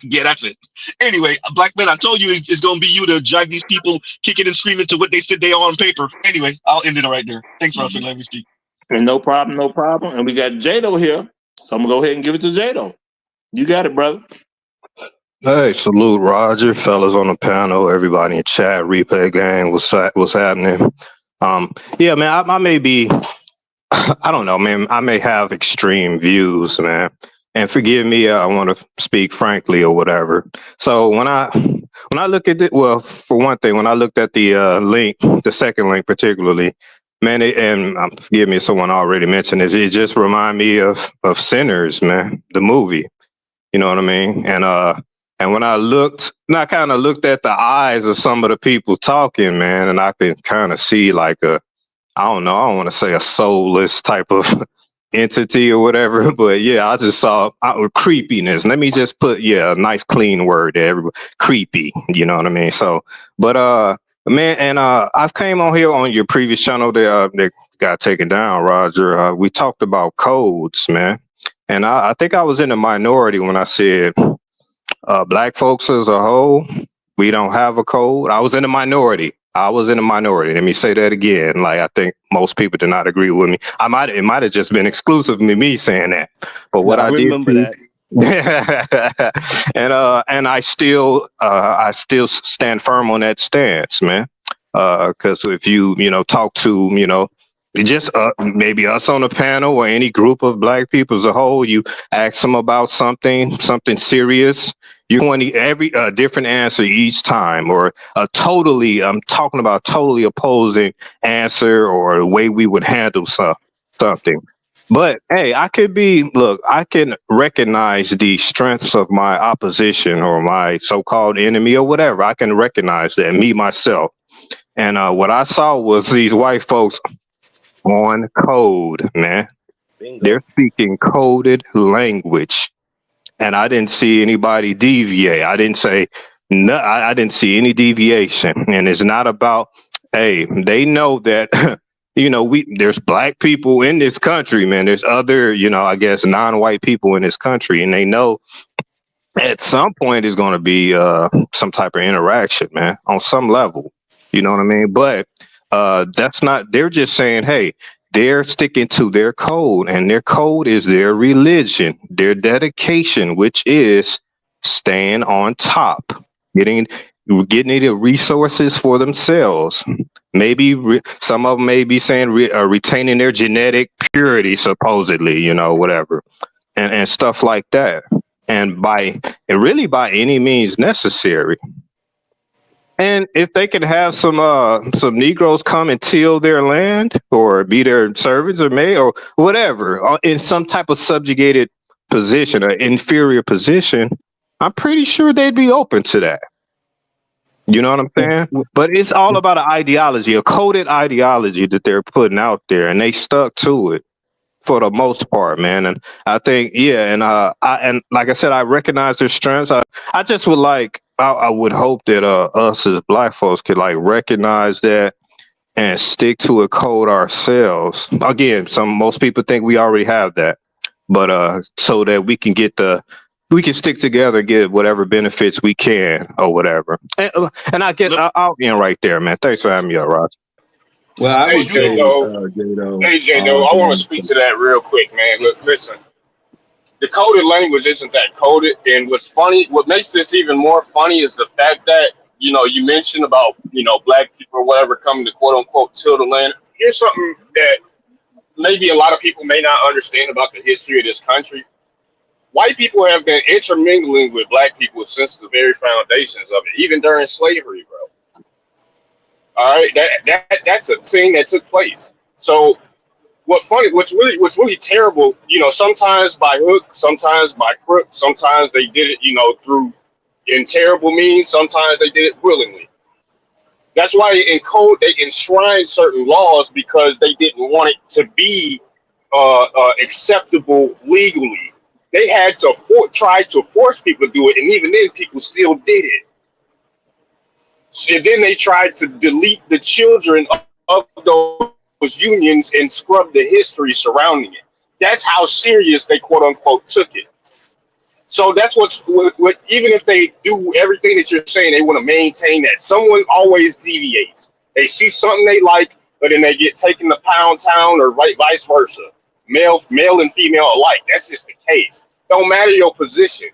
[SPEAKER 16] Yeah, that's it. Anyway, black man, I told you it's going to be you to drag these people kicking and screaming to what they said they are on paper. Anyway, I'll end it right there. Thanks, Russ, for letting me speak.
[SPEAKER 6] And no problem. And we got Jado here. So I'm going to go ahead and give it to Jado. You got it, brother.
[SPEAKER 17] Hey, salute, Roger, fellas on the panel, everybody in chat, replay gang, what's happening? Yeah, man, I may be, I don't know, man, I may have extreme views, man. and forgive me, I want to speak frankly or whatever. So when I look at it, well, for one thing, when I looked at the link, the second link particularly, man, forgive me if someone already mentioned this, it just remind me of Sinners, man, the movie. You know what I mean? And when I kind of looked at the eyes of some of the people talking, man, and I could kind of see like I don't know, I don't want to say a soulless type of entity or whatever, but yeah, I just saw creepiness. Let me just put a nice clean word there. Creepy, you know what I mean? So, but man, and I've came on here on your previous channel that got taken down, Roger. We talked about codes, man, and I think I was in the minority when I said black folks as a whole, we don't have a code. I was in the minority. Let me say that again. Like, I think most people did not agree with me. It might have just been exclusively me saying that. But what
[SPEAKER 9] I
[SPEAKER 17] I did
[SPEAKER 9] remember that.
[SPEAKER 17] and I still stand firm on that stance, man. Because if you talk to just maybe us on the panel or any group of black people as a whole, you ask them about something serious, you're going to every different answer each time, or I'm talking about totally opposing answer or the way we would handle something. But hey, I can recognize the strengths of my opposition or my so-called enemy or whatever. I can recognize that, me, myself. And what I saw was these white folks on code, man.
[SPEAKER 9] Bingo.
[SPEAKER 17] They're speaking coded language. And I didn't see anybody deviate. I didn't say no, I didn't see any deviation. And it's not about, hey, they know that there's black people in this country, man. There's other, I guess non-white people in this country, and they know at some point is going to be some type of interaction, man, on some level. You know what I mean? But that's not, they're just saying, hey, they're sticking to their code, and their code is their religion, their dedication, which is staying on top, getting the resources for themselves. Maybe some of them may be saying retaining their genetic purity, supposedly, whatever, and stuff like that. And really by any means necessary. And if they can have some Negroes come and till their land or be their servants or maid or whatever in some type of subjugated position, an inferior position, I'm pretty sure they'd be open to that. You know what I'm saying? But it's all about an ideology, a coded ideology that they're putting out there, and they stuck to it for the most part, man. And I think, and like I said, I recognize their strengths. I just would I would hope that us as black folks could recognize that and stick to a code ourselves. Again, most people think we already have that, but so that we can stick together and get whatever benefits we can or whatever. And I'll end right there, man. Thanks for having me up, Roger.
[SPEAKER 13] Well, I
[SPEAKER 15] Hey,
[SPEAKER 13] would say,
[SPEAKER 15] Jado. Hey, Jado, I want to speak
[SPEAKER 13] that
[SPEAKER 15] to that real quick, man. Look, listen. The coded language isn't that coded, and what makes this even more funny is the fact that you mentioned about black people or whatever coming to quote unquote till the land. Here's something that maybe a lot of people may not understand about the history of this country. White people have been intermingling with black people since the very foundations of it, even during slavery, bro. All right, that's a thing that took place. So what's really terrible, sometimes by hook, sometimes by crook, sometimes they did it, through in terrible means, sometimes they did it willingly. That's why in code they enshrined certain laws because they didn't want it to be acceptable legally. They had to try to force people to do it, and even then people still did it. And then they tried to delete the children of those unions and scrub the history surrounding it. That's how serious they quote unquote took it. So that's what even if they do everything that you're saying, they want to maintain that. Someone always deviates. They see something they like, but then they get taken to pound town or vice versa. Male and female alike. That's just the case. Don't matter your position.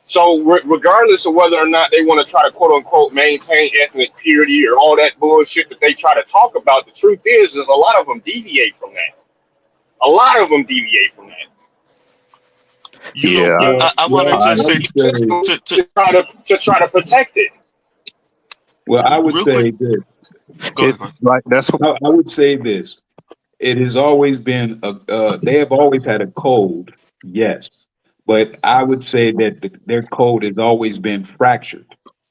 [SPEAKER 15] So regardless of whether or not they want to try to quote unquote maintain ethnic purity or all that bullshit that they try to talk about, the truth is a lot of them deviate from that. A lot of them deviate from that.
[SPEAKER 16] You know,
[SPEAKER 17] Yeah,
[SPEAKER 16] I wanted
[SPEAKER 13] Well,
[SPEAKER 16] to
[SPEAKER 13] I
[SPEAKER 16] say
[SPEAKER 13] would say,
[SPEAKER 15] to try to protect it.
[SPEAKER 13] well, I would
[SPEAKER 16] real quick.
[SPEAKER 13] say this.
[SPEAKER 16] Go
[SPEAKER 17] it's
[SPEAKER 16] ahead. Go ahead.
[SPEAKER 17] like that's
[SPEAKER 13] I would say this. It has always been they have always had a code, yes, but I would say that their code has always been fractured.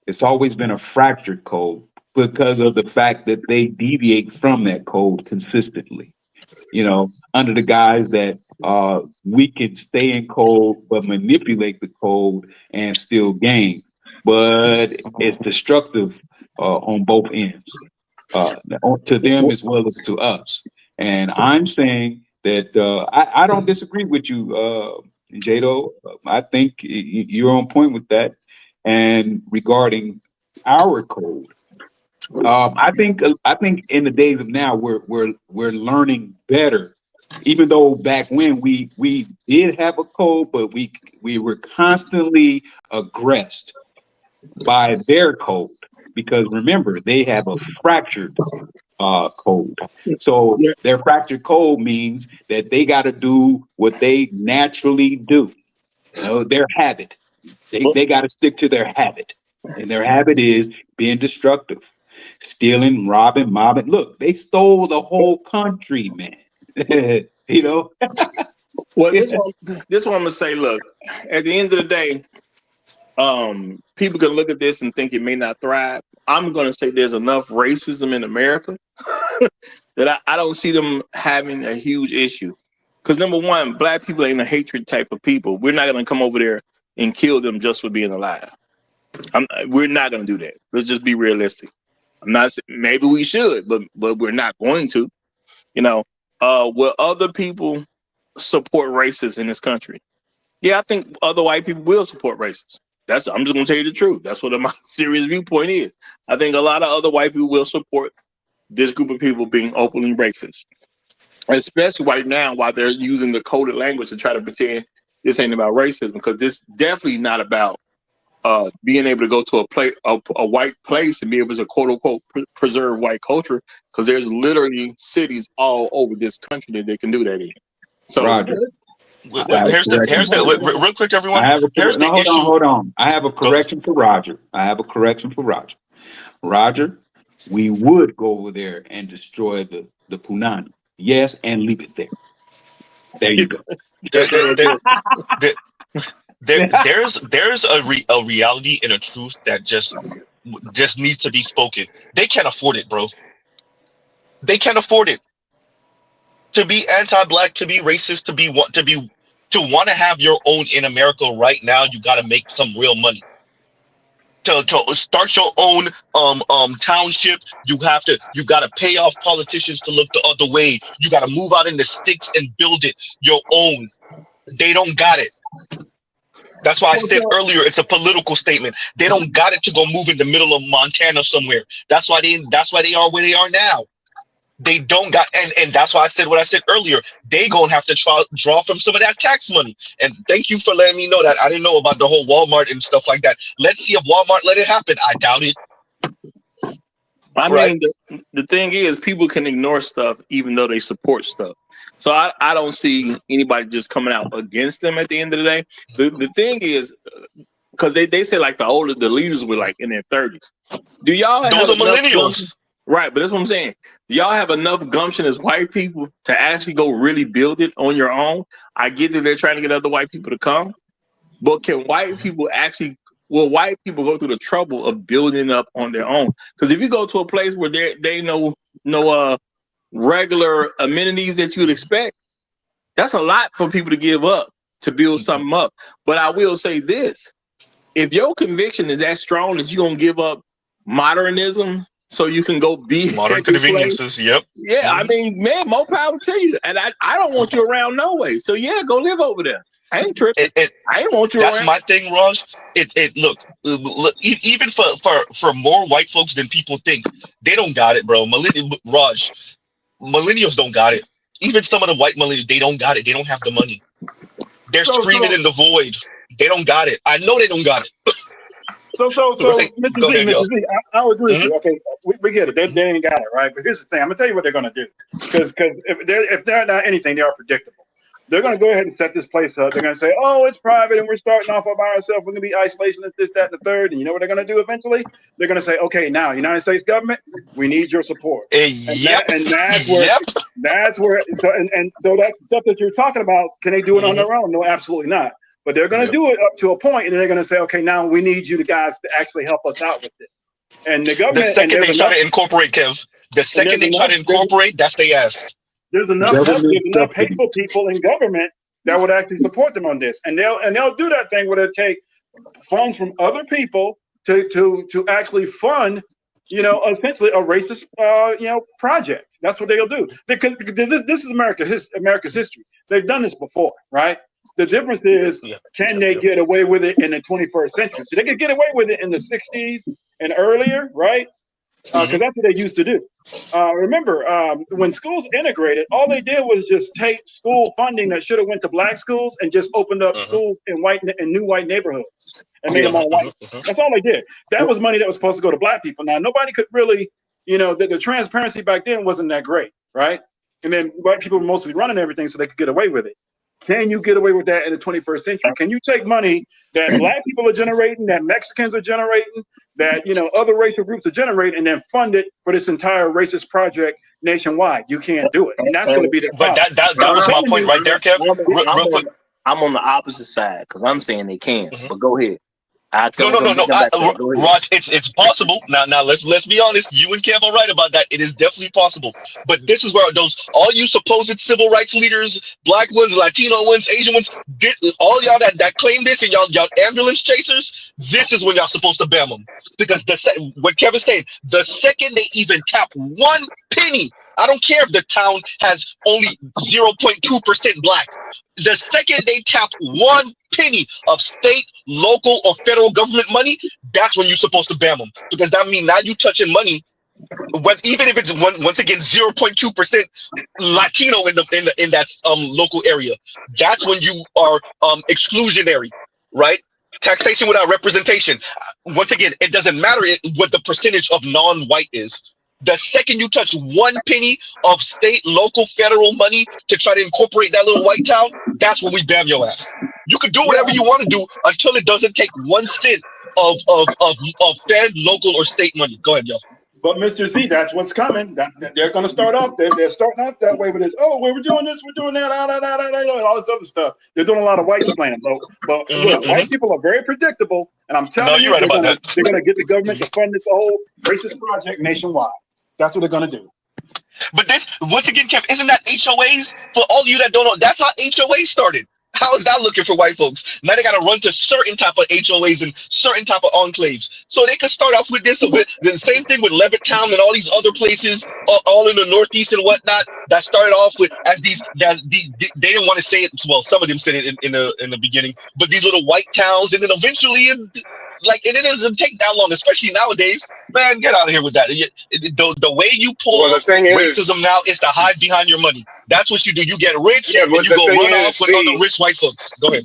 [SPEAKER 13] It's always been a fractured code because of the fact that they deviate from that code consistently. Under the guise that we can stay in code but manipulate the code and still gain. But it's destructive on both ends, to them as well as to us. And I'm saying that I don't disagree with you, Jado. I think you're on point with that. And regarding our code, I think in the days of now we're learning better. Even though back when we did have a code, but we were constantly aggressed by their code because remember they have a fractured code. So their fractured code means that they got to do what they naturally do. Their habit. They got to stick to their habit, and their habit is being destructive, stealing, robbing, mobbing. Look, they stole the whole country, man. you know.
[SPEAKER 6] Well, this one I'm gonna say. Look, at the end of the day, people can look at this and think it may not thrive. I'm gonna say there's enough racism in America that I don't see them having a huge issue. Because number one, black people ain't a hatred type of people. We're not gonna come over there and kill them just for being alive. We're not gonna do that. Let's just be realistic. I'm not saying maybe we should, but we're not going to. Will other people support racists in this country? Yeah, I think other white people will support racists. I'm just gonna tell you the truth. That's what my serious viewpoint is. I think a lot of other white people will support this group of people being openly racist, especially right now while they're using the coded language to try to pretend this ain't about racism, because this definitely not about being able to go to a white place and be able to quote unquote preserve white culture, because there's literally cities all over this country that they can do that in. So
[SPEAKER 13] Roger, I have a
[SPEAKER 16] Here's
[SPEAKER 13] correction.
[SPEAKER 16] real quick, everyone.
[SPEAKER 13] I have a
[SPEAKER 16] Here's
[SPEAKER 13] no.
[SPEAKER 16] the issue.
[SPEAKER 13] Hold on. I have a correction for Roger. Roger, we would go over there and destroy the Punani. Yes, and leave it there. There you go.
[SPEAKER 16] There, there's a reality and a truth that just needs to be spoken. They can't afford it, bro. They can't afford it. To be anti-black, to be racist, to want to have your own in America right now, you got to make some real money. To start your own township, you got to pay off politicians to look the other way. You got to move out in the sticks and build it your own. They don't got it. That's why I said earlier it's a political statement. They don't got it to go move in the middle of Montana somewhere. That's why they are where they are now. They don't got, and that's why I said what I said earlier. They gonna have to draw from some of that tax money. And thank you for letting me know that. I didn't know about the whole Walmart and stuff like that. Let's see if Walmart let it happen. I doubt it.
[SPEAKER 6] I mean, the thing is, people can ignore stuff even though they support stuff. So I don't see anybody just coming out against them at the end of the day. The thing is, because they say like the leaders were like in their 30s. Do y'all have
[SPEAKER 16] those are
[SPEAKER 6] enough
[SPEAKER 16] millennials?
[SPEAKER 6] gumption? Right, but that's what I'm saying. Do y'all have enough gumption as white people to actually go really build it on your own? I get that they're trying to get other white people to come, but can white people actually? Will white people go through the trouble of building up on their own? Because if you go to a place where they know no regular amenities that you would expect, that's a lot for people to give up to build something up. But I will say this: if your conviction is that strong that you're gonna give up modernism so you can go be
[SPEAKER 16] modern
[SPEAKER 6] at this
[SPEAKER 16] conveniences,
[SPEAKER 6] place,
[SPEAKER 16] yep.
[SPEAKER 6] Yeah, I mean, man, more power to you. And I don't want you around no way. So yeah, go live over there. I ain't tripping. I ain't want you
[SPEAKER 16] That's
[SPEAKER 6] around.
[SPEAKER 16] my thing, Raj. Look, even for more white folks than people think, they don't got it, bro. Millennials don't got it. Even some of the white millennials, they don't got it. They don't have the money. They're screaming in the void. They don't got it. I know they don't got it.
[SPEAKER 14] So,
[SPEAKER 16] Right.
[SPEAKER 14] Mr. Z, I would agree with you. Okay, we get it. They ain't got it, right? But here's the thing. I'm gonna tell you what they're gonna do, because if they're not anything, they are predictable.
[SPEAKER 18] they're going to go ahead and set this place up. They're going to say, oh, it's private and we're starting off all by ourselves. We're going to be isolation, this, that, and the third. And you know what they're going to do eventually? They're going to say, okay, now, United States government, we need your support.
[SPEAKER 16] Yep.
[SPEAKER 18] That's where, so that stuff that you're talking about, can they do it on their own? No, absolutely not. But they're going to do it up to a point, and then they're going to say, okay, now we need you guys to actually help us out with it. And the government,
[SPEAKER 16] the second they try to incorporate, Kev, that's they ask.
[SPEAKER 18] There's enough hateful people in government that would actually support them on this, and they'll do that thing where they take funds from other people to actually fund, essentially a racist project. That's what they'll do, because this is America's history. They've done this before, right? The difference is, can they get away with it in the 21st century? So they could get away with it in the 60s and earlier, right? Because that's what they used to do. Remember, when schools integrated, all they did was just take school funding that should have went to black schools and just opened up schools in new white neighborhoods and made them all white. That's all they did. That was money that was supposed to go to black people. Now, nobody could really, the transparency back then wasn't that great, right? And then white people were mostly running everything so they could get away with it. Can you get away with that in the 21st century? Can you take money that black people are generating, that Mexicans are generating, that other racial groups are generating, and then fund it for this entire racist project nationwide? You can't do it, and that's going to be the problem.
[SPEAKER 16] But that was my point right there, Kev. Real quick,
[SPEAKER 6] I'm on the opposite side because I'm saying they can. But go ahead. No.
[SPEAKER 16] Raj, it's possible. Now let's be honest. You and Kev are right about that. It is definitely possible. But this is where all you supposed civil rights leaders, black ones, Latino ones, Asian ones, all y'all that claim this, and y'all ambulance chasers, this is when y'all supposed to bam them. Because what Kevin's saying, the second they even tap 1 penny, I don't care if the town has only 0.2% black. The second they tap 1 penny of state, local, or federal government money, that's when you're supposed to bam them. Because that means now you touching money, even if it's once again 0.2% Latino in that local area. That's when you are exclusionary, right? Taxation without representation. Once again, it doesn't matter what the percentage of non-white is. The second you touch 1 penny of state, local, federal money to try to incorporate that little white town, that's when we bam your ass. You can do whatever you want to do until it doesn't take 1 cent of fed, local, or state money. Go ahead, yo.
[SPEAKER 18] But Mr. Z, that's what's coming. They're going to start off. They're starting off that way with this. Oh, we're doing this, we're doing that, all this other stuff. They're doing a lot of white explaining. But look, white people are very predictable, and I'm telling you, they're going to get the government to fund this whole racist project nationwide. That's what they're going to do.
[SPEAKER 16] But this, once again, Kev, isn't that HOAs? For all of you that don't know, that's how HOAs started. How is that looking for white folks? Now they got to run to certain type of HOAs and certain type of enclaves. So they could start off with this. With the same thing with Levittown and all these other places, all in the Northeast and whatnot, that started off with as these they didn't want to say it. Well, some of them said it in the beginning, but these little white towns, and then eventually, it doesn't take that long, especially nowadays. Man, get out of here with that. The way you pull racism now is to hide behind your money. That's what you do. You get rich and you go run off with other rich white folks. Go ahead.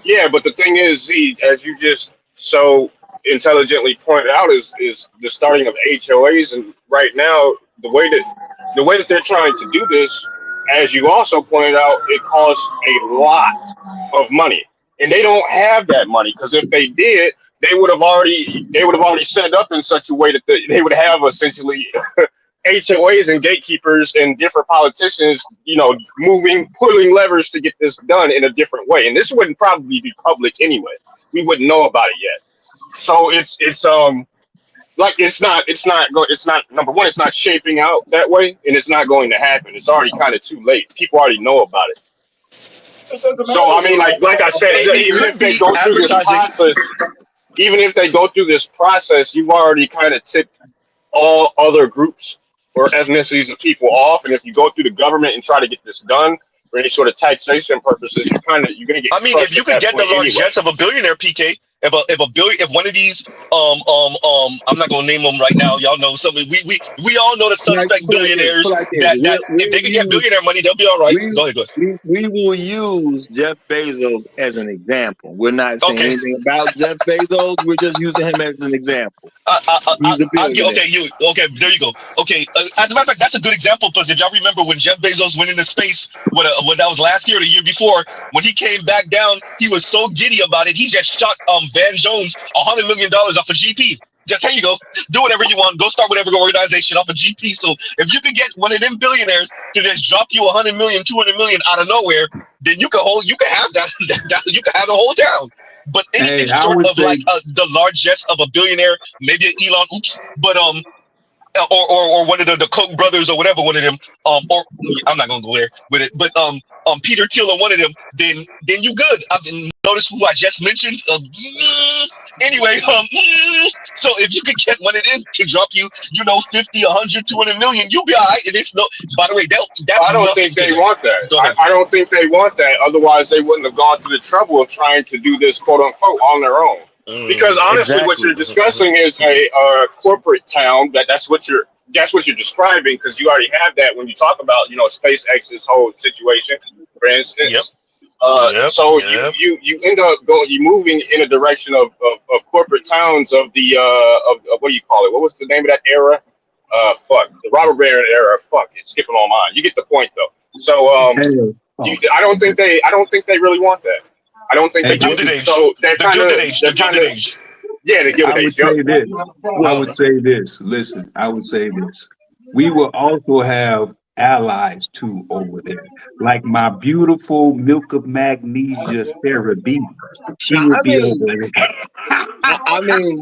[SPEAKER 15] Yeah, but the thing is, as you just so intelligently pointed out, is the starting of HOAs, and right now the way that they're trying to do this, as you also pointed out, it costs a lot of money, and they don't have that money, because if they did, they would have already set it up in such a way that they would have essentially HOAs and gatekeepers and different politicians, pulling levers to get this done in a different way. And this wouldn't probably be public anyway. We wouldn't know about it yet. So it's not number one, it's not shaping out that way, and it's not going to happen. It's already kind of too late. People already know about it. So I mean, like I said, even if they go through this process, you've already kind of tipped all other groups or ethnicities of people off. And if you go through the government and try to get this done for any sort of taxation purposes, you're gonna get.
[SPEAKER 16] I mean, if you could get the largesse of a billionaire, PK, If one of these I'm not gonna name them right now. Y'all know some. We all know the suspect
[SPEAKER 6] Put like this. Put
[SPEAKER 16] billionaires
[SPEAKER 6] like this.
[SPEAKER 16] that if they could get billionaire money, they'll be all right. Go ahead.
[SPEAKER 6] We will use Jeff Bezos as an example. We're not saying
[SPEAKER 16] Okay.
[SPEAKER 6] anything about Jeff Bezos. We're just using him as an example. He's a
[SPEAKER 16] I'll get,
[SPEAKER 6] billionaire.
[SPEAKER 16] okay, there you go. Okay, as a matter of fact, that's a good example because if y'all remember when Jeff Bezos went into space, when that was last year or the year before, when he came back down, he was so giddy about it, he just shot Van Jones $100 million off a GP. Just here you go, do whatever you want, go start whatever organization off a GP. So if you could get one of them billionaires to just drop you 100 million, 200 million out of nowhere, then you can have that you can have the whole town. But anything short of like the largesse of a billionaire, maybe an Elon, but or one of the Koch brothers or whatever, one of them, or I'm not gonna go there with it, but Peter Thiel or one of them, then you good. Notice who I just mentioned. Anyway, so if you could get one of them to drop you, 50, 100, 200 million, you'll be all right. And it's no. By the way, that's
[SPEAKER 15] I don't think they want that. I don't think they want that. Otherwise, they wouldn't have gone through the trouble of trying to do this quote unquote on their own. Because honestly, what you're discussing is a corporate town. That's what you're describing. Because you already have that when you talk about SpaceX's whole situation, for instance. So you end up moving in a direction of corporate towns of the of what do you call it? What was the name of that era? The robber baron era. It's skipping on mine. You get the point though. So I don't think they really want that. I don't think they do. So they're kind of yeah, the Gilded Age.
[SPEAKER 13] I would say this. Listen, I would say this. We will also have allies too over there, like my beautiful milk of magnesia Sarah B. She would be over there.
[SPEAKER 6] I mean,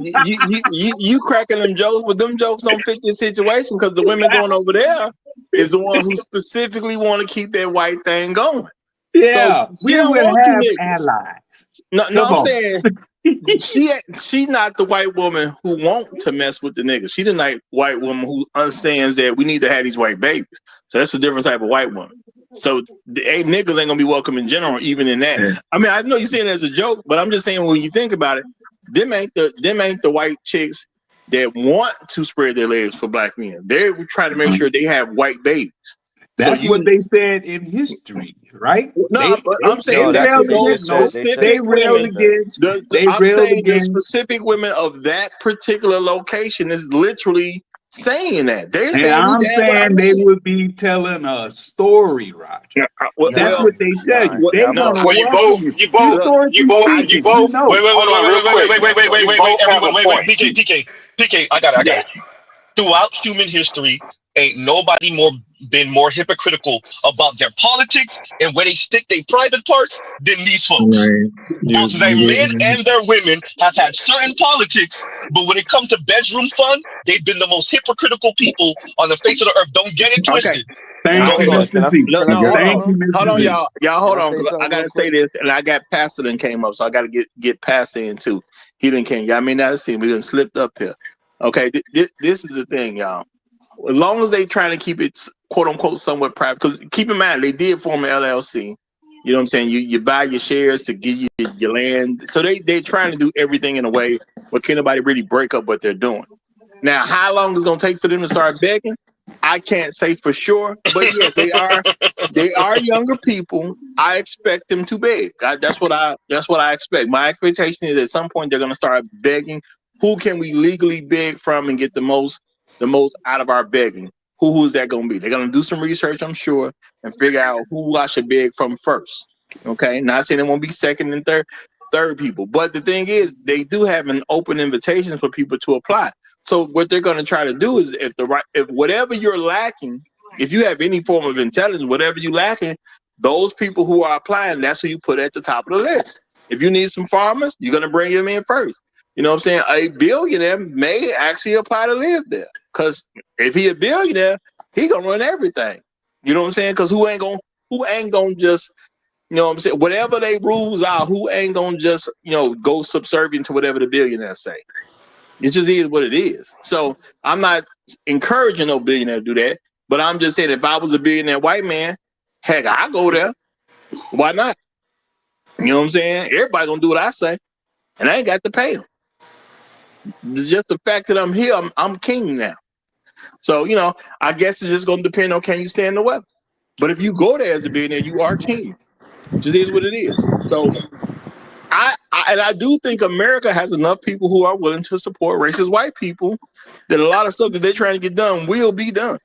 [SPEAKER 6] you cracking them jokes, but them jokes don't fit this situation because the women going over there is the one who specifically want to keep that white thing going.
[SPEAKER 13] Yeah,
[SPEAKER 6] so she
[SPEAKER 13] we
[SPEAKER 6] don't
[SPEAKER 13] would
[SPEAKER 6] want
[SPEAKER 13] have
[SPEAKER 6] you
[SPEAKER 13] allies.
[SPEAKER 6] No,
[SPEAKER 13] Come
[SPEAKER 6] I'm
[SPEAKER 13] on.
[SPEAKER 6] saying she's not the white woman who want to mess with the niggas. She the white woman who understands that we need to have these white babies. So that's a different type of white woman. So the niggas ain't gonna be welcome in general, even in that.
[SPEAKER 13] Yeah.
[SPEAKER 6] I mean, I know you're saying it as a joke, but I'm just saying when you think about it, them ain't the white chicks that want to spread their legs for black men. They're trying to make sure they have white babies.
[SPEAKER 13] That's what they said in history, right?
[SPEAKER 6] No, I'm saying
[SPEAKER 9] that's what they
[SPEAKER 6] those
[SPEAKER 9] just said.
[SPEAKER 6] specific women. I'm saying the
[SPEAKER 13] against
[SPEAKER 6] specific women of that particular location is literally saying that. They're saying
[SPEAKER 13] I'm
[SPEAKER 6] we damn
[SPEAKER 13] saying
[SPEAKER 6] right
[SPEAKER 13] they would be telling a story, Roger. That's what they tell you. They're gonna
[SPEAKER 15] Well, you
[SPEAKER 13] welcome
[SPEAKER 15] both,
[SPEAKER 13] Historically speaking, you know.
[SPEAKER 16] Wait, everyone, wait, PK, I got it. Throughout human history, ain't nobody been more hypocritical about their politics and where they stick their private parts than these folks. Both their men and their women have had certain politics, but when it comes to bedroom fun, they've been the most hypocritical people on the face of the earth. Don't get it twisted.
[SPEAKER 13] Thank
[SPEAKER 6] Go
[SPEAKER 13] you,
[SPEAKER 6] ahead.
[SPEAKER 13] Mr. Z.
[SPEAKER 6] Hold on,
[SPEAKER 13] Z.
[SPEAKER 6] y'all. Hold on, because I gotta say this, and I got Pastor that came up, so I gotta get Pastor in too. He didn't came. Y'all may not have seen. We done slipped up here. Okay, this is the thing, y'all. As long as they trying to keep it quote unquote somewhat private, because keep in mind they did form an LLC. You know what I'm saying? You buy your shares to give you your land. So they're trying to do everything in a way where can't nobody really break up what they're doing. Now, how long is it gonna take for them to start begging? I can't say for sure, but yeah, they are younger people. I expect them to beg. That's what I expect. My expectation is at some point they're gonna start begging. Who can we legally beg from and get the most out of our begging? Who's that gonna be? They're gonna do some research, I'm sure, and figure out who I should beg from first. Okay, not saying it won't be second and third people, but the thing is, they do have an open invitation for people to apply. So what they're going to try to do is, if whatever you're lacking, if you have any form of intelligence, whatever you're lacking, those people who are applying, that's who you put at the top of the list. If you need some farmers, you're going to bring them in first. You know what I'm saying? A billionaire may actually apply to live there, because if he a billionaire, he gonna run everything. You know what I'm saying? Because who ain't gonna just, you know what I'm saying, whatever they rules are, who ain't gonna just, go subservient to whatever the billionaires say. It just is what it is. So I'm not encouraging no billionaire to do that, but I'm just saying, if I was a billionaire white man, heck, I go there. Why not? You know what I'm saying? Everybody gonna do what I say. and I ain't got to pay them. Just the fact that I'm here, I'm king now. So, I guess it's just going to depend on can you stand the weather. But if you go there as a billionaire, you are king. It is what it is. So I do think America has enough people who are willing to support racist white people that a lot of stuff that they're trying to get done will be done.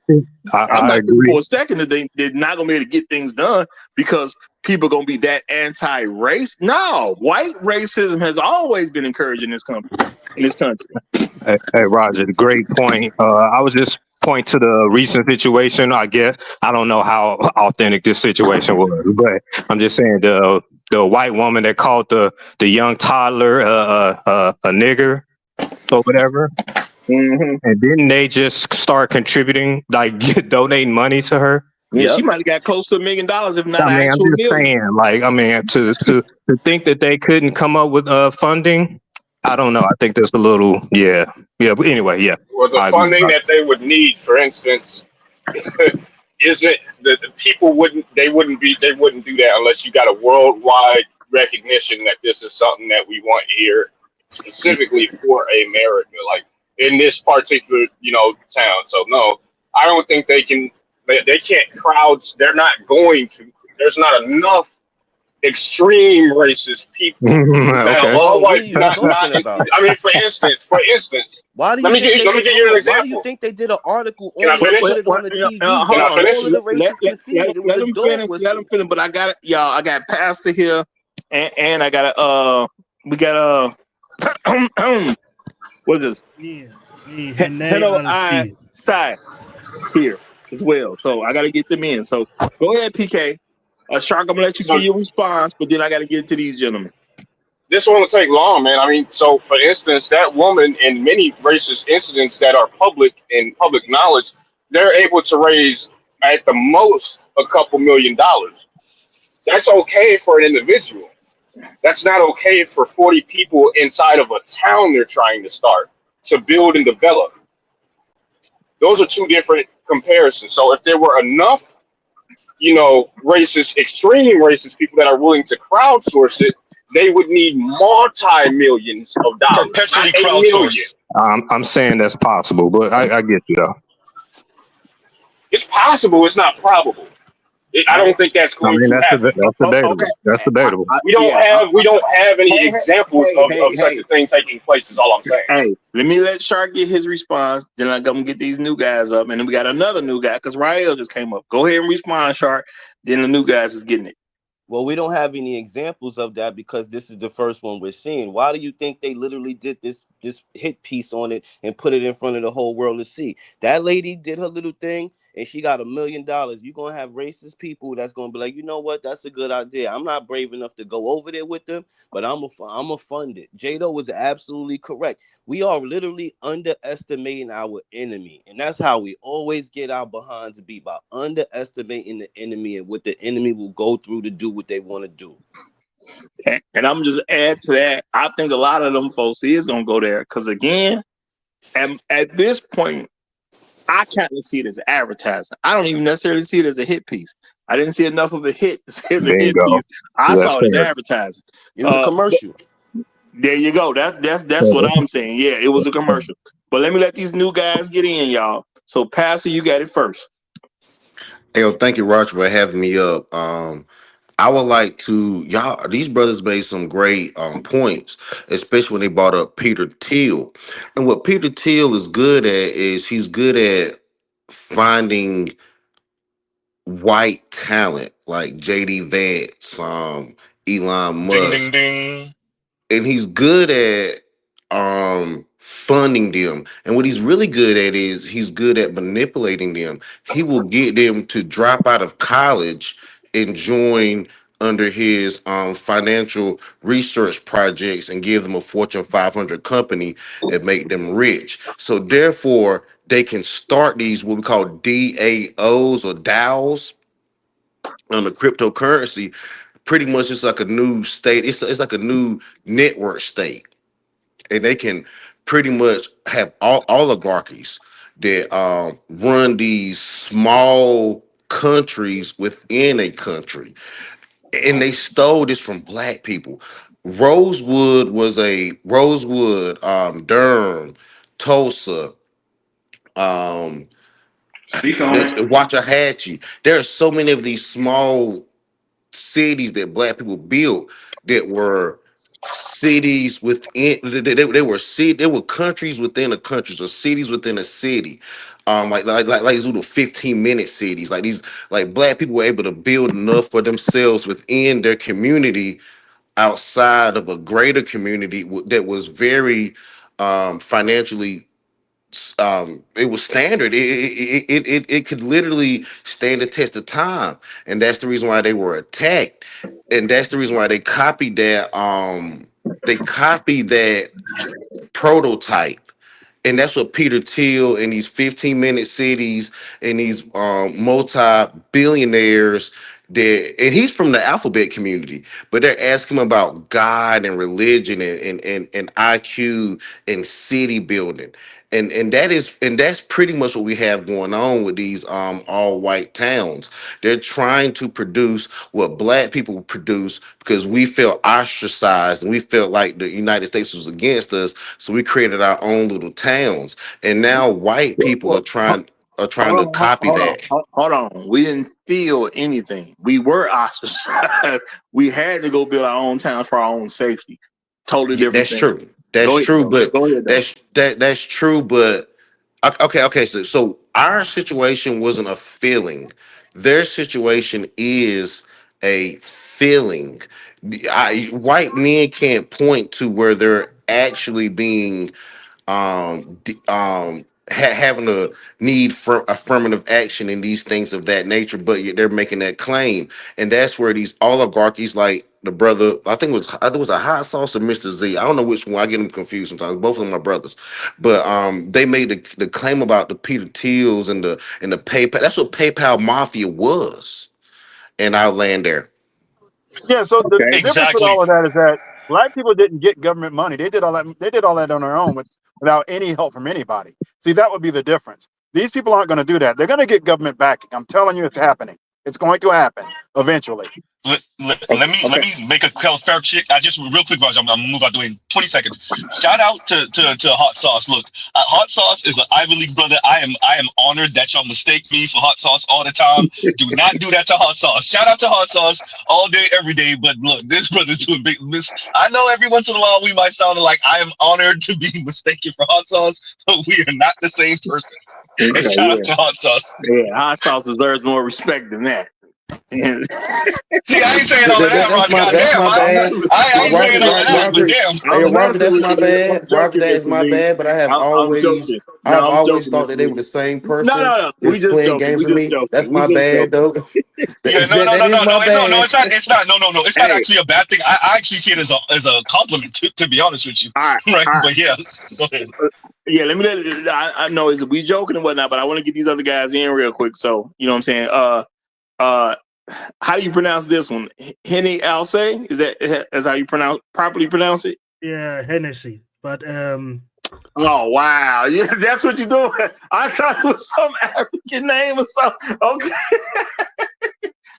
[SPEAKER 6] I'm
[SPEAKER 17] I
[SPEAKER 6] not thinking
[SPEAKER 17] agree.
[SPEAKER 6] for a second that they're not going to be able to get things done because people are going to be that anti-race. No, white racism has always been encouraged in this country.
[SPEAKER 17] Hey, Roger, great point. I was just point to the recent situation. I guess I don't know how authentic this situation was, but I'm just saying the white woman that called the young toddler a nigger or whatever, and didn't they just start contributing, like donating money to her?
[SPEAKER 6] Yeah, she might have got close to $1 million, if not
[SPEAKER 17] I
[SPEAKER 6] an
[SPEAKER 17] mean, I'm
[SPEAKER 6] actual
[SPEAKER 17] just
[SPEAKER 6] million.
[SPEAKER 17] saying, like, I mean, to think that they couldn't come up with funding, I don't know. I think there's a little, yeah. But anyway, yeah.
[SPEAKER 15] Well, the
[SPEAKER 17] I agree.
[SPEAKER 15] funding that they would need, for instance, isn't the people wouldn't do that unless you got a worldwide recognition that this is something that we want here specifically for America, like in this particular town. So no, I don't think they can. They can't crowds. They're not going to. There's not enough extreme racist people that are
[SPEAKER 17] Okay.
[SPEAKER 15] all
[SPEAKER 9] What are
[SPEAKER 15] white.
[SPEAKER 9] you talking about?
[SPEAKER 15] I mean, for instance,
[SPEAKER 9] Why do
[SPEAKER 15] let
[SPEAKER 9] you
[SPEAKER 15] me
[SPEAKER 9] think
[SPEAKER 15] give
[SPEAKER 9] they
[SPEAKER 15] let me
[SPEAKER 9] did?
[SPEAKER 15] give
[SPEAKER 9] Hold
[SPEAKER 15] you an
[SPEAKER 9] up. Why do you
[SPEAKER 15] example.
[SPEAKER 9] think they did an article
[SPEAKER 15] Can I
[SPEAKER 9] on it and
[SPEAKER 15] finish?
[SPEAKER 9] put it on the TV
[SPEAKER 15] Can
[SPEAKER 9] so
[SPEAKER 15] I finish?
[SPEAKER 9] all of the racists can see it? It was
[SPEAKER 6] Let
[SPEAKER 9] a
[SPEAKER 6] him
[SPEAKER 9] dog
[SPEAKER 6] finish.
[SPEAKER 9] whistle.
[SPEAKER 6] But I got it, y'all. I got Pastor here, and I got we got what is this?
[SPEAKER 19] Yeah, her name
[SPEAKER 6] Hello, I
[SPEAKER 19] Ernestine.
[SPEAKER 6] side here as well. So I got to get them in. So go ahead, PK. Shark, I'm gonna let you
[SPEAKER 15] So
[SPEAKER 6] give your response, but then I got to get to these gentlemen.
[SPEAKER 15] this won't take long, man. I mean, so for instance, that woman in many racist incidents that are public knowledge, they're able to raise at the most a couple $1,000,000. That's okay for an individual. That's not okay for 40 people inside of a town they're trying to start to build and develop. Those are two different comparisons. So if there were enough, racist, extreme racist people that are willing to crowdsource it, they would need multi-millions of dollars, not
[SPEAKER 16] Perpetually
[SPEAKER 15] 8 million.
[SPEAKER 16] crowdsourced.
[SPEAKER 17] I'm saying that's possible, but I get you though.
[SPEAKER 15] It's possible. It's not probable. I don't think that's
[SPEAKER 17] I
[SPEAKER 15] going
[SPEAKER 17] mean,
[SPEAKER 15] to
[SPEAKER 17] that's
[SPEAKER 15] happen.
[SPEAKER 17] debatable. That's debatable.
[SPEAKER 15] We don't have any
[SPEAKER 6] Hey,
[SPEAKER 15] examples of such a thing taking place. Is all I'm saying.
[SPEAKER 6] Hey, let me let Shark get his response. Then I come get these new guys up, and then we got another new guy because Rael just came up. Go ahead and respond, Shark. Then the new guys is getting it.
[SPEAKER 9] Well, we don't have any examples of that because this is the first one we're seeing. Why do you think they literally did this hit piece on it and put it in front of the whole world to see? That lady did her little thing and she got $1 million. You're gonna have racist people that's gonna be like, you know what, that's a good idea. I'm not brave enough to go over there with them, but I'm a fund it. Jado was absolutely correct. We are literally underestimating our enemy, and that's how we always get our behinds beat, by underestimating the enemy and what the enemy will go through to do what they want to do.
[SPEAKER 6] And I'm just add to that. I think a lot of them folks is gonna go there because again, at this point, I kind of see it as advertising. I don't even necessarily see it as a hit piece. I didn't see enough of a hit as a hit
[SPEAKER 17] Bingo.
[SPEAKER 6] piece. I
[SPEAKER 17] That's
[SPEAKER 6] saw it as
[SPEAKER 17] fair.
[SPEAKER 6] advertising.
[SPEAKER 9] It was a commercial.
[SPEAKER 6] There you go. That's what I'm saying. Yeah, it was a commercial. But let me let these new guys get in, y'all. So, Pastor, you got it first.
[SPEAKER 20] Hey, thank you, Roger, for having me up. I would like to these brothers made some great points, especially when they brought up Peter Thiel. And what Peter Thiel is good at is he's good at finding white talent like JD Vance, Elon
[SPEAKER 16] Ding, ding,
[SPEAKER 20] Musk,
[SPEAKER 16] ding.
[SPEAKER 20] and he's good at funding them. And what he's really good at is he's good at manipulating them. He will get them to drop out of college and join under his financial research projects and give them a Fortune 500 company and make them rich. So therefore they can start these what we call DAOs or DAOs on the cryptocurrency. Pretty much it's like a new state. It's like a new network state, and they can pretty much have all oligarchies that run these small countries within a country. And they stole this from black people. Rosewood, Durham, Tulsa, um,
[SPEAKER 6] Speak on it.
[SPEAKER 20] Waxahachie. There are so many of these small cities that black people built that were cities within they were countries within a country, or cities within a city. Like these little 15-minute cities. Like these, like black people were able to build enough for themselves within their community outside of a greater community that was very financially it was standard. It could literally stand the test of time, and that's the reason why they were attacked, and that's the reason why they copied that prototype. And that's what Peter Thiel and these 15-minute cities and these multi-billionaires that, and he's from the alphabet community, but they're asking him about God and religion and IQ and city building. And that's pretty much what we have going on with these all white towns. They're trying to produce what black people produce because we felt ostracized and we felt like the United States was against us. So we created our own little towns. And now white people
[SPEAKER 6] Well,
[SPEAKER 20] are trying to copy that.
[SPEAKER 6] hold on. We didn't feel anything. We were ostracized. We had to go build our own towns for our own safety. Totally
[SPEAKER 20] Yeah,
[SPEAKER 6] different
[SPEAKER 20] that's
[SPEAKER 6] thing.
[SPEAKER 20] true. That's
[SPEAKER 6] Go ahead,
[SPEAKER 20] true,
[SPEAKER 6] though.
[SPEAKER 20] but
[SPEAKER 6] Go ahead, though.
[SPEAKER 20] that's true, but okay. So our situation wasn't a feeling. Their situation is a feeling. White men can't point to where they're actually being having a need for affirmative action and these things of that nature, but yet they're making that claim. And that's where these oligarchies, like the brother, I think it was a hot sauce or Mr. Z, I don't know which one, I get them confused sometimes, both of them are brothers, but they made the claim about the Peter Thiels and the PayPal. That's what PayPal mafia was. And I'll land there.
[SPEAKER 18] Yeah, so the difference with
[SPEAKER 16] Exactly.
[SPEAKER 18] all of that is that black people didn't get government money. They did all that. They did all that on their own without any help from anybody. See, that would be the difference. These people aren't going to do that. They're going to get government backing. I'm telling you, it's happening. It's going to happen eventually.
[SPEAKER 16] Let me make a fair check. I just real quick, Roger. I'm gonna move out the way in 20 seconds. Shout out to Hot Sauce. Look, Hot Sauce is an Ivy League brother. I am honored that y'all mistake me for Hot Sauce all the time. Do not do that to Hot Sauce. Shout out to Hot Sauce all day, every day. But look, this brother's doing big miss. I know every once in a while we might sound like I am honored to be mistaken for Hot Sauce, but we are not the same person. And
[SPEAKER 6] Okay,
[SPEAKER 16] shout out to Hot Sauce.
[SPEAKER 6] yeah. Hot sauce deserves more respect than that. And
[SPEAKER 16] See, I ain't saying all of that,
[SPEAKER 17] That's
[SPEAKER 16] Roger.
[SPEAKER 17] my
[SPEAKER 16] Goddamn,
[SPEAKER 17] bad.
[SPEAKER 16] I ain't saying
[SPEAKER 17] Roger,
[SPEAKER 16] all of that, but
[SPEAKER 17] Roger,
[SPEAKER 16] damn.
[SPEAKER 17] hey,
[SPEAKER 6] I'm
[SPEAKER 17] Roger,
[SPEAKER 6] messing
[SPEAKER 17] that's
[SPEAKER 6] with
[SPEAKER 17] my
[SPEAKER 6] you. I'm
[SPEAKER 17] bad. Roger,
[SPEAKER 6] joking,
[SPEAKER 17] that is
[SPEAKER 6] Mr.
[SPEAKER 17] my
[SPEAKER 6] Z.
[SPEAKER 17] bad. But
[SPEAKER 6] I'm joking. No,
[SPEAKER 17] I've
[SPEAKER 6] I'm
[SPEAKER 17] always
[SPEAKER 6] joking,
[SPEAKER 17] thought that
[SPEAKER 6] Mr.
[SPEAKER 17] they
[SPEAKER 6] Z.
[SPEAKER 17] were the same
[SPEAKER 6] No,
[SPEAKER 17] person,
[SPEAKER 6] no, no. We
[SPEAKER 17] just
[SPEAKER 6] just
[SPEAKER 17] playing
[SPEAKER 6] joking.
[SPEAKER 17] games
[SPEAKER 6] We
[SPEAKER 17] with
[SPEAKER 6] just
[SPEAKER 17] me.
[SPEAKER 6] joking.
[SPEAKER 17] That's
[SPEAKER 6] We
[SPEAKER 17] my
[SPEAKER 6] just
[SPEAKER 17] bad,
[SPEAKER 6] joking.
[SPEAKER 17] though.
[SPEAKER 16] Yeah,
[SPEAKER 17] That is my
[SPEAKER 16] no.
[SPEAKER 17] bad.
[SPEAKER 16] It's not. No. It's not
[SPEAKER 6] Hey,
[SPEAKER 16] actually a bad thing. I actually see it as a compliment. To be honest with you,
[SPEAKER 6] all right,
[SPEAKER 16] right?
[SPEAKER 6] all right.
[SPEAKER 16] But yeah, go ahead.
[SPEAKER 6] Yeah, let me I know is we joking and whatnot, but I want to get these other guys in real quick. So, you know what I'm saying? Uh how do you pronounce this one? Henny Alce? Is how you properly pronounce it?
[SPEAKER 19] Yeah, Hennessy. But
[SPEAKER 6] Oh wow. Yeah, that's what you're doing. I thought it was some African name or something. Okay.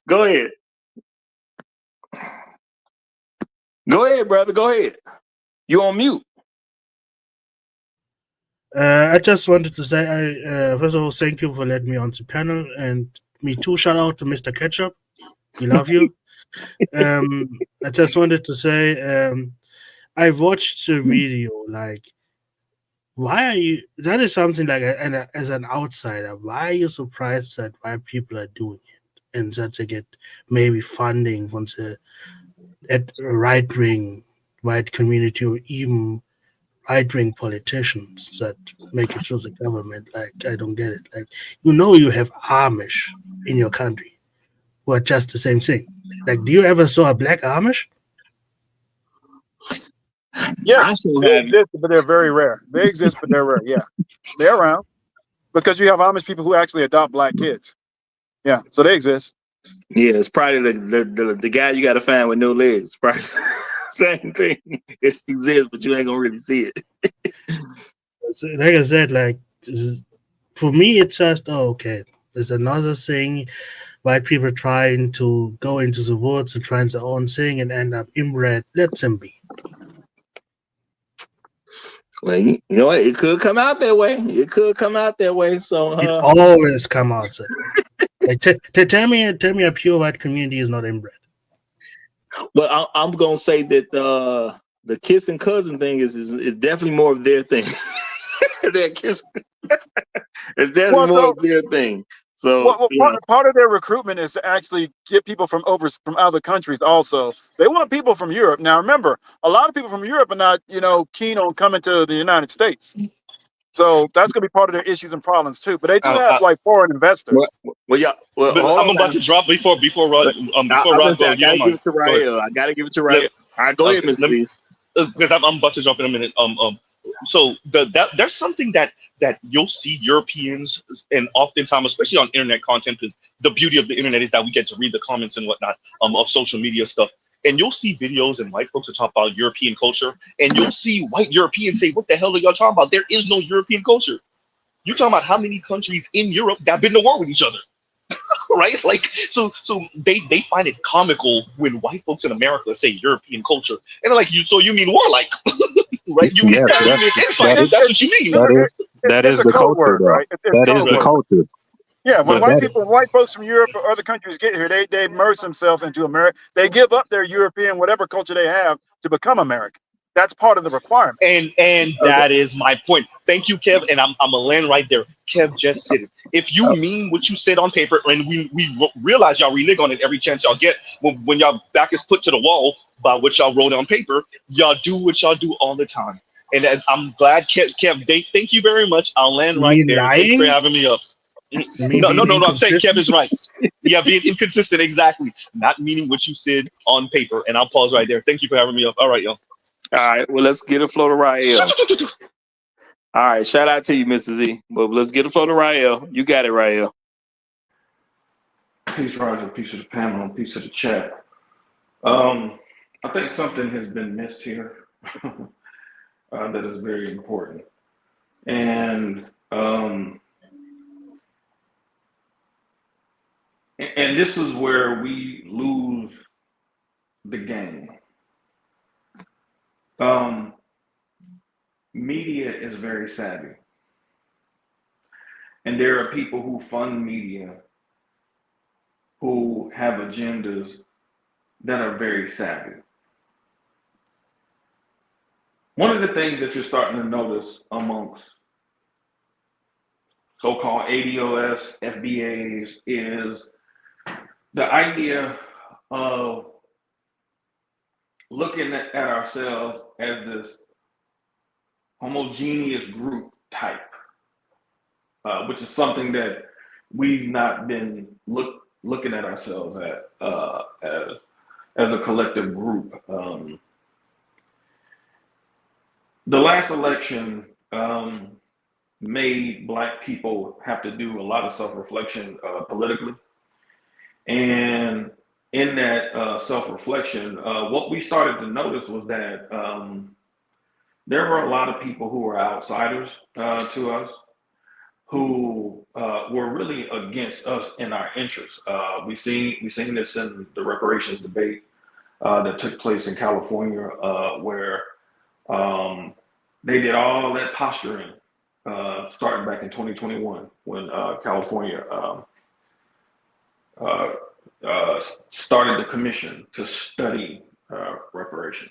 [SPEAKER 6] Go ahead. Go ahead, brother. Go ahead. You on mute.
[SPEAKER 19] I just wanted to say, first of all, thank you for letting me on the panel, and me too. Shout out to Mr. Ketchup. We love you. I just wanted to say, I watched the video. Like, why are you? That is something like, as an outsider, why are you surprised that white people are doing it, and that they get maybe funding from the right wing white community, or even right-wing politicians that make it through the government? Like, I don't get it. Like, you have Amish in your country who are just the same thing. Like, do you ever saw a black Amish?
[SPEAKER 18] Yes,
[SPEAKER 6] I still
[SPEAKER 18] they
[SPEAKER 6] have it.
[SPEAKER 18] exist, but they're very rare. They exist, but they're rare. Yeah, they're around because you have Amish people who actually adopt black kids. Yeah, so they exist.
[SPEAKER 6] Yeah, it's probably the guy you gotta find with no legs. Probably same thing. It exists, but you ain't gonna really see it.
[SPEAKER 19] So, like I said, like, for me, it's just, oh, okay, there's another thing white people trying to go into the woods and trying their own thing and end up inbred. Let them be.
[SPEAKER 6] Well, you know what? It could come out that way. It could come out that way. So
[SPEAKER 19] It always come out that way. Like, tell me a pure white community is not inbred.
[SPEAKER 6] But I'm gonna say that the kissing cousin thing is definitely more of their thing. That kiss, it's definitely more of their thing. So
[SPEAKER 14] part of their recruitment is to actually get people from other countries. Also, they want people from Europe. Now, remember, a lot of people from Europe are not, keen on coming to the United States. So that's going to be part of their issues and problems too. But they do have like foreign investors.
[SPEAKER 6] Well, hold
[SPEAKER 16] I'm
[SPEAKER 6] on.
[SPEAKER 16] about to drop before Rod
[SPEAKER 6] I
[SPEAKER 16] goes. You
[SPEAKER 6] gotta
[SPEAKER 16] don't
[SPEAKER 6] give
[SPEAKER 16] mind?
[SPEAKER 6] it to
[SPEAKER 16] Go ahead.
[SPEAKER 6] Rael. I gotta give it to Rael. All right, go ahead, Mr.
[SPEAKER 16] Let me,
[SPEAKER 6] Steve.
[SPEAKER 16] because I'm about to jump in a minute. So there's something that you'll see Europeans, and oftentimes, especially on internet content, because the beauty of the internet is that we get to read the comments and whatnot of social media stuff. And you'll see videos and white folks will talk about European culture, and you'll see white Europeans say, "What the hell are y'all talking about? There is no European culture. You're talking about how many countries in Europe that have been to war with each other." Right? Like, so they find it comical when white folks in America say European culture, and they're like, you mean warlike? Right? You mean infighting? That's what you mean.
[SPEAKER 17] That
[SPEAKER 14] It's
[SPEAKER 17] is
[SPEAKER 14] a
[SPEAKER 17] the
[SPEAKER 14] code
[SPEAKER 17] culture,
[SPEAKER 14] word,
[SPEAKER 17] though.
[SPEAKER 14] right? It's
[SPEAKER 17] That is
[SPEAKER 14] code
[SPEAKER 17] the
[SPEAKER 14] word.
[SPEAKER 17] culture.
[SPEAKER 14] Yeah, when
[SPEAKER 17] But
[SPEAKER 14] white folks from Europe or other countries get here, they immerse themselves into America. They give up their European, whatever culture they have, to become American. That's part of the requirement.
[SPEAKER 16] And that is my point. Thank you, Kev. And I'm gonna land right there. Kev just said it. If you mean what you said on paper, and we realize y'all renege on it every chance y'all get, when y'all back is put to the wall by what y'all wrote on paper, y'all do what y'all do all the time. And I'm glad, Kev. Thank you very much. I'll land
[SPEAKER 19] You
[SPEAKER 16] right
[SPEAKER 19] mean
[SPEAKER 16] there. Thanks for
[SPEAKER 19] lying?
[SPEAKER 16] having me up.
[SPEAKER 19] You mean
[SPEAKER 16] No.
[SPEAKER 19] being
[SPEAKER 16] I'm saying Kev
[SPEAKER 19] inconsistent?
[SPEAKER 16] is right. Yeah, being inconsistent, exactly. Not meaning what you said on paper. And I'll pause right there. Thank you for having me up. All right, y'all.
[SPEAKER 6] All right, well, let's get a flow to Rael. All right, shout out to you, Mrs. Z. But let's get a flow to Rael. You got it, Rael.
[SPEAKER 21] Peace, Roger. Peace to the panel. Peace to the chat. I think something has been missed here that is very important. And this is where we lose the game. Media is very savvy. And there are people who fund media who have agendas that are very savvy. One of the things that you're starting to notice amongst so-called ADOS, FBAs is the idea of looking at ourselves as this homogeneous group type, which is something that we've not been looking at ourselves as a collective group. The last election made Black people have to do a lot of self-reflection politically. And in that self-reflection, what we started to notice was that there were a lot of people who were outsiders to us, who were really against us in our interests. We seen this in the reparations debate that took place in California, where they did all that posturing starting back in 2021 when California started the commission to study reparations.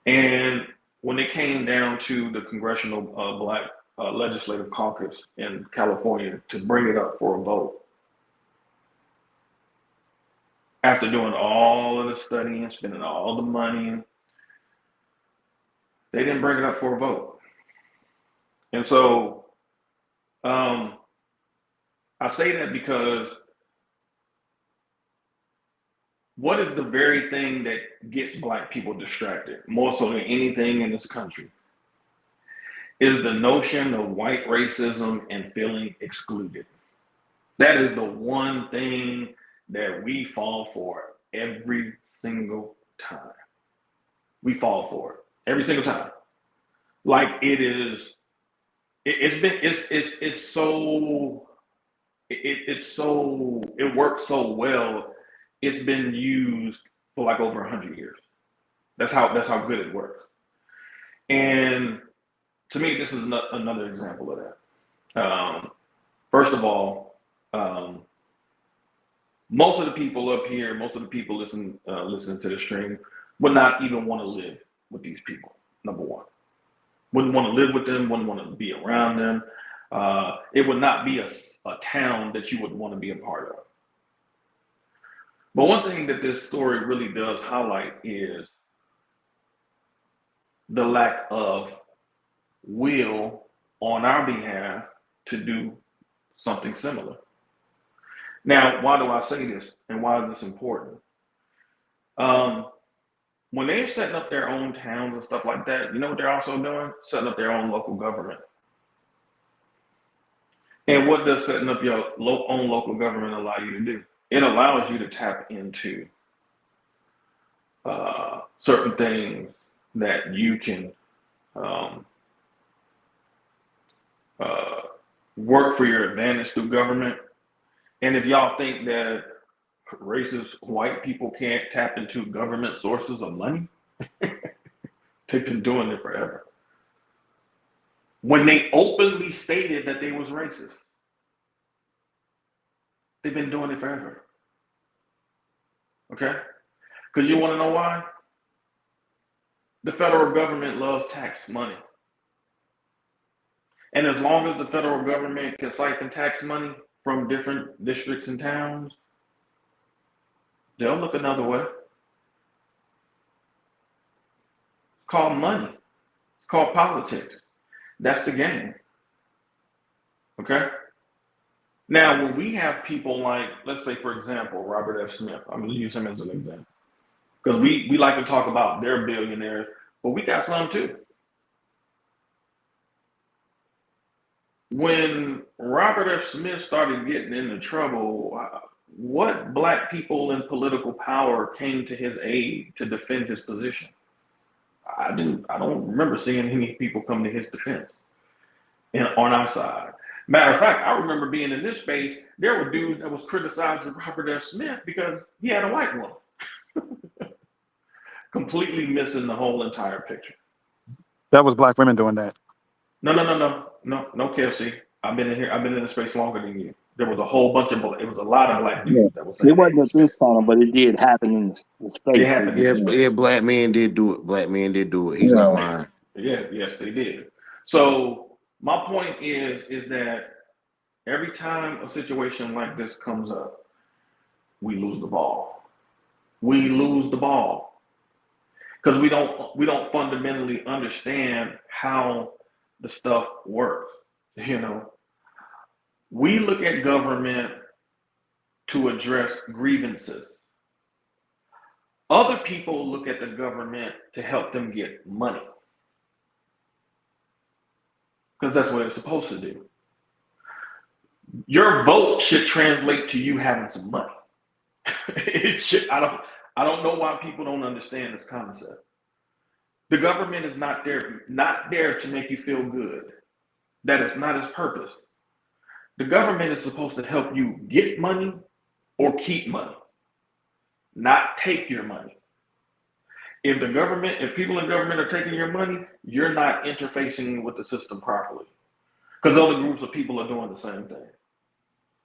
[SPEAKER 21] And when it came down to the Congressional Black Legislative Caucus in California to bring it up for a vote, after doing all of the studying, spending all the money, they didn't bring it up for a vote. And so I say that because what is the very thing that gets Black people distracted, more so than anything in this country, is the notion of white racism and feeling excluded. That is the one thing that we fall for every single time. We fall for it every single time. Like it's it works so well. It's been used for like over 100 years. That's how good it works. And to me, this is another example of that. First of all, most of the people up here, most of the people listening to the stream would not even want to live with these people. Number one, wouldn't want to live with them, wouldn't want to be around them. It would not be a town that you would want to be a part of. But one thing that this story really does highlight is the lack of will on our behalf to do something similar. Now, why do I say this and why is this important? When they're setting up their own towns and stuff like that, you know what they're also doing? Setting up their own local government. And what does setting up your own local government allow you to do? It allows you to tap into certain things that you can work for your advantage through government. And if y'all think that racist white people can't tap into government sources of money, they've been doing it forever. When they openly stated that they was racist, they've been doing it forever. Okay? Because you want to know why? The federal government loves tax money. And as long as the federal government can siphon tax money from different districts and towns, they'll look another way. It's called money. It's called politics. That's the game. Okay? Now, when we have people like, let's say, for example, Robert F. Smith, I'm going to use him as an example. Because we like to talk about their billionaires, but we got some too. When Robert F. Smith started getting into trouble, what black people in political power came to his aid to defend his position? I don't remember seeing any people come to his defense on our side. Matter of fact, I remember being in this space, there were dudes that was criticizing Robert F. Smith because he had a white woman. Completely missing the whole entire picture.
[SPEAKER 14] That was black women doing that.
[SPEAKER 21] No, KFC. I've been in here. I've been in the space longer than you. There was a whole bunch of. It was a lot of black dudes that was saying.
[SPEAKER 1] It wasn't at this time, but it did happen in the space.
[SPEAKER 21] It happened.
[SPEAKER 20] Yeah, black men did do it. Black men did do it. He's
[SPEAKER 1] Yeah.
[SPEAKER 20] not lying.
[SPEAKER 21] Yeah, yes, they did. So my point is that every time a situation like this comes up, we lose the ball. We lose the ball because we don't fundamentally understand how the stuff works. You know, we look at government to address grievances. Other people look at the government to help them get money. Because that's what it's supposed to do. Your vote should translate to you having some money. It should. I don't know why people don't understand this concept. The government is not there to make you feel good. That is not its purpose. The government is supposed to help you get money or keep money, not take your money. If people in government are taking your money, you're not interfacing with the system properly. Because other groups of people are doing the same thing,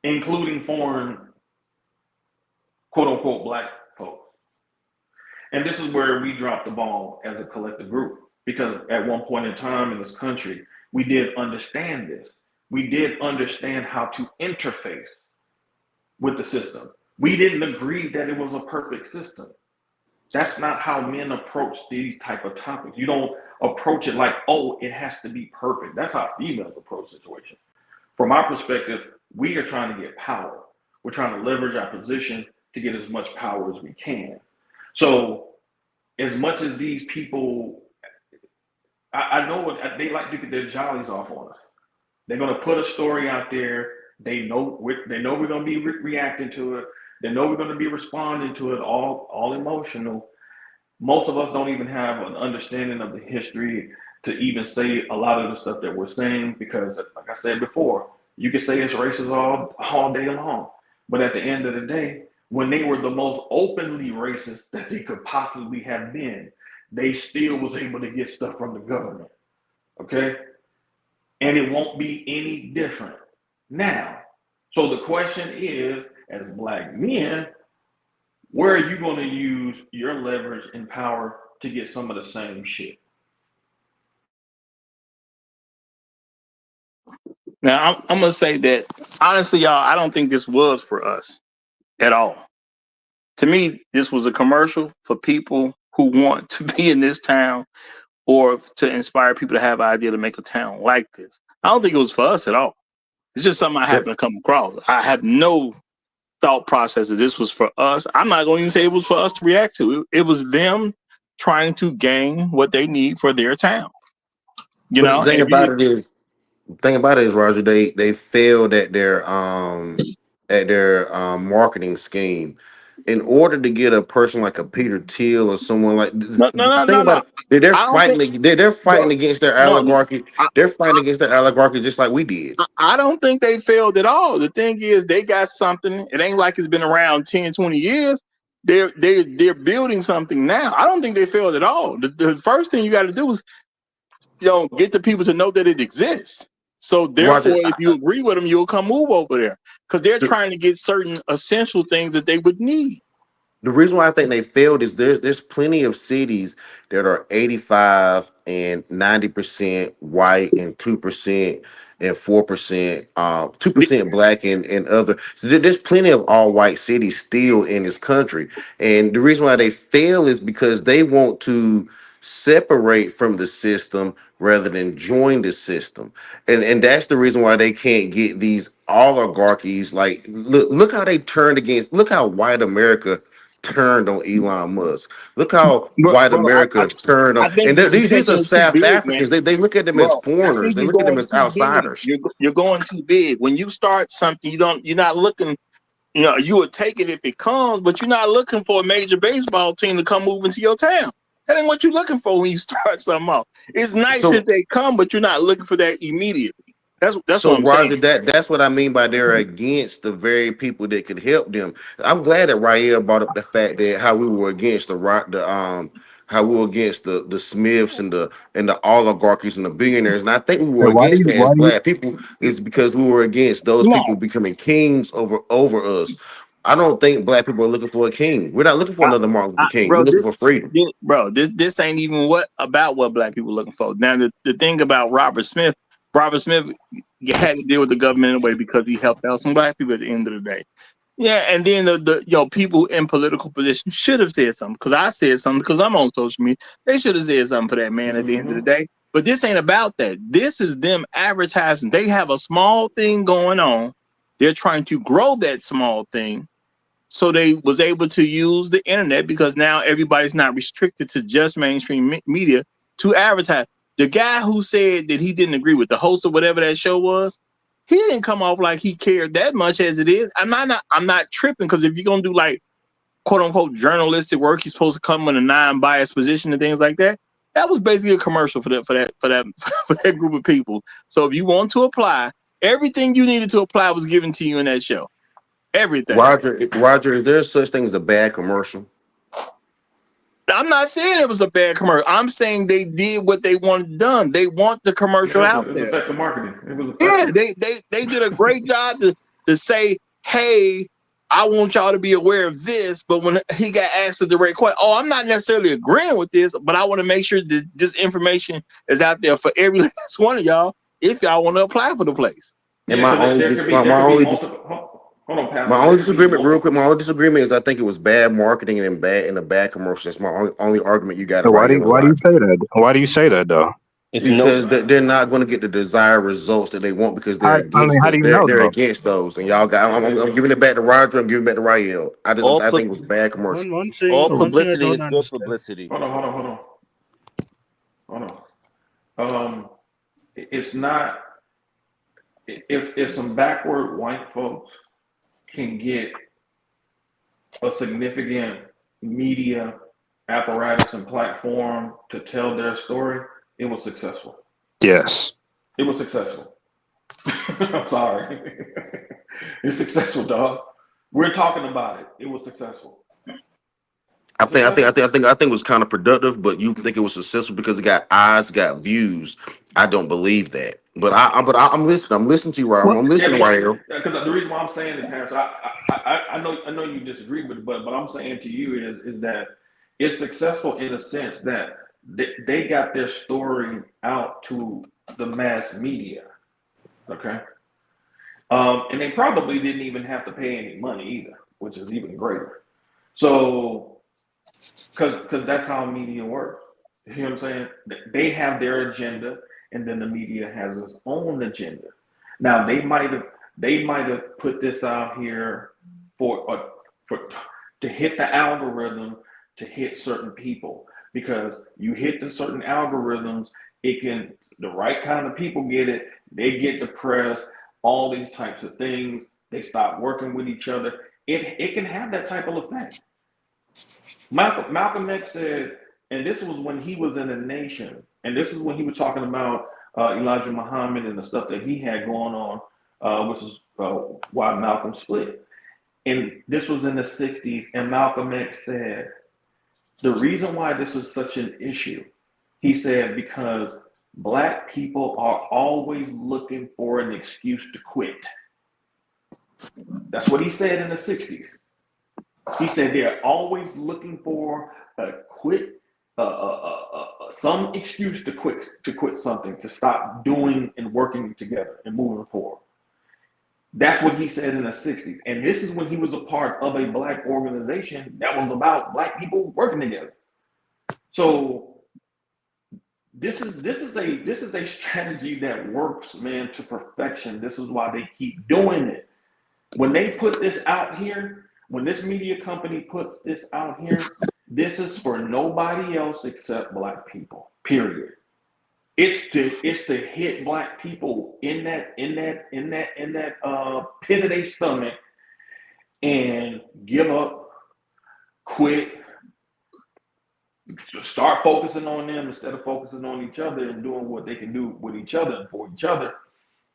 [SPEAKER 21] including foreign, quote unquote, black folks. And this is where we dropped the ball as a collective group, because at one point in time in this country, we did understand this. We did understand how to interface with the system. We didn't agree that it was a perfect system. That's not how men approach these type of topics. You don't approach it like, oh, it has to be perfect. That's how females approach situations. From our perspective, we are trying to get power. We're trying to leverage our position to get as much power as we can. So as much as these people, I know what they like to get their jollies off on us. They're going to put a story out there. They know we're going to be reacting to it. They know we're going to be responding to it, all emotional. Most of us don't even have an understanding of the history to even say a lot of the stuff that we're saying, because like I said before, You can say it's racist all day long, but at the end of the day, when they were the most openly racist that they could possibly have been, they still was able to get stuff from the government. Okay, and it won't be any different now. So the question is, as black men, where are you going to use your leverage and power to get some of the same shit?
[SPEAKER 6] Now, I'm going to say that, honestly, y'all, I don't think this was for us at all. To me, this was a commercial for people who want to be in this town or to inspire people to have an idea to make a town like this. I don't think it was for us at all. It's just something I happened to come across. I have no thought process that this was for us. I'm not going to even say it was for us to react to. It was them trying to gain what they need for their town. You
[SPEAKER 20] But
[SPEAKER 6] know,
[SPEAKER 20] the thing about it is, Roger, they failed at their marketing scheme. In order to get a person like a Peter Thiel or someone like
[SPEAKER 6] no, no,
[SPEAKER 20] the
[SPEAKER 6] no,
[SPEAKER 20] thing
[SPEAKER 6] no,
[SPEAKER 20] about
[SPEAKER 6] no.
[SPEAKER 20] it, they're
[SPEAKER 6] I don't think,
[SPEAKER 20] fighting they're
[SPEAKER 6] bro.
[SPEAKER 20] fighting against their
[SPEAKER 6] No, no.
[SPEAKER 20] oligarchy. They're fighting against their oligarchy just like we did.
[SPEAKER 6] I don't think they failed at all. The thing is, they got something. It ain't like it's been around 10, 20 years. They're building something now. I don't think they failed at all. The first thing you got to do is, get the people to know that it exists. So therefore,
[SPEAKER 20] Roger,
[SPEAKER 6] if you agree with them, you'll come move over there because they're trying to get certain essential things that they would need.
[SPEAKER 20] the reason why I think they failed is there's plenty of cities that are 85 and 90% white and 2% and 4% 2% black and other. So there's plenty of all white cities still in this country. And the reason why they fail is because they want to separate from the system rather than join the system. And that's the reason why they can't get these oligarchies. Like look how they turned against, look how white America turned on Elon Musk. Look how white
[SPEAKER 6] Bro,
[SPEAKER 20] America turned on,
[SPEAKER 6] I think
[SPEAKER 20] and
[SPEAKER 6] you're
[SPEAKER 20] these are
[SPEAKER 6] thinking too
[SPEAKER 20] South
[SPEAKER 6] big, man.
[SPEAKER 20] Africans. They look at them as
[SPEAKER 6] Bro, I
[SPEAKER 20] foreigners.
[SPEAKER 6] think
[SPEAKER 20] They
[SPEAKER 6] you're
[SPEAKER 20] look at them
[SPEAKER 6] going
[SPEAKER 20] as
[SPEAKER 6] too big.
[SPEAKER 20] outsiders.
[SPEAKER 6] You're going too big. When you start something, you're not looking. You will take it if it comes, but you're not looking for a major baseball team to come move into your town. That ain't what you're looking for when you start something off. It's nice
[SPEAKER 20] So
[SPEAKER 6] if they come, but you're not looking for that immediately. That's what
[SPEAKER 20] So
[SPEAKER 6] I'm saying.
[SPEAKER 20] Roger, that's what I mean by they're against the very people that could help them. I'm glad that Rael brought up the fact that how we were against how we were against the Smiths and the oligarchies and the billionaires. And I think we
[SPEAKER 17] Hey,
[SPEAKER 20] were against that as
[SPEAKER 17] why do you,
[SPEAKER 20] black people is because we were against those
[SPEAKER 6] No,
[SPEAKER 20] people becoming kings over us. I don't think black people are looking for a king. We're not looking for another Martin Luther King. We're
[SPEAKER 6] bro,
[SPEAKER 20] looking for freedom.
[SPEAKER 6] this ain't even what black people looking for. Now the thing about Robert Smith had to deal with the government in a way because he helped out some black people at the end of the day. Yeah, and then the people in political positions should have said something because I said something because I'm on social media. They should have said something for that man at the end of the day. But this ain't about that. This is them advertising. They have a small thing going on. They're trying to grow that small thing. So they was able to use the internet because now everybody's not restricted to just mainstream media to advertise. The guy who said that he didn't agree with the host of whatever that show was, he didn't come off like he cared that much as it is. I'm not tripping because if you're gonna do like quote unquote journalistic work, you're supposed to come in a non-biased position and things like that. That was basically a commercial for that group of people. So if you want to apply, everything you needed to apply was given to you in that show. Everything.
[SPEAKER 20] Roger, is there such thing as a bad commercial?
[SPEAKER 6] I'm not saying it was a bad commercial. I'm saying they did what they wanted done. They want the commercial
[SPEAKER 21] Yeah,
[SPEAKER 6] out
[SPEAKER 21] it was
[SPEAKER 6] there.
[SPEAKER 21] effective marketing. It was
[SPEAKER 6] Yeah,
[SPEAKER 21] effective.
[SPEAKER 6] they did a great job to say, hey, I want y'all to be aware of this. But when he got asked the direct question, oh, I'm not necessarily agreeing with this, but I want to make sure that this information is out there for every last one of y'all if y'all want to apply for the place.
[SPEAKER 20] And
[SPEAKER 21] Yeah,
[SPEAKER 20] my
[SPEAKER 21] because
[SPEAKER 20] only
[SPEAKER 21] there
[SPEAKER 20] dis-
[SPEAKER 21] could be there
[SPEAKER 20] my
[SPEAKER 21] could be
[SPEAKER 20] only
[SPEAKER 21] multiple. Hold on,
[SPEAKER 20] My
[SPEAKER 21] Pastor.
[SPEAKER 20] only
[SPEAKER 21] There could be
[SPEAKER 20] disagreement, real quick,
[SPEAKER 21] multiple.
[SPEAKER 20] my only disagreement is I think it was bad marketing and a bad commercial. That's my only argument you got
[SPEAKER 17] hey,
[SPEAKER 20] it right here in
[SPEAKER 17] why do you
[SPEAKER 20] Roger.
[SPEAKER 17] say that? Why do you say that though?
[SPEAKER 9] It's no.
[SPEAKER 20] Because they're not going to get the desired results that they want because
[SPEAKER 17] I mean, how do you know
[SPEAKER 20] they're
[SPEAKER 17] though?
[SPEAKER 20] against those. And y'all got I'm giving it back to Roger. I'm giving it back to Rael.
[SPEAKER 9] All
[SPEAKER 20] I
[SPEAKER 9] pub,
[SPEAKER 20] think it was bad commercial.
[SPEAKER 9] all
[SPEAKER 21] Hold on.
[SPEAKER 19] One thing I
[SPEAKER 9] publicity
[SPEAKER 19] don't
[SPEAKER 9] is good
[SPEAKER 19] understand.
[SPEAKER 9] publicity.
[SPEAKER 21] Hold on. It's not if some backward white folks can get a significant media apparatus and platform to tell their story, it was successful.
[SPEAKER 17] Yes.
[SPEAKER 21] It was successful. I'm sorry. It's successful, dog. We're talking about it. It was successful.
[SPEAKER 20] I think it was kind of productive, but you think it was successful because it got eyes, got views. I don't believe that. I'm listening. I'm listening to you, right?
[SPEAKER 1] Well,
[SPEAKER 20] I'm listening right here.
[SPEAKER 21] Because the reason why I'm saying it, Terrence, I know you disagree with it, but I'm saying to you is that it's successful in the sense that they got their story out to the mass media, okay, and they probably didn't even have to pay any money either, which is even greater. So, because that's how media works. You know what I'm saying? They have their agenda, and then the media has its own agenda. Now they might have put this out here for to hit the algorithm to hit certain people because you hit the certain algorithms, it can the right kind of people get it, they get depressed, all these types of things, they stop working with each other. It can have that type of effect. Malcolm X said, and this was when he was in the nation, and this is when he was talking about Elijah Muhammad and the stuff that he had going on, which is why Malcolm split. And this was in the 60s, and Malcolm X said, the reason why this is such an issue, he said, because black people are always looking for an excuse to quit. That's what he said in the 60s. He said they're always looking for a some excuse to quit something, to stop doing and working together and moving forward. That's what he said in the 60s. And this is when he was a part of a black organization that was about black people working together. So this is a strategy that works, man, to perfection. This is why they keep doing it. When they put this out here, when this media company puts this out here, this is for nobody else except black people. Period. It's to hit black people in that pit of their stomach and give up, quit, start focusing on them instead of focusing on each other and doing what they can do with each other and for each other.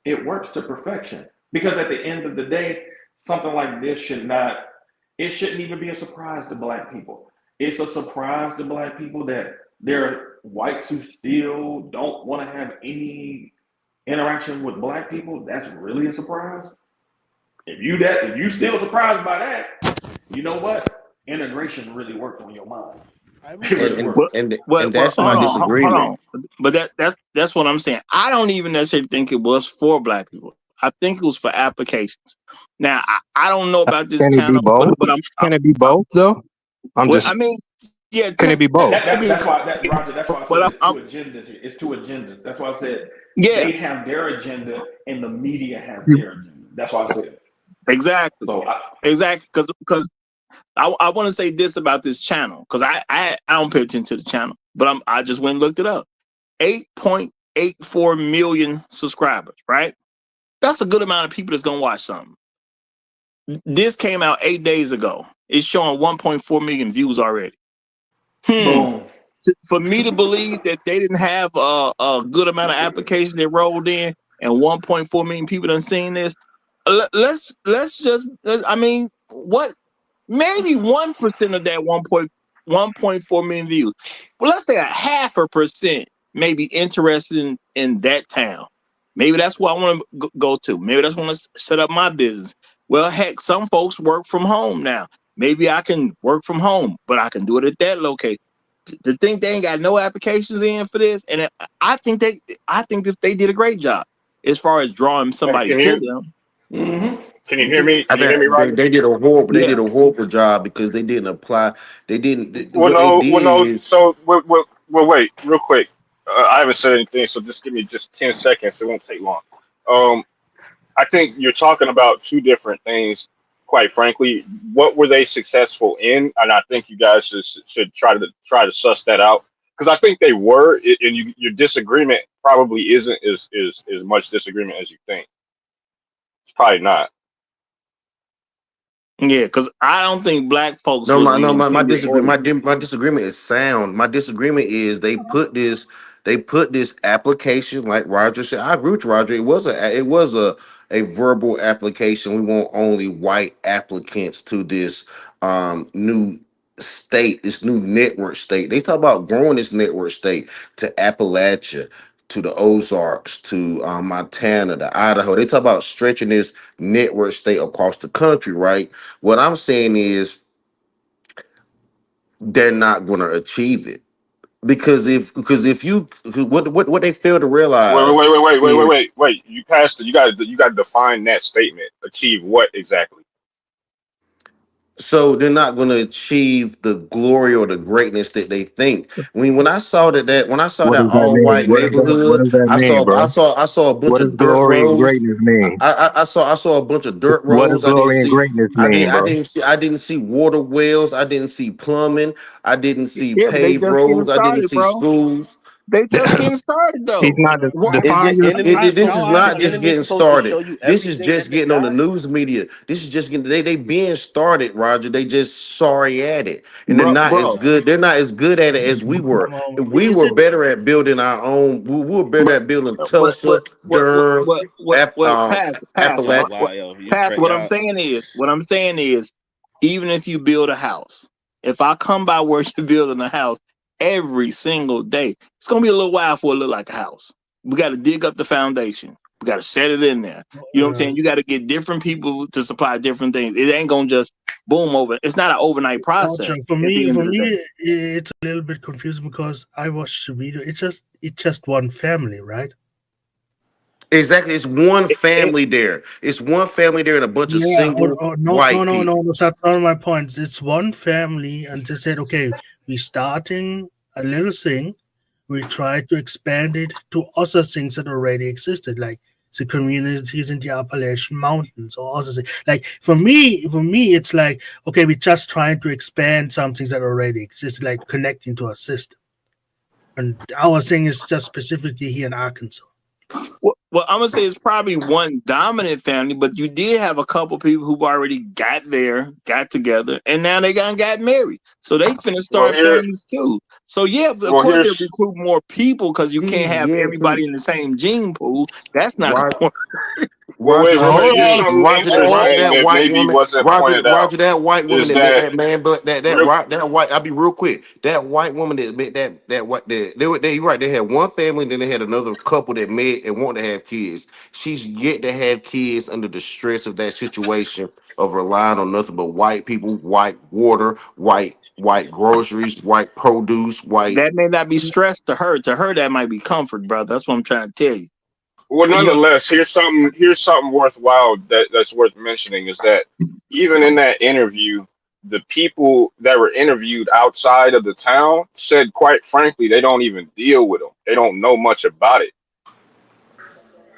[SPEAKER 21] It works to perfection because at the end of the day, something like this shouldn't even be a surprise to black people. It's a surprise to black people that there are whites who still don't want to have any interaction with black people. That's really a surprise. If you still surprised by that, you know what? Integration really worked on your mind. It really
[SPEAKER 20] And
[SPEAKER 21] worked.
[SPEAKER 20] and that's my
[SPEAKER 1] hold
[SPEAKER 20] disagreement.
[SPEAKER 1] on. But that's what I'm saying. I don't even necessarily think it was for black people. I think it was for applications. Now I don't know about this
[SPEAKER 17] Can it be
[SPEAKER 1] channel,
[SPEAKER 17] both?
[SPEAKER 1] but
[SPEAKER 17] Can it be both though?
[SPEAKER 1] I mean, yeah,
[SPEAKER 17] Can it be both?
[SPEAKER 21] That's why Roger. That's why I said
[SPEAKER 1] but
[SPEAKER 21] it's two agendas here. It's two agendas. That's why I said
[SPEAKER 1] yeah,
[SPEAKER 21] they have their agenda and the media has their agenda. That's why I said it.
[SPEAKER 1] exactly,
[SPEAKER 21] So
[SPEAKER 1] exactly. Because I want to say this about this channel because I don't pay attention to the channel, but I just went and looked it up. 8.84 million subscribers, right? That's a good amount of people that's gonna watch something. This came out 8 days ago. It's showing 1.4 million views already.
[SPEAKER 21] boom.
[SPEAKER 1] For me to believe that they didn't have a good amount of applications that rolled in and 1.4 million people done seen this, I mean, what? Maybe 1% of that 1.4 million views. Well, let's say a 0.5% may be interested in that town. Maybe that's what I want to go to. Maybe that's want to set up my business. Well, heck, some folks work from home now. Maybe I can work from home, but I can do it at that location. To think they ain't got no applications in for this, and I think that they did a great job as far as drawing somebody
[SPEAKER 15] Can
[SPEAKER 1] to
[SPEAKER 15] you
[SPEAKER 1] them.
[SPEAKER 21] Mm-hmm.
[SPEAKER 15] can you hear me?
[SPEAKER 20] I
[SPEAKER 15] Can you hear me,
[SPEAKER 20] think
[SPEAKER 15] Roger?
[SPEAKER 20] they did a horrible
[SPEAKER 1] Yeah,
[SPEAKER 20] job because they didn't apply. They didn't.
[SPEAKER 15] Well,
[SPEAKER 20] What they
[SPEAKER 15] no, well,
[SPEAKER 20] did
[SPEAKER 15] no.
[SPEAKER 20] is
[SPEAKER 15] So, wait, real quick. I haven't said anything, so just give me just 10 seconds. It won't take long. Um, I think you're talking about two different things. Quite frankly, what were they successful in? And I think you guys should try to suss that out because I think they were. And your disagreement probably isn't as much disagreement as you think. It's probably not.
[SPEAKER 1] yeah, because I don't think black folks
[SPEAKER 20] no
[SPEAKER 1] was
[SPEAKER 20] my no
[SPEAKER 1] the
[SPEAKER 20] my
[SPEAKER 1] intended audience.
[SPEAKER 20] my disagreement is sound. My disagreement is they They put this application, like Roger said. I agree with Roger. It was a verbal application. We want only white applicants to this new state, this new network state. They talk about growing this network state to Appalachia, to the Ozarks, to Montana, to Idaho. They talk about stretching this network state across the country, right? What I'm saying is they're not going to achieve it because if you what they fail to
[SPEAKER 15] Wait, wait,
[SPEAKER 20] realize
[SPEAKER 15] wait, wait, wait, wait, wait,
[SPEAKER 20] is
[SPEAKER 15] wait, wait. You passed it. You got to define that statement. Achieve what exactly?
[SPEAKER 20] so they're not going to achieve the glory or the greatness that they think. When I saw when I saw
[SPEAKER 17] What
[SPEAKER 20] that
[SPEAKER 17] does that
[SPEAKER 20] all
[SPEAKER 17] mean?
[SPEAKER 20] white
[SPEAKER 17] What
[SPEAKER 20] neighborhood,
[SPEAKER 17] does that mean, bro?
[SPEAKER 20] I saw a bunch
[SPEAKER 17] What does
[SPEAKER 20] of dirt
[SPEAKER 17] glory and
[SPEAKER 20] roads.
[SPEAKER 17] greatness mean?
[SPEAKER 20] I saw a bunch of dirt
[SPEAKER 17] What does
[SPEAKER 20] roads.
[SPEAKER 17] glory and greatness mean, bro?
[SPEAKER 20] I didn't see water wells. I didn't see plumbing. I didn't see
[SPEAKER 1] Yeah, but they
[SPEAKER 20] paved
[SPEAKER 1] just getting
[SPEAKER 20] roads. I didn't
[SPEAKER 1] started,
[SPEAKER 20] see
[SPEAKER 1] bro.
[SPEAKER 20] schools.
[SPEAKER 1] They just getting started
[SPEAKER 17] He's
[SPEAKER 1] though.
[SPEAKER 17] not
[SPEAKER 1] Why?
[SPEAKER 9] Is
[SPEAKER 17] define
[SPEAKER 9] your
[SPEAKER 17] your.
[SPEAKER 9] enemy?
[SPEAKER 20] This
[SPEAKER 9] How
[SPEAKER 20] is
[SPEAKER 9] is your
[SPEAKER 20] not just
[SPEAKER 9] enemy
[SPEAKER 20] getting
[SPEAKER 9] supposed to
[SPEAKER 20] started.
[SPEAKER 9] show you
[SPEAKER 20] This is
[SPEAKER 9] everything
[SPEAKER 20] just
[SPEAKER 9] that they
[SPEAKER 20] getting on the
[SPEAKER 9] got?
[SPEAKER 20] news media. This is just getting they being started, Roger. They just sorry at it. And
[SPEAKER 1] Bro.
[SPEAKER 20] they're not as good at it as we were. We
[SPEAKER 19] Is
[SPEAKER 20] were
[SPEAKER 19] it?
[SPEAKER 20] better at building our own, we were better
[SPEAKER 1] But
[SPEAKER 20] at building
[SPEAKER 1] what
[SPEAKER 20] Tulsa, Durham,
[SPEAKER 1] Pastor,
[SPEAKER 9] Oh
[SPEAKER 1] what
[SPEAKER 20] Appalachia.
[SPEAKER 9] wow, yo, you
[SPEAKER 1] Pastor,
[SPEAKER 9] crazy. Y'all,
[SPEAKER 1] what I'm saying is, even if you build a house, if I come by where you're building a house every single day, it's gonna be a little while for it to look like a house. We got to dig up the foundation. We got to set it in there. You know what I'm saying? You got to get different people to supply different things. It ain't gonna just boom over. It's not an overnight
[SPEAKER 19] Gotcha.
[SPEAKER 1] process.
[SPEAKER 19] For
[SPEAKER 1] At the
[SPEAKER 19] me,
[SPEAKER 1] end
[SPEAKER 19] for
[SPEAKER 1] of the day.
[SPEAKER 19] me, it's a little bit confusing because I watched the video. It's just one family, right?
[SPEAKER 20] Exactly. It's one
[SPEAKER 1] It,
[SPEAKER 20] family there. It's one family there and a bunch of
[SPEAKER 19] Yeah.
[SPEAKER 20] single
[SPEAKER 19] No, no,
[SPEAKER 20] white
[SPEAKER 19] no, no,
[SPEAKER 20] people.
[SPEAKER 19] no. That's not my point. It's one family, and they said, okay, we're starting a little thing. We try to expand it to other things that already existed, like the communities in the Appalachian Mountains or other things. Like for me, it's like, okay, we're just trying to expand some things that already existed, like connecting to a system. And our thing is just specifically here in Arkansas.
[SPEAKER 1] well, I'm gonna say it's probably one dominant family, but you did have a couple people who've already got there, got together, and now they got married. So they finna
[SPEAKER 15] Well,
[SPEAKER 1] start
[SPEAKER 15] here,
[SPEAKER 1] families too. So yeah, of
[SPEAKER 15] well,
[SPEAKER 1] course they
[SPEAKER 15] here's
[SPEAKER 1] recruit more people because you can't have
[SPEAKER 20] Yeah,
[SPEAKER 1] everybody in the same gene pool. That's not
[SPEAKER 20] Roger,
[SPEAKER 1] going.
[SPEAKER 15] well, wait, wait, wait. Here's something
[SPEAKER 20] Roger,
[SPEAKER 15] interesting
[SPEAKER 20] that
[SPEAKER 15] that
[SPEAKER 20] white
[SPEAKER 15] maybe
[SPEAKER 20] woman,
[SPEAKER 15] wasn't pointed out.
[SPEAKER 20] Roger, that white woman
[SPEAKER 15] Is
[SPEAKER 20] that met
[SPEAKER 15] that
[SPEAKER 20] that man, but
[SPEAKER 15] real?
[SPEAKER 20] that white. I'll be real quick. That white woman that met that white, you're right. They had one family, then they had another couple that met and wanted to have kids. She's yet to have kids under the stress of that situation of relying on nothing but white people, white water, white groceries, white produce, white.
[SPEAKER 1] That may not be stress to her. To her, that might be comfort, brother. That's what I'm trying to tell you.
[SPEAKER 15] Well,
[SPEAKER 1] You know,
[SPEAKER 15] nonetheless, here's something worthwhile that's worth mentioning is that even in that interview, the people that were interviewed outside of the town said, quite frankly, they don't even deal with them. They don't know much about it,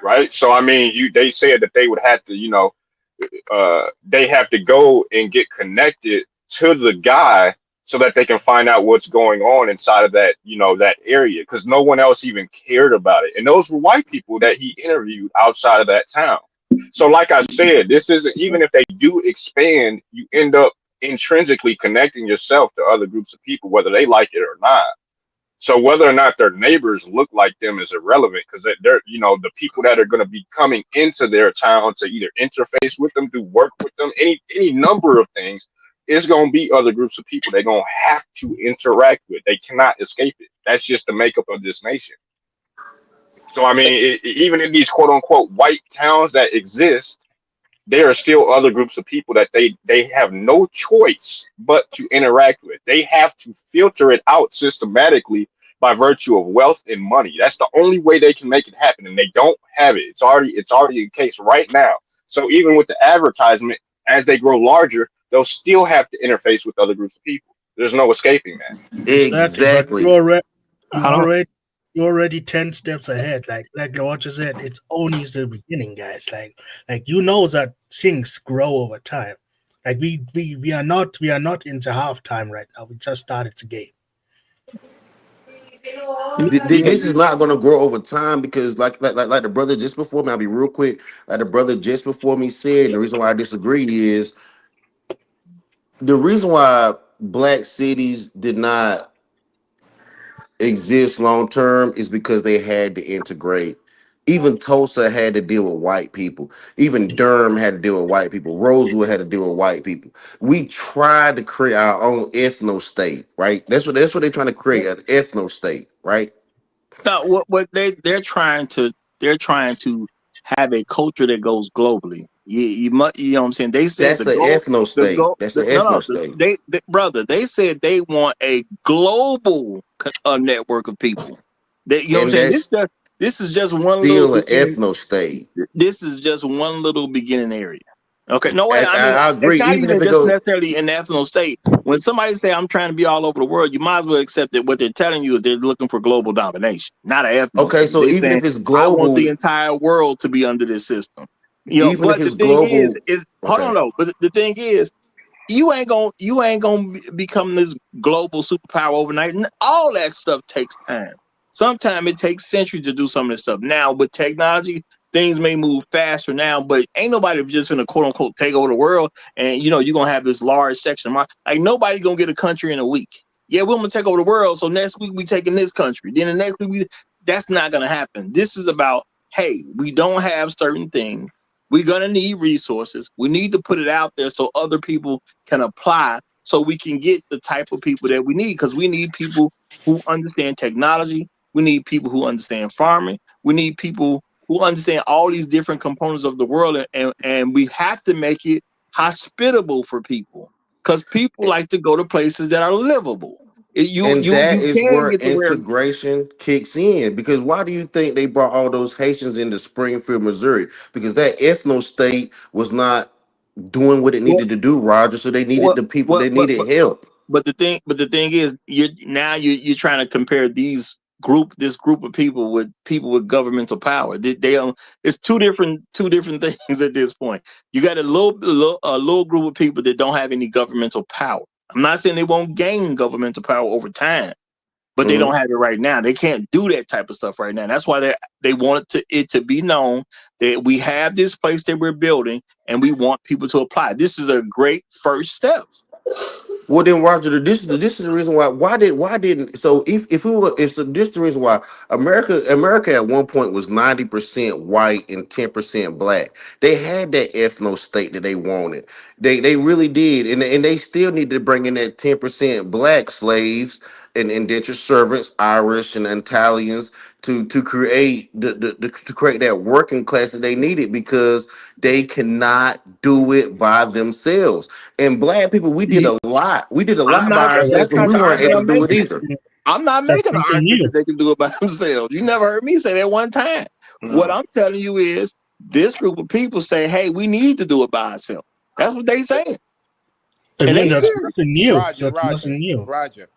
[SPEAKER 15] right? So I mean, they said that they would have to, they have to go and get connected to the guy so that they can find out what's going on inside of that, that area, because no one else even cared about it. And those were white people that he interviewed outside of that town. So, like I said, this isn't, even if they do expand, you end up intrinsically connecting yourself to other groups of people, whether they like it or not. So whether or not their neighbors look like them is irrelevant because they're, the people that are going to be coming into their town to either interface with them, do work with them, any number of things, is going to be other groups of people they're going to have to interact with. They cannot escape it. That's just the makeup of this nation. So I mean, even in these quote unquote white towns that exist, there are still other groups of people that they have no choice but to interact with. They have to filter it out systematically by virtue of wealth and money. That's the only way they can make it happen, and they don't have it. It's already the case right now. So even with the advertisement, as they grow larger, they'll still have to interface with other groups of people. There's no escaping that.
[SPEAKER 19] Exactly, but
[SPEAKER 20] Exactly.
[SPEAKER 19] you
[SPEAKER 17] I don't.
[SPEAKER 19] already you're already 10 steps ahead. Like Roger said, it's only the beginning, guys. Like you know that things grow over time. Like we are not into halftime right now. We just started the game.
[SPEAKER 1] yeah,
[SPEAKER 20] This is not going to grow over time because, like the brother just before me, I'll be real quick. Like the brother just before me said, and the reason why I disagree is the reason why black cities did not exist long term is because they had to integrate. Even Tulsa had to deal with white people. Even Durham had to deal with white people. Rosewood had to deal with white people. We tried to create our own ethno state, right? That's what they're trying to create, an ethno state, right?
[SPEAKER 1] No, what they're trying to have a culture that goes globally. You know what I'm saying? They said
[SPEAKER 20] That's the ethno state. That's the
[SPEAKER 1] no,
[SPEAKER 20] ethno state.
[SPEAKER 1] brother, they said they want a global network of people. They, you know what I'm
[SPEAKER 20] And
[SPEAKER 1] saying?
[SPEAKER 20] that's
[SPEAKER 1] This is just one little
[SPEAKER 20] still an
[SPEAKER 1] beginning.
[SPEAKER 20] ethno state.
[SPEAKER 1] This is just one little beginning area. Okay, no way.
[SPEAKER 20] I,
[SPEAKER 1] I
[SPEAKER 20] I
[SPEAKER 1] mean,
[SPEAKER 20] I
[SPEAKER 1] it's
[SPEAKER 20] agree.
[SPEAKER 1] not
[SPEAKER 20] Even if
[SPEAKER 1] even
[SPEAKER 20] it
[SPEAKER 1] just
[SPEAKER 20] goes,
[SPEAKER 1] necessarily an ethno state. When somebody say I'm trying to be all over the world, you might as well accept that what they're telling you is they're looking for global domination, not an ethno
[SPEAKER 20] okay,
[SPEAKER 1] state.
[SPEAKER 20] so
[SPEAKER 1] They're
[SPEAKER 20] even
[SPEAKER 1] saying
[SPEAKER 20] if it's
[SPEAKER 1] I want the
[SPEAKER 20] global,
[SPEAKER 1] entire world to be under this system.
[SPEAKER 20] even if
[SPEAKER 1] But the
[SPEAKER 20] it's
[SPEAKER 1] thing
[SPEAKER 20] global,
[SPEAKER 1] is hold on
[SPEAKER 20] okay.
[SPEAKER 1] though. But the thing is, you ain't gonna become this global superpower overnight. All that stuff takes time. Sometimes it takes centuries to do some of this stuff. Now with technology, things may move faster now, but ain't nobody just gonna quote unquote take over the world. And you're gonna have this large section. Like nobody gonna get a country in a week. Yeah, we're gonna take over the world. So next week we taking this country. Then the next week that's not gonna happen. This is about, hey, we don't have certain things. We're gonna need resources. We need to put it out there so other people can apply, so we can get the type of people that we need, because we need people who understand technology. We need people who understand farming. We need people who understand all these different components of the world, and we have to make it hospitable for people, because people like to go to places that are livable.
[SPEAKER 20] And that
[SPEAKER 1] You
[SPEAKER 20] is
[SPEAKER 1] can
[SPEAKER 20] where
[SPEAKER 1] get to where
[SPEAKER 20] integration kicks in. Because why do you think they brought all those Haitians into Springfield, Missouri? Because that ethno state was not doing what it
[SPEAKER 1] what
[SPEAKER 20] needed to do, Roger. So they needed
[SPEAKER 1] what
[SPEAKER 20] the people,
[SPEAKER 1] what
[SPEAKER 20] they needed help.
[SPEAKER 1] but the thing is, you're trying to compare this group of people with governmental power. It's two different things at this point. You got a little group of people that don't have any governmental power. I'm not saying they won't gain governmental power over time, but they don't
[SPEAKER 20] Mhm.
[SPEAKER 1] have it right now. They can't do that type of stuff right now. That's why they want it to be known that we have this place that we're building, and we want people to apply. This is a great first step.
[SPEAKER 20] Well, then, Roger, this is the reason why. Why didn't so if we were if so this is the reason why America at one point was 90% white and 10% black. They had that ethno state that they wanted. They really did, and they still need to bring in that 10% black slaves and indentured servants, Irish and Italians, to create to create that working class that they needed, because they cannot do it by themselves. And black people, we did
[SPEAKER 1] You,
[SPEAKER 20] a lot. We did a
[SPEAKER 1] I'm
[SPEAKER 20] lot
[SPEAKER 1] not.
[SPEAKER 20] by
[SPEAKER 1] That's
[SPEAKER 20] ourselves, and
[SPEAKER 1] not
[SPEAKER 20] we
[SPEAKER 1] the
[SPEAKER 20] weren't
[SPEAKER 1] argument
[SPEAKER 20] able
[SPEAKER 1] I'm
[SPEAKER 20] to do it
[SPEAKER 1] making.
[SPEAKER 20] either.
[SPEAKER 1] I'm not
[SPEAKER 19] That's
[SPEAKER 1] making an
[SPEAKER 19] something
[SPEAKER 1] argument that
[SPEAKER 19] new.
[SPEAKER 1] they can do it by themselves. You never heard me say that one time. What
[SPEAKER 21] No.
[SPEAKER 1] I'm telling you is this group of people say, "Hey, we need to do it by ourselves." That's what they saying, and
[SPEAKER 19] Again,
[SPEAKER 1] they
[SPEAKER 19] that's
[SPEAKER 1] serious.
[SPEAKER 19] nothing new.
[SPEAKER 6] Roger,
[SPEAKER 19] That's
[SPEAKER 6] Roger,
[SPEAKER 19] nothing new.
[SPEAKER 6] Roger,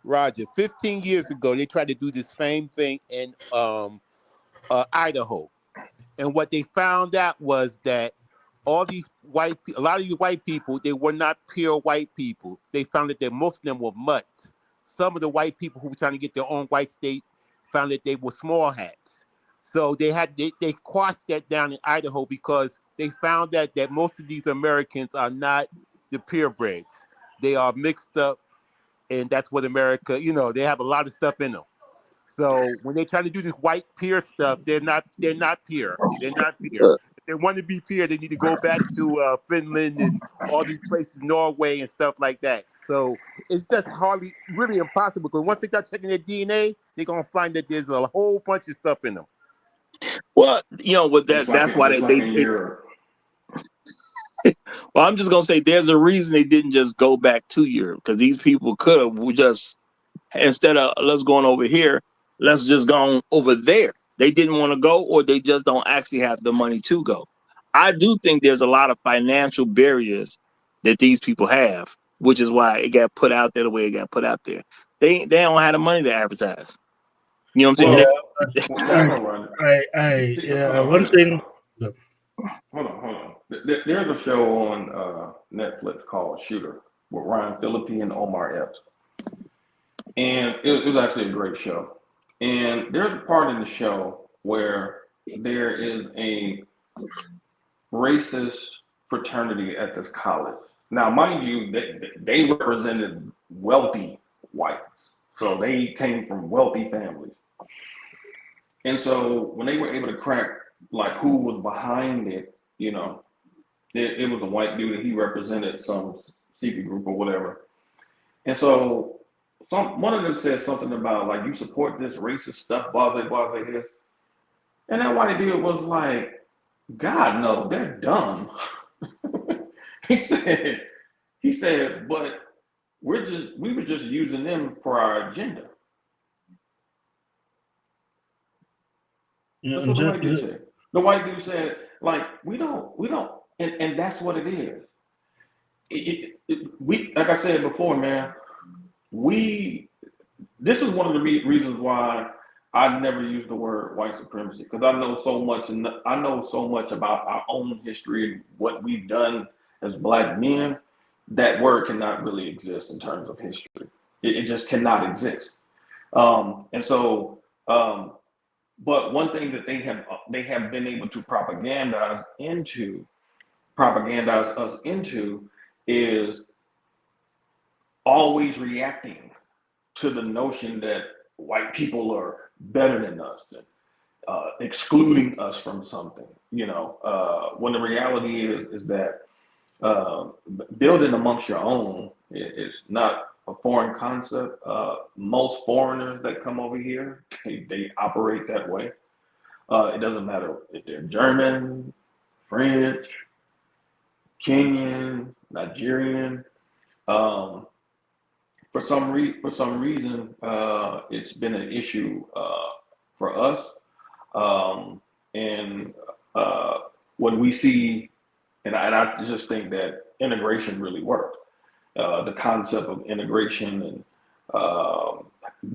[SPEAKER 6] Roger. 15 years ago, they tried to do the same thing in Idaho. And what they found out was that a lot of these white people, they were not pure white people. They found that most of them were mutts. Some of the white people who were trying to get their own white state found that they were small hats. So they quashed that down in Idaho, because they found that most of these Americans are not the purebreds. They are mixed up, and that's what America, they have a lot of stuff in them. So when they try to do this white peer stuff, they're not pure. They're not pure. If they want to be pure, they need to go back to Finland and all these places, Norway and stuff like that. So it's just hardly really impossible, because once they start checking their DNA, they're gonna find that there's a whole bunch of stuff in them.
[SPEAKER 1] Well, with that's why
[SPEAKER 21] Just like in Europe.
[SPEAKER 1] well, I'm just gonna say there's a reason they didn't just go back to Europe, because these people could have just, instead of let's going over here, let's just go on over there. They didn't want to go, or they just don't actually have the money to go. I do think there's a lot of financial barriers that these people have, which is why it got put out there the way it got put out there. They don't have the money to advertise. You know what I'm
[SPEAKER 19] Yeah,
[SPEAKER 1] saying?
[SPEAKER 21] Well,
[SPEAKER 19] I,
[SPEAKER 21] hold on, Ron.
[SPEAKER 19] I,
[SPEAKER 21] See,
[SPEAKER 19] yeah.
[SPEAKER 21] hold on,
[SPEAKER 19] One
[SPEAKER 21] wait a minute.
[SPEAKER 19] thing.
[SPEAKER 21] Hold on. There's a show on Netflix called Shooter with Ryan Phillippe and Omar Epps, and it was actually a great show. And there's a part in the show where there is a racist fraternity at this college. Now, mind you, they represented wealthy whites. So they came from wealthy families. And so when they were able to crack like who was behind it, it was a white dude and he represented some secret group or whatever. And so one of them said something about like you support this racist stuff, blah blah this. And that white dude was like, God no, they're dumb. he said, but we were just using them for our agenda.
[SPEAKER 19] Yeah,
[SPEAKER 21] That's
[SPEAKER 19] and
[SPEAKER 21] what the
[SPEAKER 19] that,
[SPEAKER 21] white dude said. The white dude said, like, we don't, and that's what it is. We, like I said before, man, this is one of the reasons why I never use the word white supremacy, because I know so much, and I know so much about our own history and what we've done as black men. That word cannot really exist in terms of history. It just cannot exist. And so, but one thing that they have been able to propagandize us into is always reacting to the notion that white people are better than us and excluding us from something. When the reality is that building amongst your own is not a foreign concept. Most foreigners that come over here, they operate that way. It doesn't matter if they're German, French, Kenyan, Nigerian. For some reason, it's been an issue for us. And when we see, and I just think that integration really worked. The concept of integration and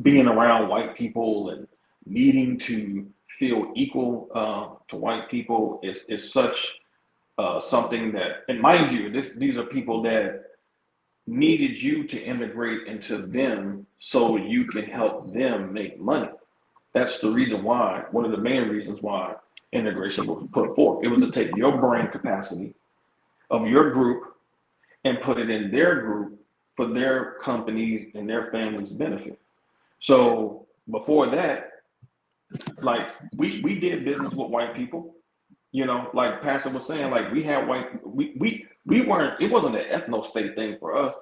[SPEAKER 21] being around white people and needing to feel equal to white people is such something that, and mind you, these are people that needed you to integrate into them so you can help them make money. That's the reason why, one of the main reasons why integration was put forth. It was to take your brain capacity of your group and put it in their group for their companies and their families' benefit. So before that, like we did business with white people, like Pastor was saying, like we had we weren't, it wasn't an ethno state thing for us.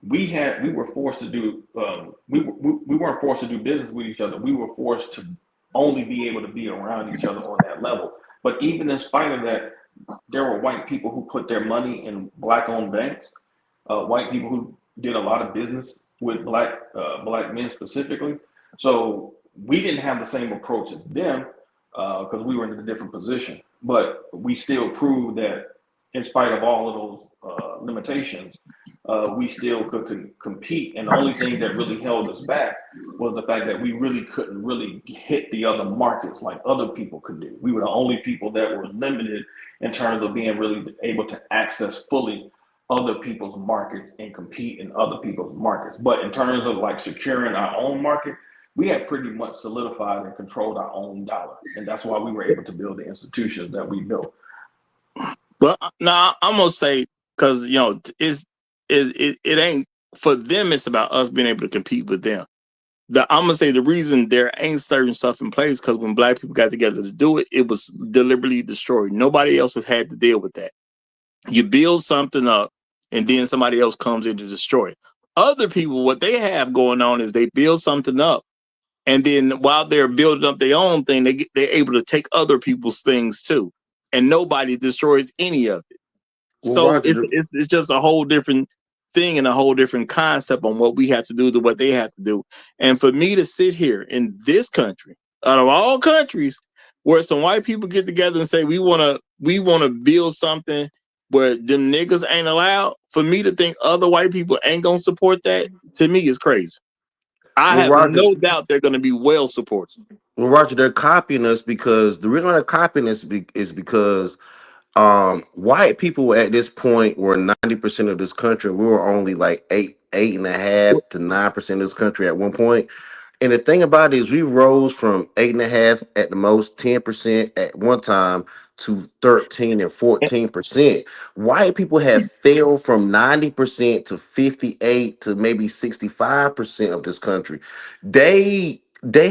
[SPEAKER 21] We were forced to do we weren't forced to do business with each other. We were forced to only be able to be around each other on that level. But even in spite of that, there were white people who put their money in black owned banks, white people who did a lot of business with black men specifically. So we didn't have the same approach as them because we were in a different position. But we still proved that in spite of all of those limitations, we still could compete. And the only thing that really held us back was the fact that we really couldn't really hit the other markets like other people could do. We were the only people that were limited in terms of being really able to access fully other people's markets and compete in other people's markets. But in terms of like securing our own market, we had pretty much solidified and controlled our own dollar. And that's why we were able to build the institutions that we built.
[SPEAKER 6] Well, now I'm gonna say, because it ain't for them. It's about us being able to compete with them. I'm gonna say the reason there ain't certain stuff in place because when black people got together to do it, it was deliberately destroyed. Nobody else has had to deal with that. You build something up, and then somebody else comes in to destroy it. Other people, what they have going on is they build something up, and then while they're building up their own thing, they're able to take other people's things too, and nobody destroys any of it.
[SPEAKER 20] Well,
[SPEAKER 6] So
[SPEAKER 20] Roger,
[SPEAKER 6] it's just a whole different thing and a whole different concept on what we have to do to what they have to do. And for me to sit here in this country, out of all countries, where some white people get together and say we wanna build something where them niggas ain't allowed, for me to think other white people ain't gonna support that, to me is crazy. I
[SPEAKER 20] well,
[SPEAKER 6] have
[SPEAKER 20] Roger,
[SPEAKER 6] no doubt they're gonna be well supported.
[SPEAKER 20] well, Roger, they're copying us because the reason why they're copying us is because white people at this point were 90% of this country. We were only like 8.5 to 9% of this country at one point. And the thing about it is we rose from 8.5 at the most, 10% at one time to 13 and 14%. White people have fell from 90% to 58 to maybe 65% of this country. They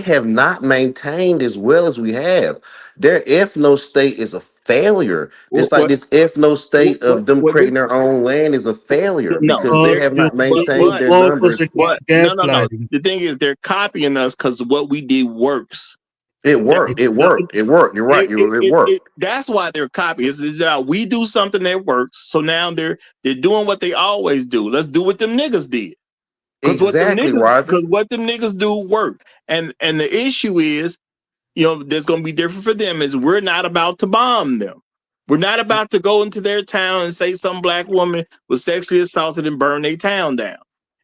[SPEAKER 20] have not maintained as well as we have. Their ethno state is a failure.
[SPEAKER 1] What
[SPEAKER 20] Just like this ethno state of them
[SPEAKER 1] what
[SPEAKER 20] creating their own land is a failure
[SPEAKER 1] no,
[SPEAKER 20] because they
[SPEAKER 1] they're
[SPEAKER 20] have not maintained their
[SPEAKER 19] Walls was
[SPEAKER 20] numbers.
[SPEAKER 1] no.
[SPEAKER 19] gaslighting.
[SPEAKER 1] The thing is, they're copying us because what we did works.
[SPEAKER 20] It
[SPEAKER 1] That
[SPEAKER 20] worked. It
[SPEAKER 1] nothing.
[SPEAKER 20] worked. It worked. You're right. It worked.
[SPEAKER 1] That's why they're copying. We do something that works, so now they're doing what they always do. Let's do what them niggas did.
[SPEAKER 20] Exactly, Roger.
[SPEAKER 1] Because what them niggas do work. And the issue is, that's going to be different for them is we're not about to bomb them. We're not about to go into their town and say some black woman was sexually assaulted and burn their town down.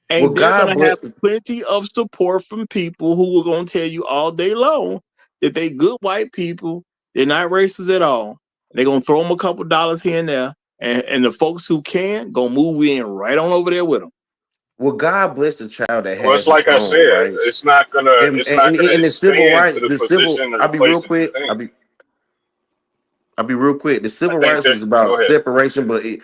[SPEAKER 1] And
[SPEAKER 20] Well,
[SPEAKER 1] they're
[SPEAKER 20] God
[SPEAKER 1] going to
[SPEAKER 20] bless.
[SPEAKER 1] have plenty of support from people who are going to tell you all day long that they good white people. They're not racist at all. They're going to throw them a couple dollars here and there. And the folks who can, going to move in right on over there with them.
[SPEAKER 20] Well, God bless the child that
[SPEAKER 15] Well, it's
[SPEAKER 20] has his
[SPEAKER 15] like I
[SPEAKER 20] own
[SPEAKER 15] said,
[SPEAKER 20] rights.
[SPEAKER 15] it's not gonna
[SPEAKER 20] And the civil
[SPEAKER 15] expand to
[SPEAKER 20] rights,
[SPEAKER 15] the position or the
[SPEAKER 20] I'll be real
[SPEAKER 15] place that you
[SPEAKER 20] quick.
[SPEAKER 15] think.
[SPEAKER 20] I'll be real quick. The
[SPEAKER 15] I
[SPEAKER 20] civil
[SPEAKER 15] think
[SPEAKER 20] rights
[SPEAKER 15] that.
[SPEAKER 20] was about
[SPEAKER 15] Go ahead.
[SPEAKER 20] separation, but even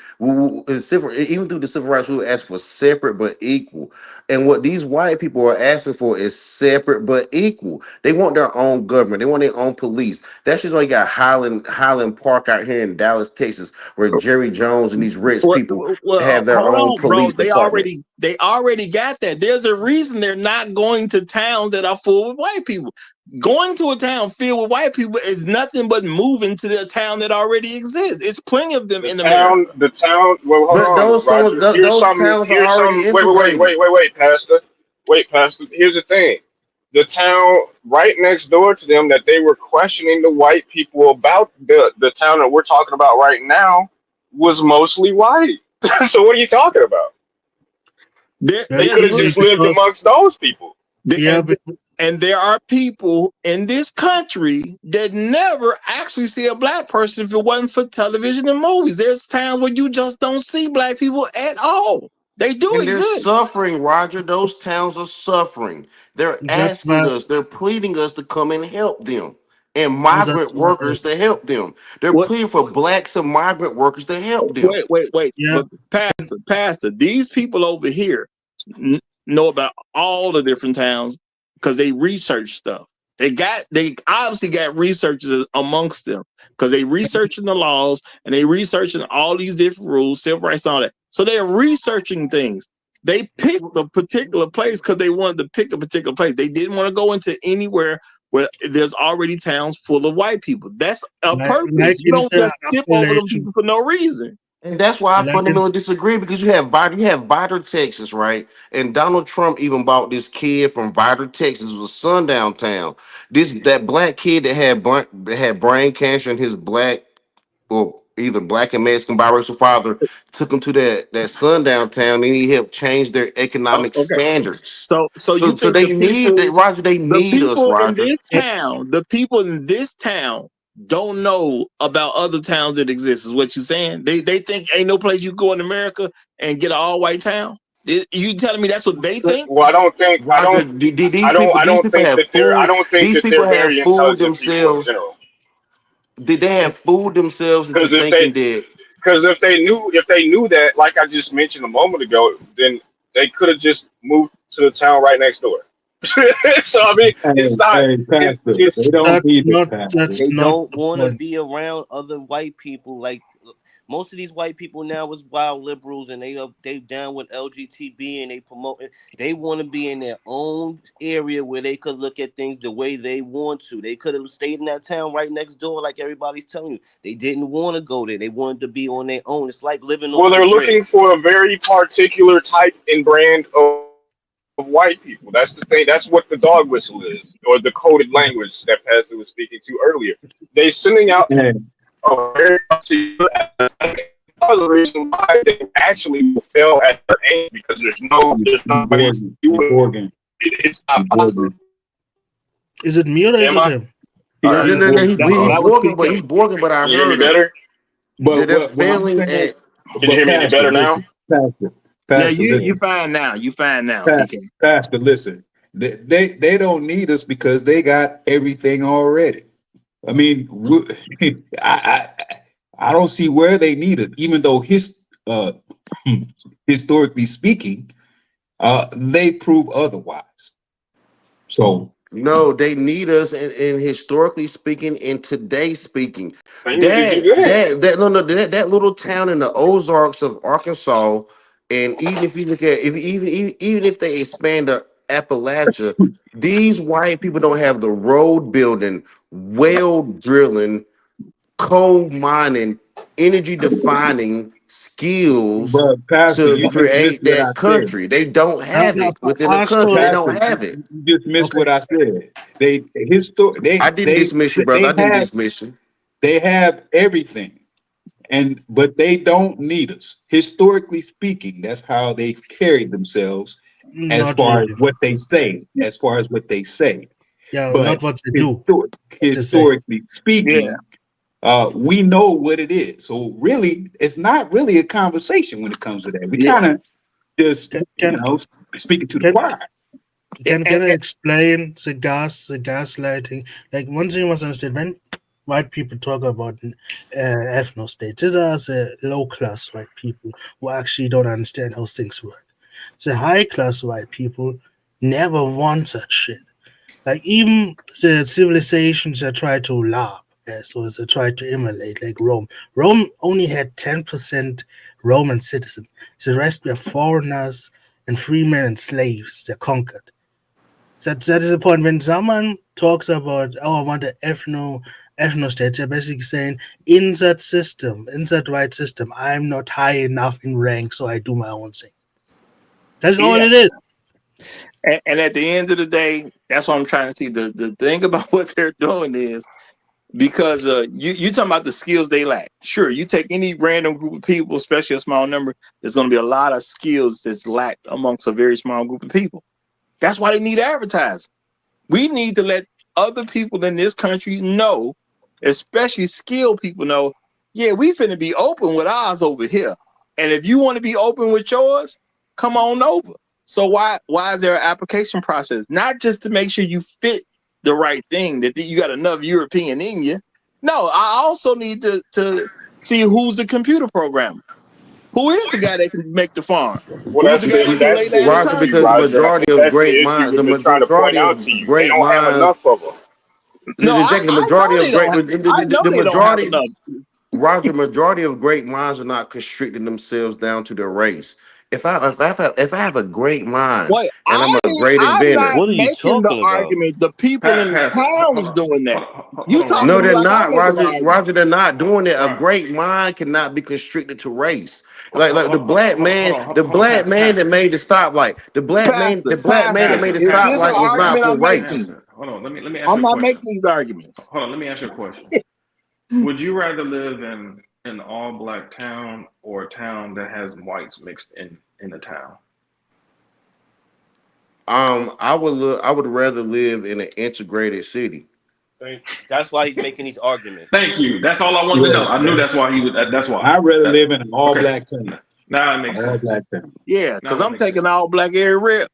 [SPEAKER 20] through the civil rights, we asked for separate but equal. And what these white people are asking for is separate but equal. They want their own government. They want their own police. That's just why you got Highland Park out here in Dallas, Texas, where Jerry Jones and these rich people have their
[SPEAKER 1] Hold
[SPEAKER 20] own
[SPEAKER 1] on, bro.
[SPEAKER 20] police department.
[SPEAKER 1] They already got that. There's a reason they're not going to towns that are full with white people. Going to a town filled with white people is nothing but moving to the town that already exists. It's plenty of them in America.
[SPEAKER 15] The town. Well, hold
[SPEAKER 20] But
[SPEAKER 15] on, Roger. Here's
[SPEAKER 20] those
[SPEAKER 15] something.
[SPEAKER 20] towns are already integrated.
[SPEAKER 15] Wait, Pastor. Wait, Pastor. Here's the thing. The town right next door to them that they were questioning the white people about the town that we're talking about right now was mostly white. So what are you talking about? They could have just lived amongst those people.
[SPEAKER 1] And there are people in this country that never actually see a black person if it wasn't for television and movies. There's times where you just don't see black people at all. They do
[SPEAKER 20] And they're
[SPEAKER 1] exist.
[SPEAKER 20] suffering, Roger. Those towns are suffering. They're asking us, they're pleading us to come and help them. And migrant workers to help them. They're pleading for blacks and migrant workers to help them.
[SPEAKER 1] Wait. But Pastor, these people over here know about all the different towns because they research stuff. They obviously got researchers amongst them because they researching the laws and they researching all these different rules, civil rights, and all that. So they're researching things. They picked a particular place because they wanted to pick a particular place. They didn't want to go into anywhere where there's already towns full of white people. That's a purpose. You don't just skip over them people for no reason.
[SPEAKER 20] And that's why I fundamentally disagree because you have Vidor, Texas, right? And Donald Trump even bought this kid from Vidor, Texas. It was a sundown town. That black kid that had brain cancer and his either black and Mexican biracial father took him to that sundown town and he helped change their economic standards.
[SPEAKER 1] So you think
[SPEAKER 20] they need that, Roger. They need us, Roger.
[SPEAKER 1] The people in this town don't know about other towns that exist, is what you're saying. They think ain't no place you go in America and get an all white town. You telling me that's what they think?
[SPEAKER 15] Well, I don't think that they're very intelligent people in general.
[SPEAKER 20] Did they have fooled themselves into thinking that?
[SPEAKER 15] Because if they knew that, like I just mentioned a moment ago, then they could have just moved to the town right next door. So I mean, it's not.
[SPEAKER 20] They don't need
[SPEAKER 9] They don't want to be around other white people. Like most of these white people now is wild liberals, and they down with LGBT and they promote. They want to be in their own area where they could look at things the way they want to. They could have stayed in that town right next door, like everybody's telling you. They didn't want to go there. They wanted to be on their own. It's like living on.
[SPEAKER 15] Well, they're looking for a very particular type and brand of white people. That's the thing. That's what the dog whistle is, or the coded language that Pastor was speaking to earlier. They're sending out a very particular. Part of the reason why they actually fail at their aim because there's no way to do it. It's not possible.
[SPEAKER 19] Is it me or is it him?
[SPEAKER 20] No, he's Borging, but I
[SPEAKER 15] heard. Can you hear me better?
[SPEAKER 20] But they're failing at.
[SPEAKER 15] Can you hear me any better now?
[SPEAKER 1] Pastor, you fine now. You fine now.
[SPEAKER 13] Pastor, listen. They don't need us because they got everything already. I mean, I I don't see where they need it, even though historically speaking, they prove otherwise. So
[SPEAKER 20] No, they need us, and historically speaking, and today speaking,
[SPEAKER 15] They needed you then.
[SPEAKER 20] that little town in the Ozarks of Arkansas, and even if you look at even if they expand the Appalachia, these white people don't have the road building, well drilling, coal mining, energy defining skills
[SPEAKER 13] but Pastor,
[SPEAKER 20] to
[SPEAKER 13] you just missed
[SPEAKER 20] create
[SPEAKER 13] what I
[SPEAKER 20] that
[SPEAKER 13] said.
[SPEAKER 20] country. They don't have
[SPEAKER 19] Now,
[SPEAKER 20] it within the country.
[SPEAKER 19] Pastor.
[SPEAKER 20] They
[SPEAKER 13] Pastor,
[SPEAKER 20] don't have it.
[SPEAKER 13] you just missed
[SPEAKER 19] Okay.
[SPEAKER 13] what I said.
[SPEAKER 20] I didn't dismiss you, brother. I didn't dismiss you.
[SPEAKER 13] They have everything, but they don't need us. Historically speaking, that's how they've carried themselves. As
[SPEAKER 19] Not
[SPEAKER 13] far as
[SPEAKER 19] really.
[SPEAKER 13] what they say,
[SPEAKER 19] Yeah,
[SPEAKER 13] but
[SPEAKER 19] not what they do. What they say.
[SPEAKER 13] historically speaking, we know what it is. So really, it's not really a conversation when it comes to that. We
[SPEAKER 1] Yeah.
[SPEAKER 13] kind of just,
[SPEAKER 19] Can can
[SPEAKER 13] speaking to the
[SPEAKER 19] can
[SPEAKER 13] choir.
[SPEAKER 19] can I explain the gaslighting? Like one thing you must understand when white people talk about ethno states, these are the low class white people who actually don't understand how things work. The high class white people never want that shit. Like even the civilizations that try to lab, so they try to emulate, like Rome. Rome only had 10% Roman citizens. The rest were foreigners and freemen and slaves they conquered. That is the point. When someone talks about, oh, I want an ethno state, they're basically saying, in that system, in that white system, I'm not high enough in rank, so I do my own thing. That's all
[SPEAKER 1] Yeah.
[SPEAKER 19] it is.
[SPEAKER 1] And at the end of the day, that's what I'm trying to see. The thing about what they're doing is because you talking about the skills they lack. Sure, you take any random group of people, especially a small number, there's going to be a lot of skills that's lacked amongst a very small group of people. That's why they need advertising. We need to let other people in this country know, especially skilled people know, yeah, we finna be open with ours over here. And if you want to be open with yours, come on over. So why is there an application process? Not just to make sure you fit the right thing, that you got enough European in you. No, I also need to see who's the computer programmer. Who is the guy that can make the farm?
[SPEAKER 15] Well,
[SPEAKER 1] Who's the guy that can lay down the
[SPEAKER 20] Roger,
[SPEAKER 15] issue,
[SPEAKER 20] because the
[SPEAKER 1] concrete?
[SPEAKER 15] Roger.
[SPEAKER 20] majority of
[SPEAKER 15] That's
[SPEAKER 20] great
[SPEAKER 15] the issue
[SPEAKER 20] minds,
[SPEAKER 15] we've been trying to point
[SPEAKER 20] majority
[SPEAKER 15] out to
[SPEAKER 20] of
[SPEAKER 15] you. They
[SPEAKER 20] great
[SPEAKER 15] don't have
[SPEAKER 20] minds,
[SPEAKER 15] enough of them.
[SPEAKER 1] No,
[SPEAKER 20] exactly, the
[SPEAKER 1] I know
[SPEAKER 20] majority
[SPEAKER 1] they
[SPEAKER 20] of
[SPEAKER 1] don't. I know
[SPEAKER 20] the
[SPEAKER 1] they don't have
[SPEAKER 20] majority,
[SPEAKER 1] enough.
[SPEAKER 20] Roger, majority of great minds are not constricting themselves down to their race. If I have a great mind
[SPEAKER 1] Wait,
[SPEAKER 20] and I'm a great
[SPEAKER 1] I'm not
[SPEAKER 20] inventor,
[SPEAKER 9] What are you
[SPEAKER 1] making the
[SPEAKER 9] talking about?
[SPEAKER 1] argument. The people in the
[SPEAKER 21] Pastor,
[SPEAKER 1] town
[SPEAKER 21] hold
[SPEAKER 1] is
[SPEAKER 21] on,
[SPEAKER 1] doing that.
[SPEAKER 21] hold
[SPEAKER 1] You
[SPEAKER 21] on,
[SPEAKER 1] talking
[SPEAKER 20] no,
[SPEAKER 1] to
[SPEAKER 21] Roger.
[SPEAKER 1] me
[SPEAKER 20] they're
[SPEAKER 1] like I'm
[SPEAKER 20] not,
[SPEAKER 1] making the
[SPEAKER 20] Roger.
[SPEAKER 1] argument.
[SPEAKER 20] Roger, they're not doing it. A
[SPEAKER 21] Right.
[SPEAKER 20] great mind cannot be constricted to race. Like the
[SPEAKER 21] Hold on,
[SPEAKER 20] black man that made the stoplight, the black man that made the
[SPEAKER 1] Is this an
[SPEAKER 20] stoplight was not
[SPEAKER 1] argument
[SPEAKER 20] for
[SPEAKER 1] I'm
[SPEAKER 20] race.
[SPEAKER 1] making?
[SPEAKER 21] hold on. Let me ask
[SPEAKER 1] I'm
[SPEAKER 21] you a
[SPEAKER 1] not
[SPEAKER 21] question.
[SPEAKER 1] making these arguments.
[SPEAKER 21] Hold on, let me ask you a question. Would you rather live in an all black town or a town that has whites mixed in the town?
[SPEAKER 20] I would rather live in an integrated city.
[SPEAKER 9] That's why he's making these arguments.
[SPEAKER 21] Thank you. That's all I wanted to know. I knew
[SPEAKER 13] Yeah,
[SPEAKER 21] that's why he would. That's why.
[SPEAKER 13] I'd rather
[SPEAKER 21] That
[SPEAKER 13] live in an all
[SPEAKER 21] okay.
[SPEAKER 13] black town.
[SPEAKER 21] Now it makes
[SPEAKER 13] All
[SPEAKER 21] sense.
[SPEAKER 13] black town.
[SPEAKER 1] Yeah,
[SPEAKER 21] Now
[SPEAKER 1] because
[SPEAKER 21] that
[SPEAKER 1] I'm
[SPEAKER 21] makes
[SPEAKER 1] taking
[SPEAKER 21] sense.
[SPEAKER 1] all black every rip.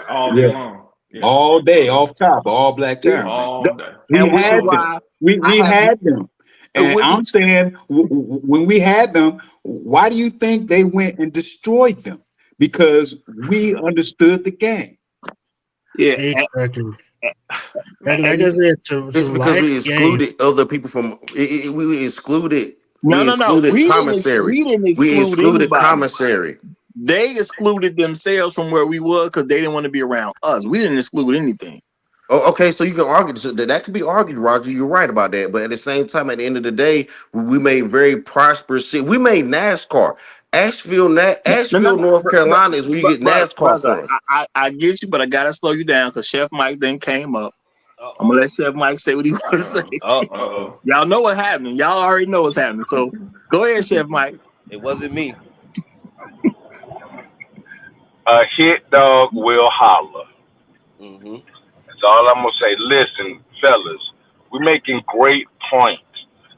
[SPEAKER 21] All day
[SPEAKER 13] Yeah,
[SPEAKER 21] long. Yeah.
[SPEAKER 13] all day,
[SPEAKER 21] Okay.
[SPEAKER 13] off top, all black
[SPEAKER 1] Yeah.
[SPEAKER 13] town, man.
[SPEAKER 21] All day.
[SPEAKER 13] We
[SPEAKER 1] And which is
[SPEAKER 13] had
[SPEAKER 21] All
[SPEAKER 13] them.
[SPEAKER 21] day.
[SPEAKER 1] why I
[SPEAKER 13] We
[SPEAKER 1] have,
[SPEAKER 13] had them. And
[SPEAKER 1] which is,
[SPEAKER 13] I'm saying, when we had them, why do you think they went and destroyed them? Because we understood the game.
[SPEAKER 1] yeah.
[SPEAKER 19] Exactly. Like
[SPEAKER 1] And
[SPEAKER 19] I said,
[SPEAKER 20] It's
[SPEAKER 19] to
[SPEAKER 20] because
[SPEAKER 19] white
[SPEAKER 20] we
[SPEAKER 19] gay.
[SPEAKER 20] excluded other people from.
[SPEAKER 1] no,
[SPEAKER 20] We
[SPEAKER 1] no, no.
[SPEAKER 20] excluded commissary.
[SPEAKER 1] We didn't
[SPEAKER 20] We
[SPEAKER 1] exclude
[SPEAKER 20] excluded
[SPEAKER 1] anybody.
[SPEAKER 20] commissary.
[SPEAKER 1] They excluded themselves from where we were because they didn't want to be around us. We didn't exclude anything.
[SPEAKER 20] Oh, okay, so you can argue so that could be argued, Roger. You're right about that. But at the same time, at the end of the day, we made very prosperous city. We made NASCAR.
[SPEAKER 1] No, no,
[SPEAKER 20] Asheville,
[SPEAKER 1] no.
[SPEAKER 20] North Carolina is where you get NASCAR
[SPEAKER 1] Brother,
[SPEAKER 20] from.
[SPEAKER 1] I get you, but I gotta slow you down because Chef Mike then came up.
[SPEAKER 9] Uh
[SPEAKER 1] I'm gonna
[SPEAKER 9] oh.
[SPEAKER 1] let Chef Mike say what he want to say.
[SPEAKER 21] Uh
[SPEAKER 9] Uh-oh.
[SPEAKER 21] oh.
[SPEAKER 1] Y'all know what's happening. Y'all already know what's happening. So go ahead, Chef Mike.
[SPEAKER 9] It wasn't me.
[SPEAKER 7] A hit dog will holler.
[SPEAKER 9] Mm-hmm.
[SPEAKER 7] That's all I'm gonna say. Listen, fellas, we're making great points.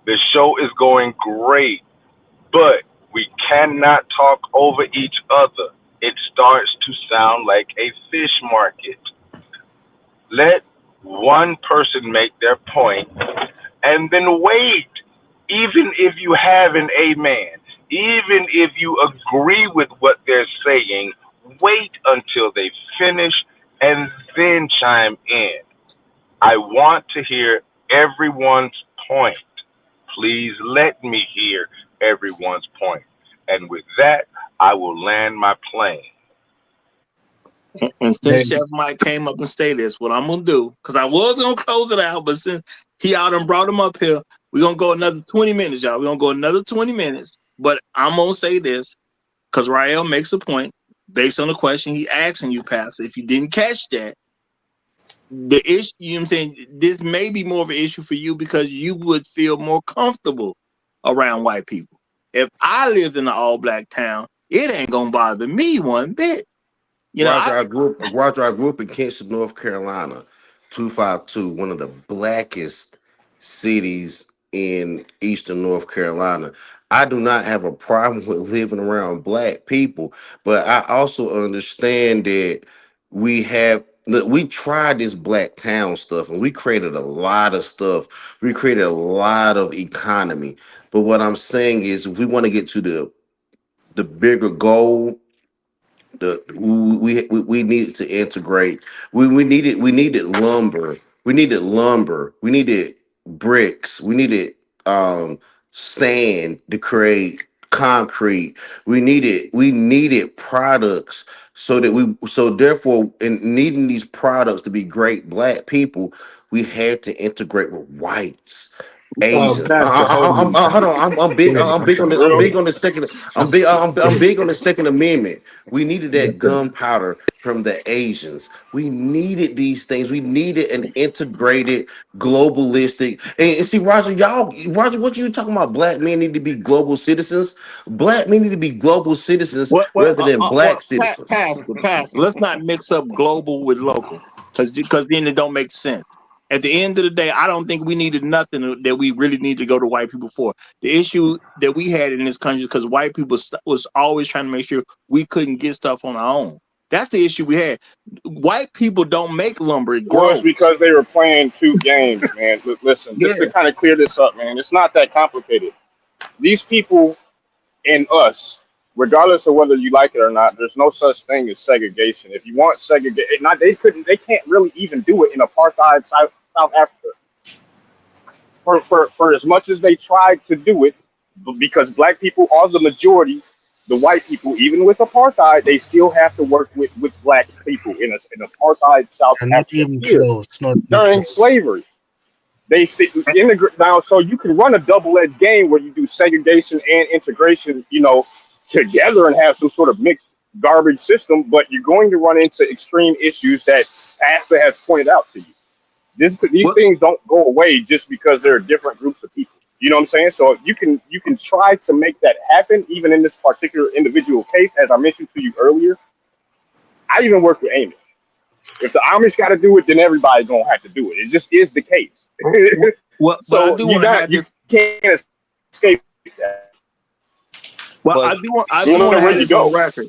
[SPEAKER 7] The show is going great, but we cannot talk over each other. It starts to sound like a fish market. Let one person make their point, and then wait. Even if you have an amen, even if you agree with what they're saying, wait until they finish and then chime in. I want to hear everyone's point. Please let me hear everyone's point. And with that, I will land my plane.
[SPEAKER 1] And since Chef Mike came up and stated this, what I'm gonna do, because I was gonna close it out, but since he out and brought him up here, we're gonna go another 20 minutes, y'all. We're gonna go another 20 minutes. But I'm gonna say this because Rael makes a point based on the question he asking you, Pastor. If you didn't catch that, the issue, you know what I'm saying, this may be more of an issue for you because you would feel more comfortable around white people. If I lived in an all-black town, it ain't gonna bother me one bit. You know,
[SPEAKER 20] Roger, I grew up in Kinston, North Carolina, 252, one of the blackest cities in Eastern North Carolina. I do not have a problem with living around black people, but I also understand that we tried this black town stuff and we created a lot of stuff. We created a lot of economy. But what I'm saying is if we want to get to the bigger goal, we needed to integrate. We needed lumber. We needed bricks. We needed sand to create concrete. We needed products so therefore in needing these products to be great black people, we had to integrate with whites. Asians.
[SPEAKER 18] Pastor, hold on.
[SPEAKER 20] Hold on. I'm big. I'm big on the. I'm
[SPEAKER 18] Real,
[SPEAKER 20] big on the second. I'm big on the Second Amendment. We needed that gunpowder from the Asians. We needed these things. We needed an integrated, globalistic. And see, Roger, what you talking about? Black men need to be global citizens. Black men need to be global citizens rather than black citizens.
[SPEAKER 1] Pastor, let's not mix up global with local, because then it don't make sense. At the end of the day, I don't think we needed nothing that we really need to go to white people for. The issue that we had in this country is because white people was always trying to make sure we couldn't get stuff on our own. That's the issue we had. White people don't make lumber; it
[SPEAKER 15] Well, it's
[SPEAKER 1] grows.
[SPEAKER 15] because they were playing two games, man. Listen,
[SPEAKER 1] Yeah.
[SPEAKER 15] just to kind of clear this up, man, it's not that complicated. These people and us, regardless of whether you like it or not, there's no such thing as segregation. If you want segregation, not they can't really even do it in apartheid South Africa. For as much as they tried to do it, because black people are the majority, the white people, even with apartheid, they still have to work with black people in apartheid South
[SPEAKER 19] And not
[SPEAKER 15] Africa
[SPEAKER 19] even
[SPEAKER 15] here
[SPEAKER 19] close. Not
[SPEAKER 15] during
[SPEAKER 19] close.
[SPEAKER 15] slavery. They integrate now, so you can run a double-edged game where you do segregation and integration, together and have some sort of mixed garbage system. But you're going to run into extreme issues that ASPA has pointed out to you. These things don't go away just because there are different groups of people. You know what I'm saying? So you can try to make that happen, even in this particular individual case, as I mentioned to you earlier. I even work with Amish. If the Amish got to do it, then everybody's gonna have to do it. It just is the case.
[SPEAKER 1] But I
[SPEAKER 15] So
[SPEAKER 1] do want to have
[SPEAKER 15] you
[SPEAKER 1] this.
[SPEAKER 15] can't escape that.
[SPEAKER 1] Well,
[SPEAKER 15] But
[SPEAKER 1] I
[SPEAKER 15] you
[SPEAKER 1] do
[SPEAKER 15] don't
[SPEAKER 1] want
[SPEAKER 15] know
[SPEAKER 1] to
[SPEAKER 15] where
[SPEAKER 1] have
[SPEAKER 15] you
[SPEAKER 1] this on
[SPEAKER 15] go.
[SPEAKER 1] record.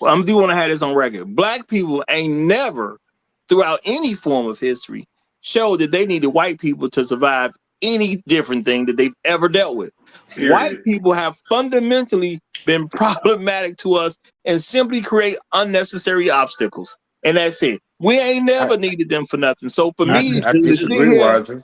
[SPEAKER 1] Well, I do want to have this on record. Black people ain't never, throughout any form of history, showed that they needed white people to survive any different thing that they've ever dealt with. White
[SPEAKER 18] period.
[SPEAKER 1] people have fundamentally been problematic to us and simply create unnecessary obstacles. And that's it. We ain't
[SPEAKER 20] I,
[SPEAKER 1] never needed them for nothing. So for
[SPEAKER 19] I
[SPEAKER 20] I,
[SPEAKER 1] me
[SPEAKER 20] I
[SPEAKER 1] to
[SPEAKER 19] completely
[SPEAKER 1] sit
[SPEAKER 20] disagree,
[SPEAKER 1] here,
[SPEAKER 20] Roger.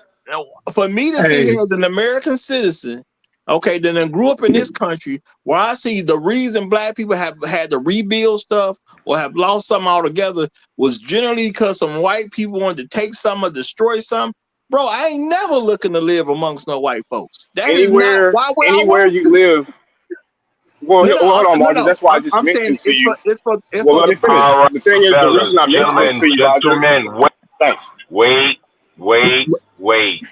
[SPEAKER 14] Hey,
[SPEAKER 1] as an American citizen, okay, then I grew up in this country where I see the reason black people have had to rebuild stuff or have lost something altogether was generally because some white people wanted to take something or destroy something. Bro, I ain't never looking to live amongst no white folks. That is not,
[SPEAKER 15] Anywhere,
[SPEAKER 1] why would I
[SPEAKER 15] anywhere
[SPEAKER 1] want
[SPEAKER 15] you
[SPEAKER 1] to?
[SPEAKER 15] live. Well,
[SPEAKER 1] No, no,
[SPEAKER 15] hold on,
[SPEAKER 1] no,
[SPEAKER 15] Marcus.
[SPEAKER 1] no.
[SPEAKER 15] That's why I just
[SPEAKER 1] I'm saying
[SPEAKER 15] mentioned to you.
[SPEAKER 1] it's
[SPEAKER 15] Well,
[SPEAKER 1] for
[SPEAKER 15] let
[SPEAKER 1] the
[SPEAKER 15] me finish.
[SPEAKER 1] purpose.
[SPEAKER 7] All right,
[SPEAKER 15] The thing is, the
[SPEAKER 7] fellas,
[SPEAKER 15] reason I mentioned it
[SPEAKER 7] gentlemen,
[SPEAKER 15] to you, Roger.
[SPEAKER 7] gentlemen,
[SPEAKER 15] Thanks.
[SPEAKER 7] wait, wait, wait.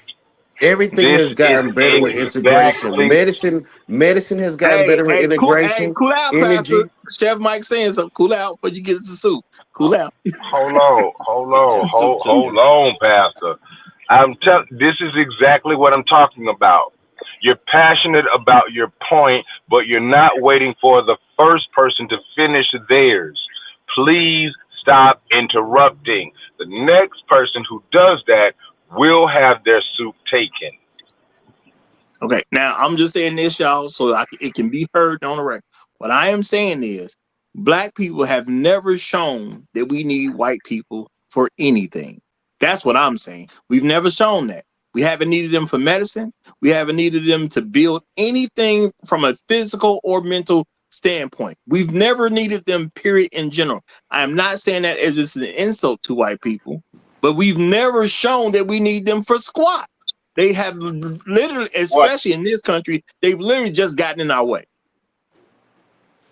[SPEAKER 20] Everything
[SPEAKER 7] This
[SPEAKER 20] has
[SPEAKER 7] is
[SPEAKER 20] gotten better with integration.
[SPEAKER 7] exactly
[SPEAKER 20] Medicine has gotten
[SPEAKER 1] Hey,
[SPEAKER 20] better with
[SPEAKER 1] hey,
[SPEAKER 20] integration.
[SPEAKER 1] cool out, Pastor.
[SPEAKER 20] Energy.
[SPEAKER 1] Chef Mike saying something. Cool out before you get into soup. Cool out.
[SPEAKER 7] hold on, Pastor. This is exactly what I'm talking about. You're passionate about your point, but you're not waiting for the first person to finish theirs. Please stop interrupting. The next person who does that will have their soup taken.
[SPEAKER 1] Okay, now I'm just saying this, y'all, so it can be heard on the record. What I am saying is, black people have never shown that we need white people for anything. That's what I'm saying. We've never shown that. We haven't needed them for medicine. We haven't needed them to build anything from a physical or mental standpoint. We've never needed them, period, in general. I am not saying that as it's an insult to white people, but we've never shown that we need them for squat. They have literally, especially in this country, they've literally just gotten in our way.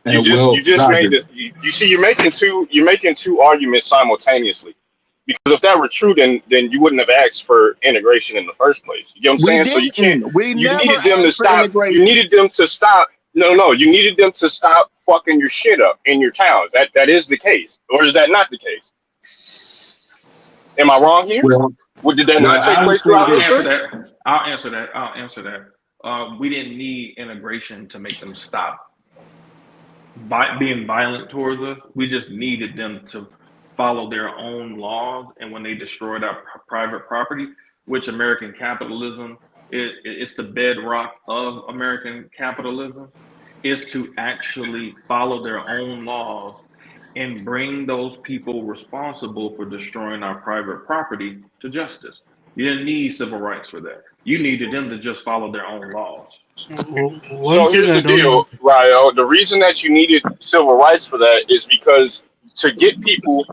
[SPEAKER 15] You just made it. You see, you're making two arguments simultaneously. Because if that were true, then you wouldn't have asked for integration in the first place. You know what I'm saying? So you can't. You needed them to stop. You needed them to stop. No. You needed them to stop fucking your shit up in your towns. That is the case, or is that not the case? Am I wrong here? Did that not take place throughout history?
[SPEAKER 21] I'll answer that. We didn't need integration to make them stop being violent towards us. We just needed them to follow their own laws, and when they destroyed our private property, which American capitalism it's the bedrock of American capitalism, is to actually follow their own laws and bring those people responsible for destroying our private property to justice. You didn't need civil rights for that. You needed them to just follow their own laws.
[SPEAKER 15] So here's the deal, Ryo. The reason that you needed civil rights for that is because to get people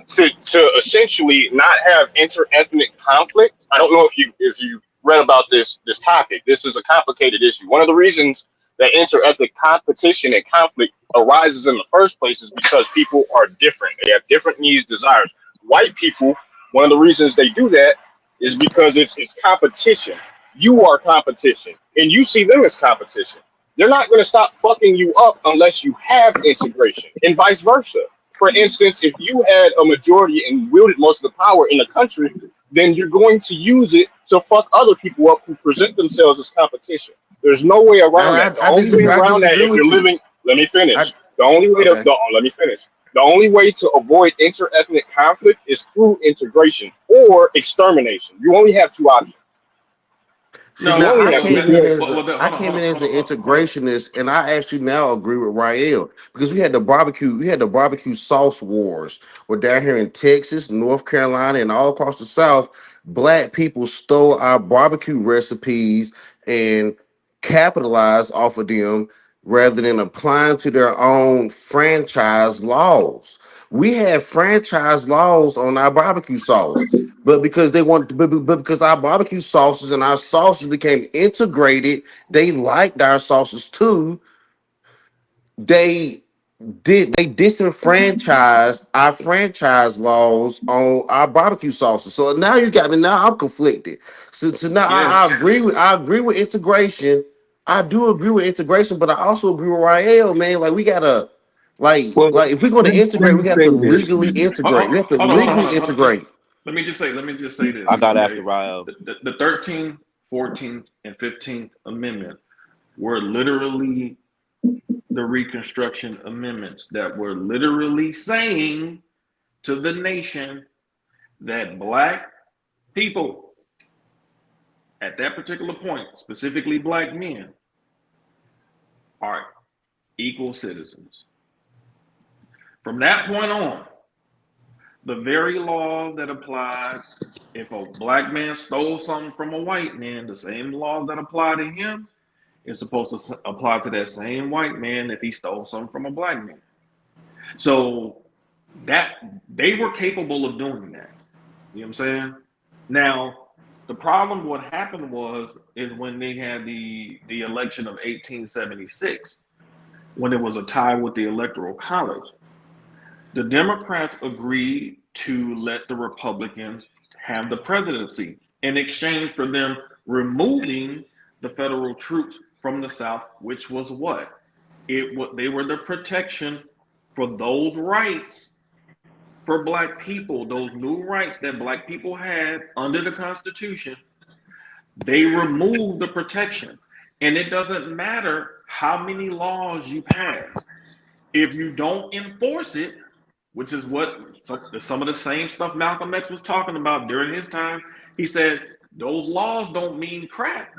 [SPEAKER 15] to essentially not have inter-ethnic conflict. I don't know if you read about this topic. This is a complicated issue. One of the reasons that inter-ethnic competition and conflict arises in the first place is because people are different. They have different needs, desires. White people, one of the reasons they do that is because it's competition. You are competition, and you see them as competition. They're not going to stop fucking you up unless you have integration, and vice versa. For instance, if you had a majority and wielded most of the power in the country, then you're going to use it to fuck other people up who present themselves as competition. There's no way around that. The only way around that, if you're living, let me finish. The only way let me finish. The only way to avoid inter-ethnic conflict is through integration or extermination. You only have two options.
[SPEAKER 20] See, now I came in as an integrationist, and I actually now agree with Rael because we had the barbecue sauce wars. We're down here in Texas, North Carolina, and all across the South. Black people stole our barbecue recipes and capitalized off of them rather than applying to their own franchise laws. We had franchise laws on our barbecue sauce. But because because our barbecue sauces and our sauces became integrated, they liked our sauces too. They disenfranchised our franchise laws on our barbecue sauces. So now you got me. Now I'm conflicted. So now I agree with integration. I do agree with integration, but I also agree with Rael, man. Like we gotta like if we're going to integrate, we have to legally integrate. We have to legally integrate.
[SPEAKER 21] Let me just say this.
[SPEAKER 9] I got after Ryo.
[SPEAKER 21] The 13th, 14th, and 15th Amendment were literally the Reconstruction Amendments that were literally saying to the nation that black people at that particular point, specifically black men, are equal citizens. From that point on, the very laws that applied, if a black man stole something from a white man, the same laws that apply to him is supposed to apply to that same white man if he stole something from a black man. So that they were capable of doing that. You know what I'm saying? Now, the problem, what happened is when they had the election of 1876, when it was a tie with the Electoral College, the Democrats agreed to let the Republicans have the presidency in exchange for them removing the federal troops from the South, which was what? They were the protection for those rights for black people, those new rights that black people had under the Constitution. They removed the protection. And it doesn't matter how many laws you pass. If you don't enforce it, which is what some of the same stuff Malcolm X was talking about during his time. He said those laws don't mean crap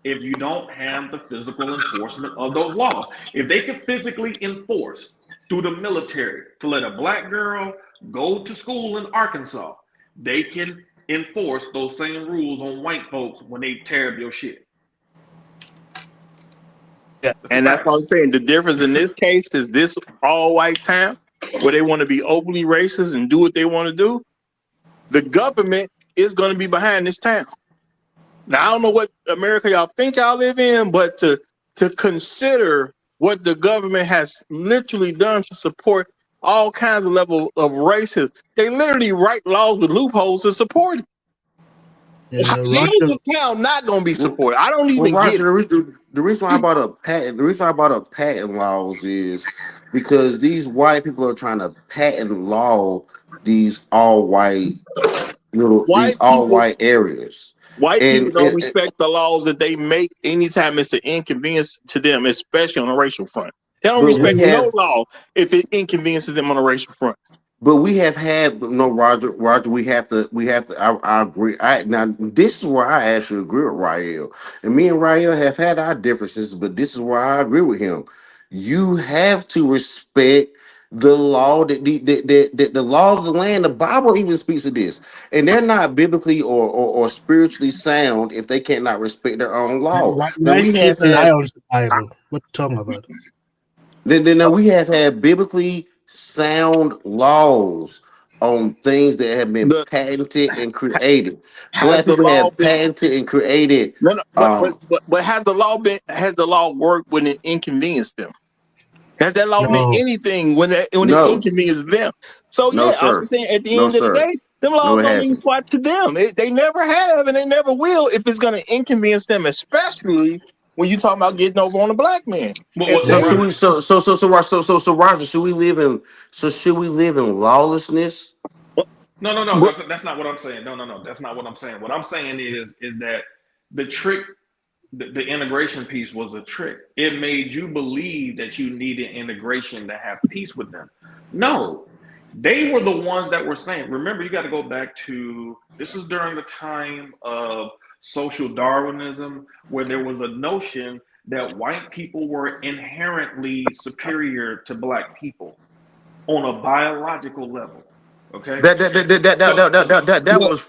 [SPEAKER 21] if you don't have the physical enforcement of those laws. If they could physically enforce through the military to let a black girl go to school in Arkansas, they can enforce those same rules on white folks when they tear up your shit.
[SPEAKER 1] Yeah, and that's what I'm saying. The difference in this case is this all white town where they want to be openly racist and do what they want to do. The government is going to be behind this town. Now, I don't know what America y'all think y'all live in, but to consider what the government has literally done to support all kinds of level of racism, they literally write laws with loopholes to support it.
[SPEAKER 8] Yeah,
[SPEAKER 1] How is the town not going to be supported? I don't even get it.
[SPEAKER 20] The reason why I brought up patent laws is because these white people are trying to patent law these all white
[SPEAKER 1] White
[SPEAKER 20] areas.
[SPEAKER 1] White people don't
[SPEAKER 20] And
[SPEAKER 1] respect the laws that they make anytime it's an inconvenience to them, especially on a racial front. They don't
[SPEAKER 20] but we
[SPEAKER 1] respect no
[SPEAKER 20] have
[SPEAKER 1] law if it inconveniences them on a racial front.
[SPEAKER 20] But we have had no Roger. We have to. I agree. Now this is where I actually agree with Rael, and me and Rael have had our differences, but this is where I agree with him. You have to respect the law the law of the land. The Bible even speaks of this, and they're not biblically or spiritually sound if they cannot respect their own law. Now
[SPEAKER 19] White
[SPEAKER 20] we have
[SPEAKER 19] people lie
[SPEAKER 20] had.
[SPEAKER 19] on the Bible. What you talking about?
[SPEAKER 20] Then we have had biblically sound laws on things that have been
[SPEAKER 1] The
[SPEAKER 20] patented and created.
[SPEAKER 1] has
[SPEAKER 20] Black
[SPEAKER 1] the
[SPEAKER 20] people
[SPEAKER 1] law
[SPEAKER 20] have
[SPEAKER 1] been
[SPEAKER 20] patented and created.
[SPEAKER 1] no, but has the law worked when it inconvenienced them? Has that law meant
[SPEAKER 19] No.
[SPEAKER 1] anything when it
[SPEAKER 20] No,
[SPEAKER 1] inconvenienced them? So
[SPEAKER 20] no,
[SPEAKER 1] yeah, I'm
[SPEAKER 20] sir,
[SPEAKER 1] saying at the
[SPEAKER 20] no,
[SPEAKER 1] end of the
[SPEAKER 20] sir,
[SPEAKER 1] day, them
[SPEAKER 20] no,
[SPEAKER 1] laws
[SPEAKER 20] it
[SPEAKER 1] don't mean
[SPEAKER 20] hasn't.
[SPEAKER 1] squat to them. They never have and they never will if it's going to inconvenience them, especially when you talking about getting over on a black man. And
[SPEAKER 20] So should
[SPEAKER 1] period.
[SPEAKER 20] we? So Roger, should we live in? So should we live in lawlessness?
[SPEAKER 21] No. That's not what I'm saying. No. That's not what I'm saying. What I'm saying is that the trick, the integration piece was a trick. It made you believe that you needed integration to have peace with them. No, they were the ones that were saying. Remember, you got to go back to this is during the time of social Darwinism, where there was a notion that white people were inherently superior to black people on a biological level. Okay, so
[SPEAKER 20] That was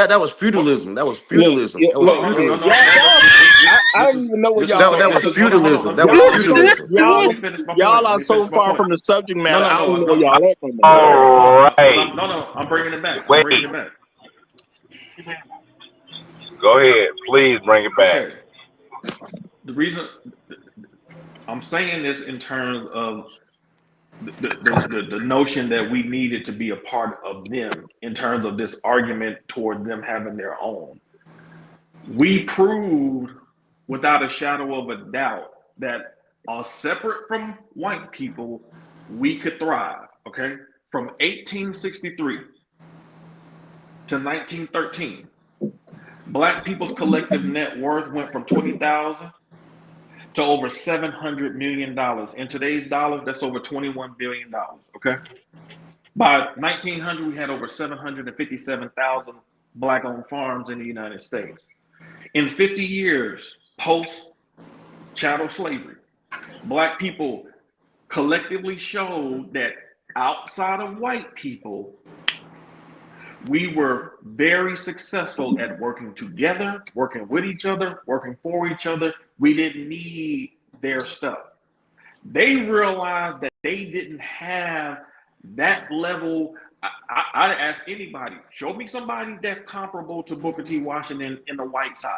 [SPEAKER 20] that was
[SPEAKER 21] what?
[SPEAKER 20] feudalism. That was
[SPEAKER 1] Look,
[SPEAKER 20] feudalism.
[SPEAKER 1] yeah,
[SPEAKER 20] That was
[SPEAKER 1] look,
[SPEAKER 21] Hold on,
[SPEAKER 20] feudalism.
[SPEAKER 1] I
[SPEAKER 21] this is
[SPEAKER 1] don't even know where
[SPEAKER 21] this is
[SPEAKER 1] y'all
[SPEAKER 21] so
[SPEAKER 20] That
[SPEAKER 1] at
[SPEAKER 20] was
[SPEAKER 21] because
[SPEAKER 1] because
[SPEAKER 21] no no
[SPEAKER 20] feudalism.
[SPEAKER 21] no
[SPEAKER 20] That was
[SPEAKER 21] y'all
[SPEAKER 1] y'all
[SPEAKER 21] so
[SPEAKER 20] feudalism.
[SPEAKER 21] let
[SPEAKER 1] y'all
[SPEAKER 21] me finish my point.
[SPEAKER 1] y'all
[SPEAKER 21] Let
[SPEAKER 1] are
[SPEAKER 21] me finish
[SPEAKER 1] so
[SPEAKER 21] my
[SPEAKER 1] far
[SPEAKER 21] point.
[SPEAKER 1] from the subject
[SPEAKER 21] No
[SPEAKER 1] matter.
[SPEAKER 21] no
[SPEAKER 1] I don't
[SPEAKER 21] no
[SPEAKER 1] even know where
[SPEAKER 21] no
[SPEAKER 1] y'all at no more.
[SPEAKER 21] no
[SPEAKER 7] All
[SPEAKER 21] because
[SPEAKER 7] right.
[SPEAKER 21] I'm bringing it back. I'm
[SPEAKER 7] Wait.
[SPEAKER 21] bringing it back.
[SPEAKER 7] Go ahead. Please bring it back.
[SPEAKER 21] Okay, the reason I'm saying this in terms of the notion that we needed to be a part of them in terms of this argument toward them having their own. We proved without a shadow of a doubt that separate from white people, we could thrive. Okay. From 1863 to 1913, black people's collective net worth went from 20,000 to over $700 million. In today's dollars, that's over $21 billion. Okay. By 1900, we had over 757,000 black owned farms in the United States. In 50 years post chattel slavery, black people collectively showed that outside of white people, we were very successful at working together, working with each other, working for each other. We didn't need their stuff. They realized that they didn't have that level. I'd ask anybody, show me somebody that's comparable to Booker T. Washington in the white side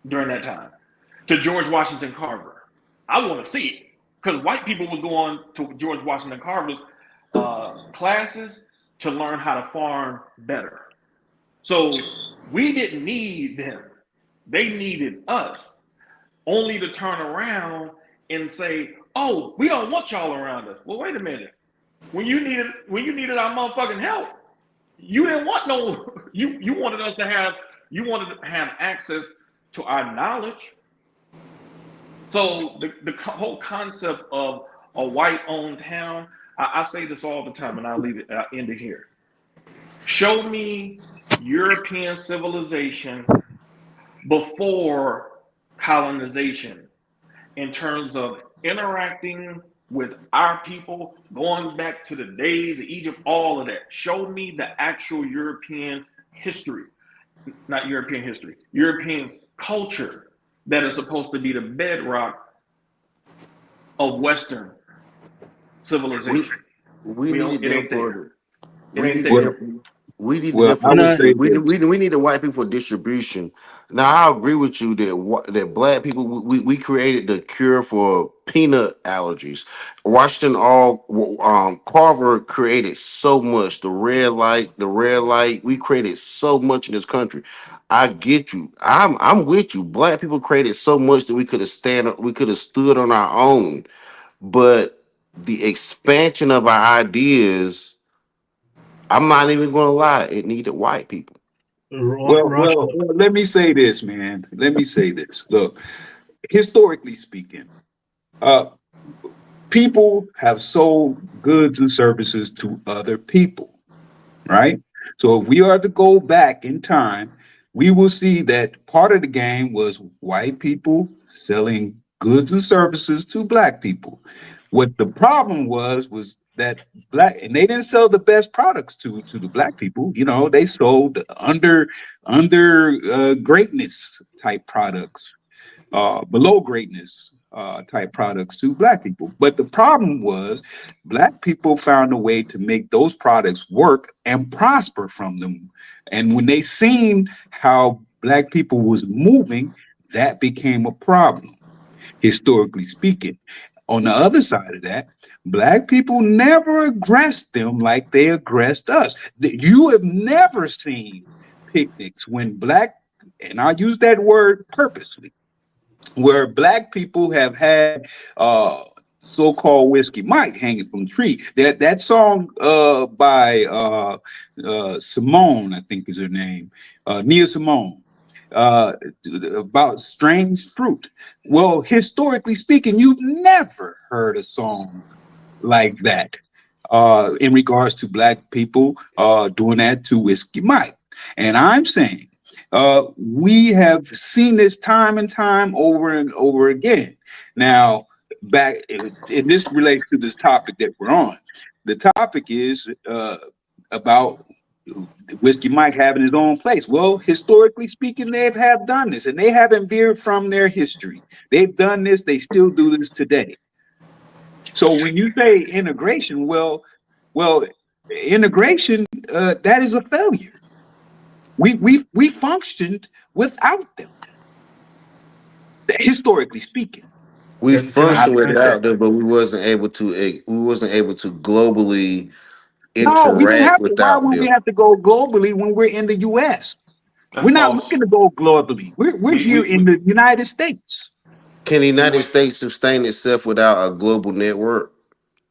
[SPEAKER 21] during that time, to George Washington Carver. I want to see it because white people was going to George Washington Carver's classes to learn how to farm better. So we didn't need them. They needed us, only to turn around and say, "Oh, we don't want y'all around us." Well, wait a minute. When you needed our motherfucking help, you didn't want no. You wanted us to have. You wanted to have access to our knowledge. So the whole concept of a white-owned town, I say this all the time, and I'll leave it. I'll end it here. Show me European civilization before colonization in terms of interacting with our people, going back to the days of Egypt, all of that. Show me the actual European history, not European history, European culture that is supposed to be the bedrock of Western civilization.
[SPEAKER 20] We need
[SPEAKER 21] It
[SPEAKER 20] them
[SPEAKER 21] ain't there.
[SPEAKER 20] for
[SPEAKER 21] It
[SPEAKER 20] we
[SPEAKER 21] ain't
[SPEAKER 20] need
[SPEAKER 21] there.
[SPEAKER 20] them. We need
[SPEAKER 13] Well,
[SPEAKER 20] them
[SPEAKER 13] I
[SPEAKER 20] for
[SPEAKER 13] would say this.
[SPEAKER 20] we need the white people for distribution. Now I agree with you that that black people we created the cure for peanut allergies. Washington all Carver created so much. The red light. We created so much in this country. I get you. I'm with you. Black people created so much that we could have stood on our own. But the expansion of our ideas, I'm not even gonna lie, it needed white people.
[SPEAKER 19] Raj,
[SPEAKER 13] Let me say this, man. Let me say this. Look, historically speaking, uh, people have sold goods and services to other people, right? So if we are to go back in time, we will see that part of the game was white people selling goods and services to black people. What the problem was that black and they didn't sell the best products to the black people. You know, they sold under greatness type products, below greatness type products to black people. But the problem was black people found a way to make those products work and prosper from them. And when they seen how black people was moving, that became a problem, historically speaking. On the other side of that, black people never aggressed them like they aggressed us. You have never seen picnics when black, and I use that word purposely, where black people have had so-called whiskey Mike hanging from the tree. That song by Simone, I think is her name, Nia Simone, uh, about strange fruit. Well, historically speaking, you've never heard a song like that in regards to black people doing that to Whiskey Mike. And I'm saying we have seen this time and time over and over again. Now, back, and this relates to this topic that we're on. The topic is about Whiskey Mike having his own place. Well, historically speaking, they have done this, and they haven't veered from their history. They've done this. They still do this today. So when you say integration, well, integration that is a failure. We functioned without them, historically speaking.
[SPEAKER 20] We functioned
[SPEAKER 19] can I say?
[SPEAKER 20] without them, but we wasn't able to globally
[SPEAKER 13] No, we didn't
[SPEAKER 20] interact
[SPEAKER 13] have to. Why
[SPEAKER 20] without
[SPEAKER 13] would we
[SPEAKER 20] them.
[SPEAKER 13] have to go globally when we're in the U.S.?
[SPEAKER 21] That's
[SPEAKER 13] We're not
[SPEAKER 21] false.
[SPEAKER 13] looking to go globally. We're here in
[SPEAKER 21] We
[SPEAKER 13] the United States.
[SPEAKER 20] Can the
[SPEAKER 21] we
[SPEAKER 20] United
[SPEAKER 21] went.
[SPEAKER 20] States sustain itself without a global network?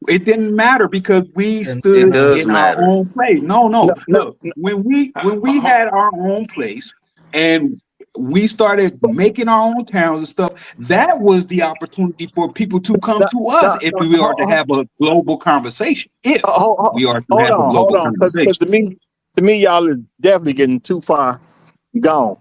[SPEAKER 13] It didn't matter because we
[SPEAKER 20] It
[SPEAKER 13] stood
[SPEAKER 20] does
[SPEAKER 13] in our
[SPEAKER 20] matter.
[SPEAKER 13] own place. No,
[SPEAKER 1] No,
[SPEAKER 13] no.
[SPEAKER 1] no,
[SPEAKER 13] Look, when we
[SPEAKER 21] Hold,
[SPEAKER 13] had our own place and we started making our own towns and stuff, that was the opportunity for people to come
[SPEAKER 1] no,
[SPEAKER 13] to us
[SPEAKER 1] no,
[SPEAKER 13] if
[SPEAKER 1] no,
[SPEAKER 13] we are to have a global conversation. If we are to have a
[SPEAKER 1] hold
[SPEAKER 13] global
[SPEAKER 1] on, because
[SPEAKER 13] conversation.
[SPEAKER 1] to me, y'all is definitely getting too far gone.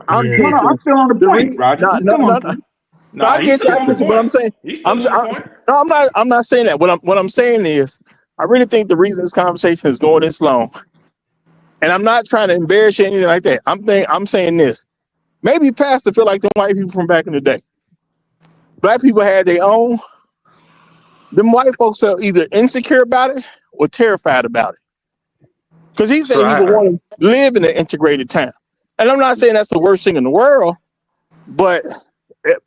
[SPEAKER 1] I'm
[SPEAKER 19] Yeah.
[SPEAKER 13] No, no, I'm
[SPEAKER 1] thinking
[SPEAKER 13] still on the
[SPEAKER 1] the
[SPEAKER 13] point,
[SPEAKER 1] reason.
[SPEAKER 13] Roger.
[SPEAKER 1] No,
[SPEAKER 13] I'm
[SPEAKER 1] no,
[SPEAKER 13] still on
[SPEAKER 1] no,
[SPEAKER 13] the point.
[SPEAKER 1] no, I
[SPEAKER 21] nah, he's
[SPEAKER 1] get
[SPEAKER 21] still
[SPEAKER 1] y'all
[SPEAKER 21] on the
[SPEAKER 1] thinking, but
[SPEAKER 21] point.
[SPEAKER 1] I'm saying,
[SPEAKER 21] He's still on the point.
[SPEAKER 1] no, I'm not saying that. What I'm saying is, I really think the reason this conversation is going this long, and I'm not trying to embarrass you or anything like that. I'm saying this. Maybe Pastor feel like the white people from back in the day. Black people had their own. Them white folks felt either insecure about it or terrified about it. Because he
[SPEAKER 20] So
[SPEAKER 1] said he would
[SPEAKER 20] I
[SPEAKER 1] want to live in an integrated town. And I'm not saying that's the worst thing in the world, but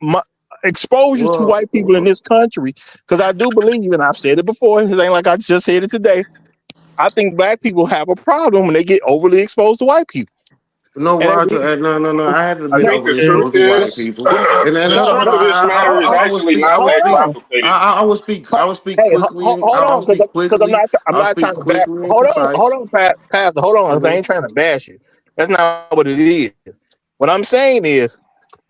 [SPEAKER 1] my exposure to
[SPEAKER 20] well
[SPEAKER 1] white people in this country, because I do believe, and I've said it before, it ain't like I just said it today. I think black people have a problem when they get overly exposed to white people.
[SPEAKER 20] no,
[SPEAKER 1] And
[SPEAKER 20] Roger. No. I haven't
[SPEAKER 15] I
[SPEAKER 20] been
[SPEAKER 15] think the
[SPEAKER 20] overexposed
[SPEAKER 15] truth
[SPEAKER 20] to white
[SPEAKER 15] is,
[SPEAKER 20] people. And
[SPEAKER 15] the
[SPEAKER 20] hold on,
[SPEAKER 15] truth of this matter is
[SPEAKER 20] I will
[SPEAKER 15] actually
[SPEAKER 20] speak. I
[SPEAKER 15] not
[SPEAKER 20] will
[SPEAKER 15] that
[SPEAKER 1] Hold
[SPEAKER 20] speak.
[SPEAKER 1] on.
[SPEAKER 15] complicated.
[SPEAKER 20] I will speak
[SPEAKER 1] Hey,
[SPEAKER 20] quickly.
[SPEAKER 1] hold
[SPEAKER 20] I'll
[SPEAKER 1] on,
[SPEAKER 20] speak
[SPEAKER 1] because I'm
[SPEAKER 20] quickly.
[SPEAKER 1] I'm
[SPEAKER 20] I'll
[SPEAKER 1] not
[SPEAKER 20] speak
[SPEAKER 1] trying to bash.
[SPEAKER 20] quickly and
[SPEAKER 1] Hold
[SPEAKER 20] concise.
[SPEAKER 1] on, Pastor. Hold on, 'cause I
[SPEAKER 20] hmm
[SPEAKER 1] ain't trying to bash you. That's not what it is. What I'm saying is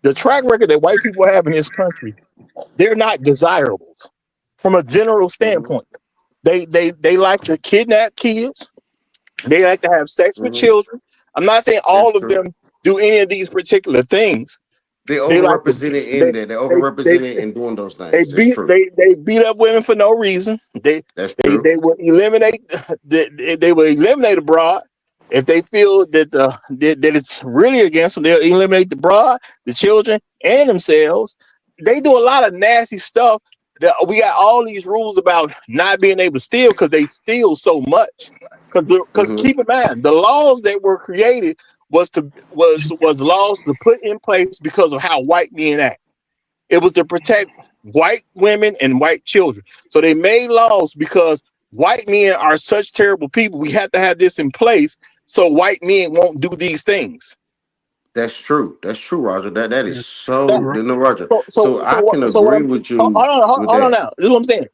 [SPEAKER 1] the track record that white people have in this country, they're not desirable from a general
[SPEAKER 20] hmm
[SPEAKER 1] standpoint. They like to kidnap kids. They like to have sex with
[SPEAKER 20] hmm
[SPEAKER 1] children. I'm not saying
[SPEAKER 20] That's
[SPEAKER 1] all of
[SPEAKER 20] true.
[SPEAKER 1] them do any of these particular things.
[SPEAKER 20] They
[SPEAKER 1] They like to
[SPEAKER 20] overrepresented
[SPEAKER 1] they
[SPEAKER 20] in there. They
[SPEAKER 1] they
[SPEAKER 20] overrepresented in doing those things. That's true.
[SPEAKER 1] they beat up women for no reason.
[SPEAKER 20] That's true.
[SPEAKER 1] They will eliminate they will eliminate a broad if they feel that it's really against them. They'll eliminate the broad, the children, and themselves. They do a lot of nasty stuff. We got all these rules about not being able to steal because they steal so much. Because
[SPEAKER 20] Hmm.
[SPEAKER 1] keep in mind, the laws that were created was laws to put in place because of how white men act. It was to protect white women and white children. So they made laws because white men are such terrible people. We have to have this in place so white men won't do these things.
[SPEAKER 20] That's true. That's true, Roger. That is
[SPEAKER 19] Yeah.
[SPEAKER 1] That,
[SPEAKER 20] so. No, Roger.
[SPEAKER 1] so
[SPEAKER 20] So I can
[SPEAKER 1] what
[SPEAKER 20] agree
[SPEAKER 1] I'm
[SPEAKER 20] with
[SPEAKER 1] hold
[SPEAKER 20] you
[SPEAKER 1] on,
[SPEAKER 20] with
[SPEAKER 1] hold on
[SPEAKER 20] that.
[SPEAKER 1] now. This is what I'm saying.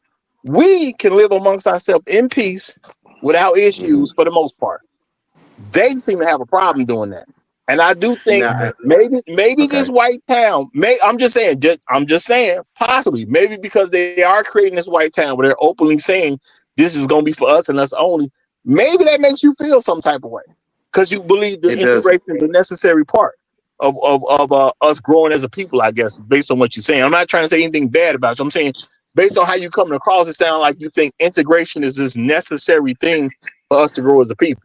[SPEAKER 1] We can live amongst ourselves in peace without
[SPEAKER 20] Hmm.
[SPEAKER 1] issues for the most part. They seem to have a problem doing that. And I do think
[SPEAKER 20] Now,
[SPEAKER 1] maybe this
[SPEAKER 20] okay.
[SPEAKER 1] white town I'm just saying, possibly, maybe because they are creating this white town where they're openly saying this is gonna be for us and us only. Maybe that makes you feel some type of way. Because you believe the
[SPEAKER 20] It does.
[SPEAKER 1] integration is a necessary part of us growing as a people, I guess, based on what you're saying. I'm not trying to say anything bad about you. I'm saying based on how you coming across, it sounds like you think integration is this necessary thing for us to grow as a people.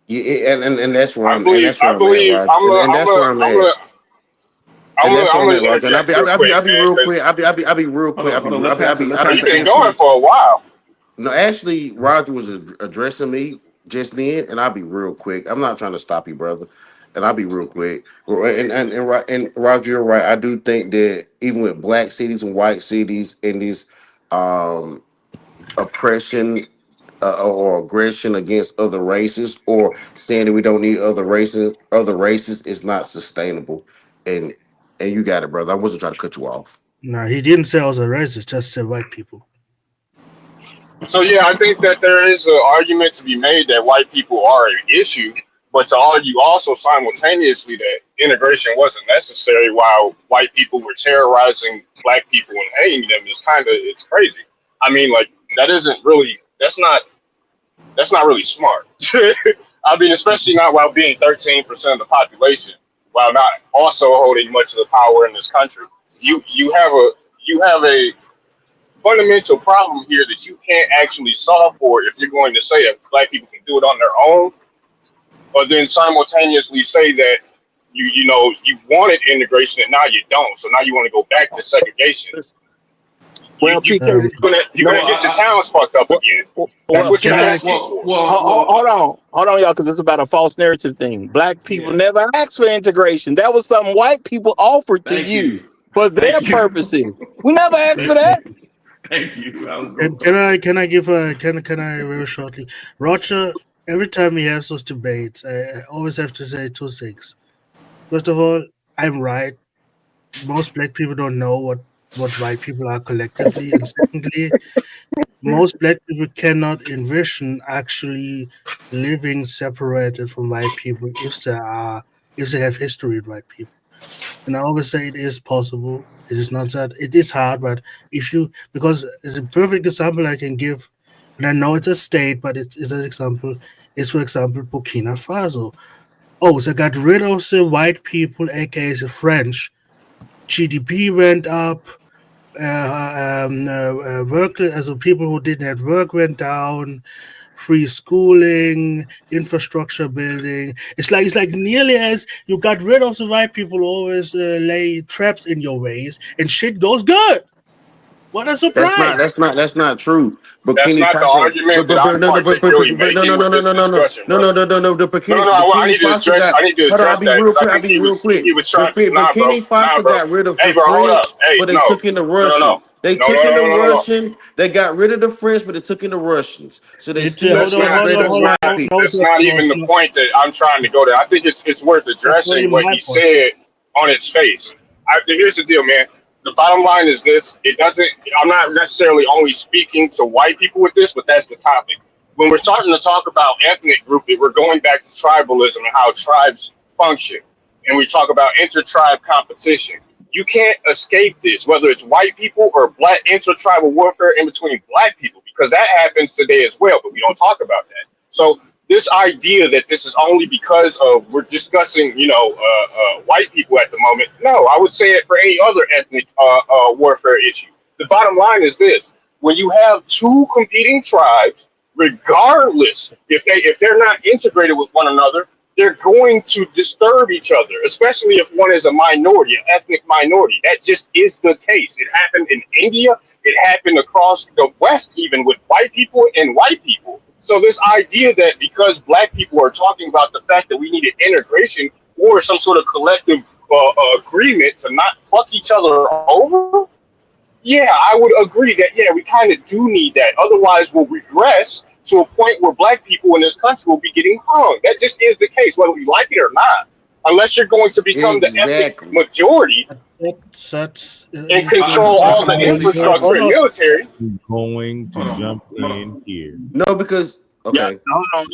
[SPEAKER 20] Yeah, and that's where
[SPEAKER 15] I
[SPEAKER 20] I'm and
[SPEAKER 15] believe
[SPEAKER 20] that's
[SPEAKER 15] I
[SPEAKER 20] where I'm at,
[SPEAKER 15] believe
[SPEAKER 20] Roger. And that's where I'm at.
[SPEAKER 15] I'm gonna
[SPEAKER 20] Roger. And
[SPEAKER 15] interject real quick,
[SPEAKER 20] I'll be
[SPEAKER 15] man,
[SPEAKER 20] real
[SPEAKER 15] because
[SPEAKER 20] quick. I'll be real
[SPEAKER 21] Hold
[SPEAKER 20] quick.
[SPEAKER 21] on, hold on. Let Pastor, let
[SPEAKER 20] I'll be
[SPEAKER 15] you've
[SPEAKER 21] Pastor
[SPEAKER 15] been
[SPEAKER 21] answer.
[SPEAKER 15] going
[SPEAKER 20] brief.
[SPEAKER 15] for a while.
[SPEAKER 20] No, actually, Roger was addressing me just then, and I'll be real quick. I'm not trying to stop you, brother, and I'll be real quick. And Roger, you're right. I do think that even with black cities and white cities in this um, oppression or aggression against other races, or saying that we don't need other races is not sustainable. And you got it, brother. I wasn't trying to cut you off.
[SPEAKER 19] No, he didn't say I was a racist, just said white people.
[SPEAKER 15] So yeah, I think that there is an argument to be made that white people are an issue, but to argue also simultaneously that integration wasn't necessary while white people were terrorizing black people and hating them is it's crazy. I mean, like that isn't really that's not really smart. I mean, especially not while being 13% of the population, while not also holding much of the power in this country. You have a fundamental problem here that you can't actually solve for if you're going to say that black people can do it on their own, but then simultaneously say that you wanted integration and now you don't. So now you want to go back to segregation.
[SPEAKER 1] Well, PK,
[SPEAKER 15] You're
[SPEAKER 1] no,
[SPEAKER 15] gonna get your towns fucked up again. That's what you're
[SPEAKER 19] Can I?
[SPEAKER 15] asking for.
[SPEAKER 1] hold on, y'all, because it's about a false narrative thing. Black people
[SPEAKER 21] Yeah.
[SPEAKER 1] never asked for integration. That was something white people offered to
[SPEAKER 21] Thank
[SPEAKER 1] you
[SPEAKER 21] you.
[SPEAKER 1] for their
[SPEAKER 21] Thank you.
[SPEAKER 1] purposes. We never asked for
[SPEAKER 21] Thank
[SPEAKER 1] that.
[SPEAKER 21] you. Thank you. I was
[SPEAKER 19] Can,
[SPEAKER 21] gonna
[SPEAKER 19] can
[SPEAKER 21] go.
[SPEAKER 19] I? Can I give a? Can I very shortly? Roger. Every time he has those debates, I always have to say two things. First of all, I'm right. Most black people don't know what white people are collectively, and secondly, most black people cannot envision actually living separated from white people if they have history with white people. And I always say it is possible. It is not that it is hard, but if you because the perfect example I can give, and I know it's a state, but it is an example, is for example Burkina Faso. Oh, they got rid of the white people, aka the French. GDP went up, work as people who didn't have work went down, free schooling, infrastructure building. It's like nearly as you got rid of the white people who always lay traps in your ways, and shit goes good. What a surprise!
[SPEAKER 20] That's not true.
[SPEAKER 15] That's
[SPEAKER 20] Bikini
[SPEAKER 15] not the
[SPEAKER 20] Faso,
[SPEAKER 15] argument that I'm particularly
[SPEAKER 20] but no,
[SPEAKER 15] making with this discussion, brother.
[SPEAKER 20] The
[SPEAKER 15] I
[SPEAKER 20] Bikini
[SPEAKER 15] need to
[SPEAKER 20] Faso
[SPEAKER 15] address.
[SPEAKER 20] got.
[SPEAKER 15] I need to
[SPEAKER 20] Hold on, I'll
[SPEAKER 15] address
[SPEAKER 20] be
[SPEAKER 15] that
[SPEAKER 20] real
[SPEAKER 15] because I
[SPEAKER 20] quick. I'll
[SPEAKER 15] think
[SPEAKER 20] be real quick.
[SPEAKER 15] he was trying.
[SPEAKER 20] Bikini
[SPEAKER 15] Nah,
[SPEAKER 20] Faso
[SPEAKER 15] bro.
[SPEAKER 20] got rid of
[SPEAKER 15] Hey,
[SPEAKER 20] the
[SPEAKER 15] bro, hold up.
[SPEAKER 20] French,
[SPEAKER 15] Hey,
[SPEAKER 20] but they
[SPEAKER 15] no,
[SPEAKER 20] took in the
[SPEAKER 15] no, no,
[SPEAKER 20] Russians.
[SPEAKER 15] no,
[SPEAKER 20] They
[SPEAKER 15] no,
[SPEAKER 20] took
[SPEAKER 15] no,
[SPEAKER 20] in the
[SPEAKER 15] no, no, no, no.
[SPEAKER 20] Russian. They got rid of the French, but they took in the Russians. So they
[SPEAKER 19] It
[SPEAKER 20] still
[SPEAKER 15] That's not.
[SPEAKER 19] hold on,
[SPEAKER 20] separated
[SPEAKER 15] That's
[SPEAKER 19] hold
[SPEAKER 20] white
[SPEAKER 15] not.
[SPEAKER 19] on.
[SPEAKER 20] people.
[SPEAKER 19] No,
[SPEAKER 15] That's not even the point that I'm trying to go to. I think it's worth
[SPEAKER 19] that's not
[SPEAKER 15] addressing
[SPEAKER 19] even
[SPEAKER 15] what
[SPEAKER 19] my
[SPEAKER 15] he
[SPEAKER 19] point.
[SPEAKER 15] said on its face. Here's the deal, man. The bottom line is this: it doesn't. I'm not necessarily only speaking to white people with this, but that's the topic. When we're starting to talk about ethnic grouping, we're going back to tribalism and how tribes function, and we talk about inter-tribe competition. You can't escape this, whether it's white people or black inter-tribal warfare in between black people, because that happens today as well, but we don't talk about that. So this idea that this is only because of we're discussing, white people at the moment. No, I would say it for any other ethnic warfare issue. The bottom line is this: when you have two competing tribes, regardless if they're not integrated with one another, they're going to disturb each other, especially if one is a minority, an ethnic minority. That just is the case. It happened in India. It happened across the West, even with white people and white people. So this idea that because black people are talking about the fact that we needed integration or some sort of collective agreement to not fuck each other over, yeah, I would agree that, yeah, we kind of do need that. Otherwise, we'll regress to a point where black people in this country will be getting hung. That just is the case, whether we like it or not. Unless you're going to become the ethnic
[SPEAKER 20] Exactly.
[SPEAKER 15] majority
[SPEAKER 19] That's
[SPEAKER 15] and control all the infrastructure
[SPEAKER 19] hold
[SPEAKER 15] and
[SPEAKER 19] on.
[SPEAKER 15] military.
[SPEAKER 3] Going to jump in here.
[SPEAKER 20] No, because
[SPEAKER 1] Yeah,
[SPEAKER 20] okay.
[SPEAKER 1] hold on.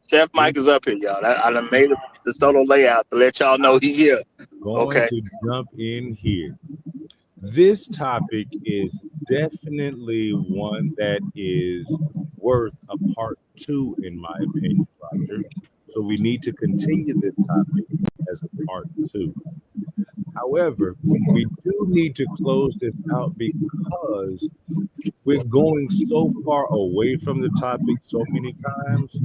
[SPEAKER 1] Chef Mike is up here, y'all. I done made the solo layout to let y'all know he here.
[SPEAKER 3] Going
[SPEAKER 1] Okay.
[SPEAKER 3] to jump in here. This topic is definitely one that is worth a part 2, in my opinion, Roger. So we need to continue this topic as a part 2. However, we do need to close this out because we're going so far away from the topic so many times.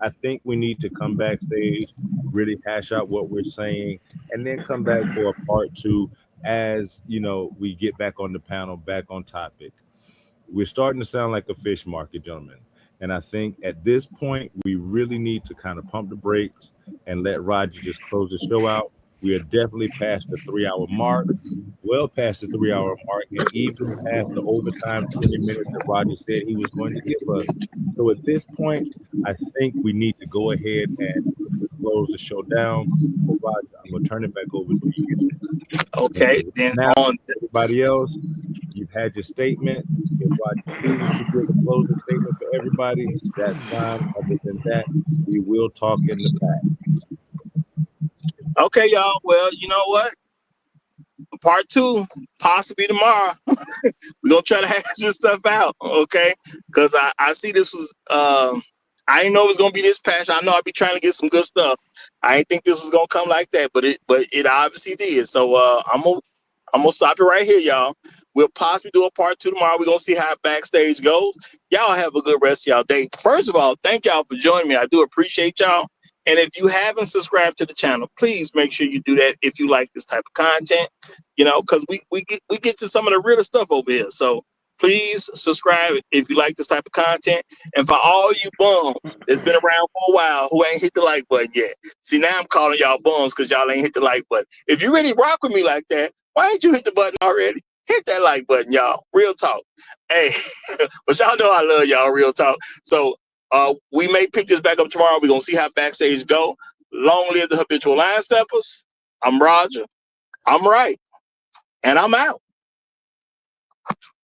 [SPEAKER 3] I think we need to come backstage, really hash out what we're saying, and then come back for a part 2 as we get back on the panel, back on topic. We're starting to sound like a fish market, gentlemen. And I think at this point, we really need to kind of pump the brakes and let Roger just close the show out. We are definitely past the 3-hour mark, well past the 3-hour mark, and even past the overtime 20 minutes that Roger said he was going to give us. So at this point, I think we need to go ahead and close the show down. So Roger, I'm going to turn it back over to you.
[SPEAKER 1] Okay. Then
[SPEAKER 3] Now,
[SPEAKER 1] on
[SPEAKER 3] everybody else, you've had your statements. If Roger chooses to give a closing statement for everybody, that's fine. Other than that, we will talk in the back.
[SPEAKER 1] okay, y'all. Well, you know what? Part 2, possibly tomorrow. We're gonna try to hash this stuff out, okay? Because I see this was I didn't know it was gonna be this passion. I know I'd be trying to get some good stuff. I didn't think this was gonna come like that, but it obviously did. So I'm gonna stop it right here, y'all. We'll possibly do a part 2 tomorrow. We're gonna see how backstage goes. Y'all have a good rest of y'all day. First of all, thank y'all for joining me. I do appreciate y'all. And if you haven't subscribed to the channel, please make sure you do that if you like this type of content. Because we get to some of the realest stuff over here. So please subscribe if you like this type of content. And for all you bums that's been around for a while who ain't hit the like button yet, see, now I'm calling y'all bums because y'all ain't hit the like button. If you really rock with me like that, why ain't you hit the button already? Hit that like button, y'all. Real talk. Hey, but y'all know I love y'all. Real talk. So we may pick this back up tomorrow. We're gonna see how backstage go. Long live the habitual line steppers. I'm Roger. I'm right. And I'm out.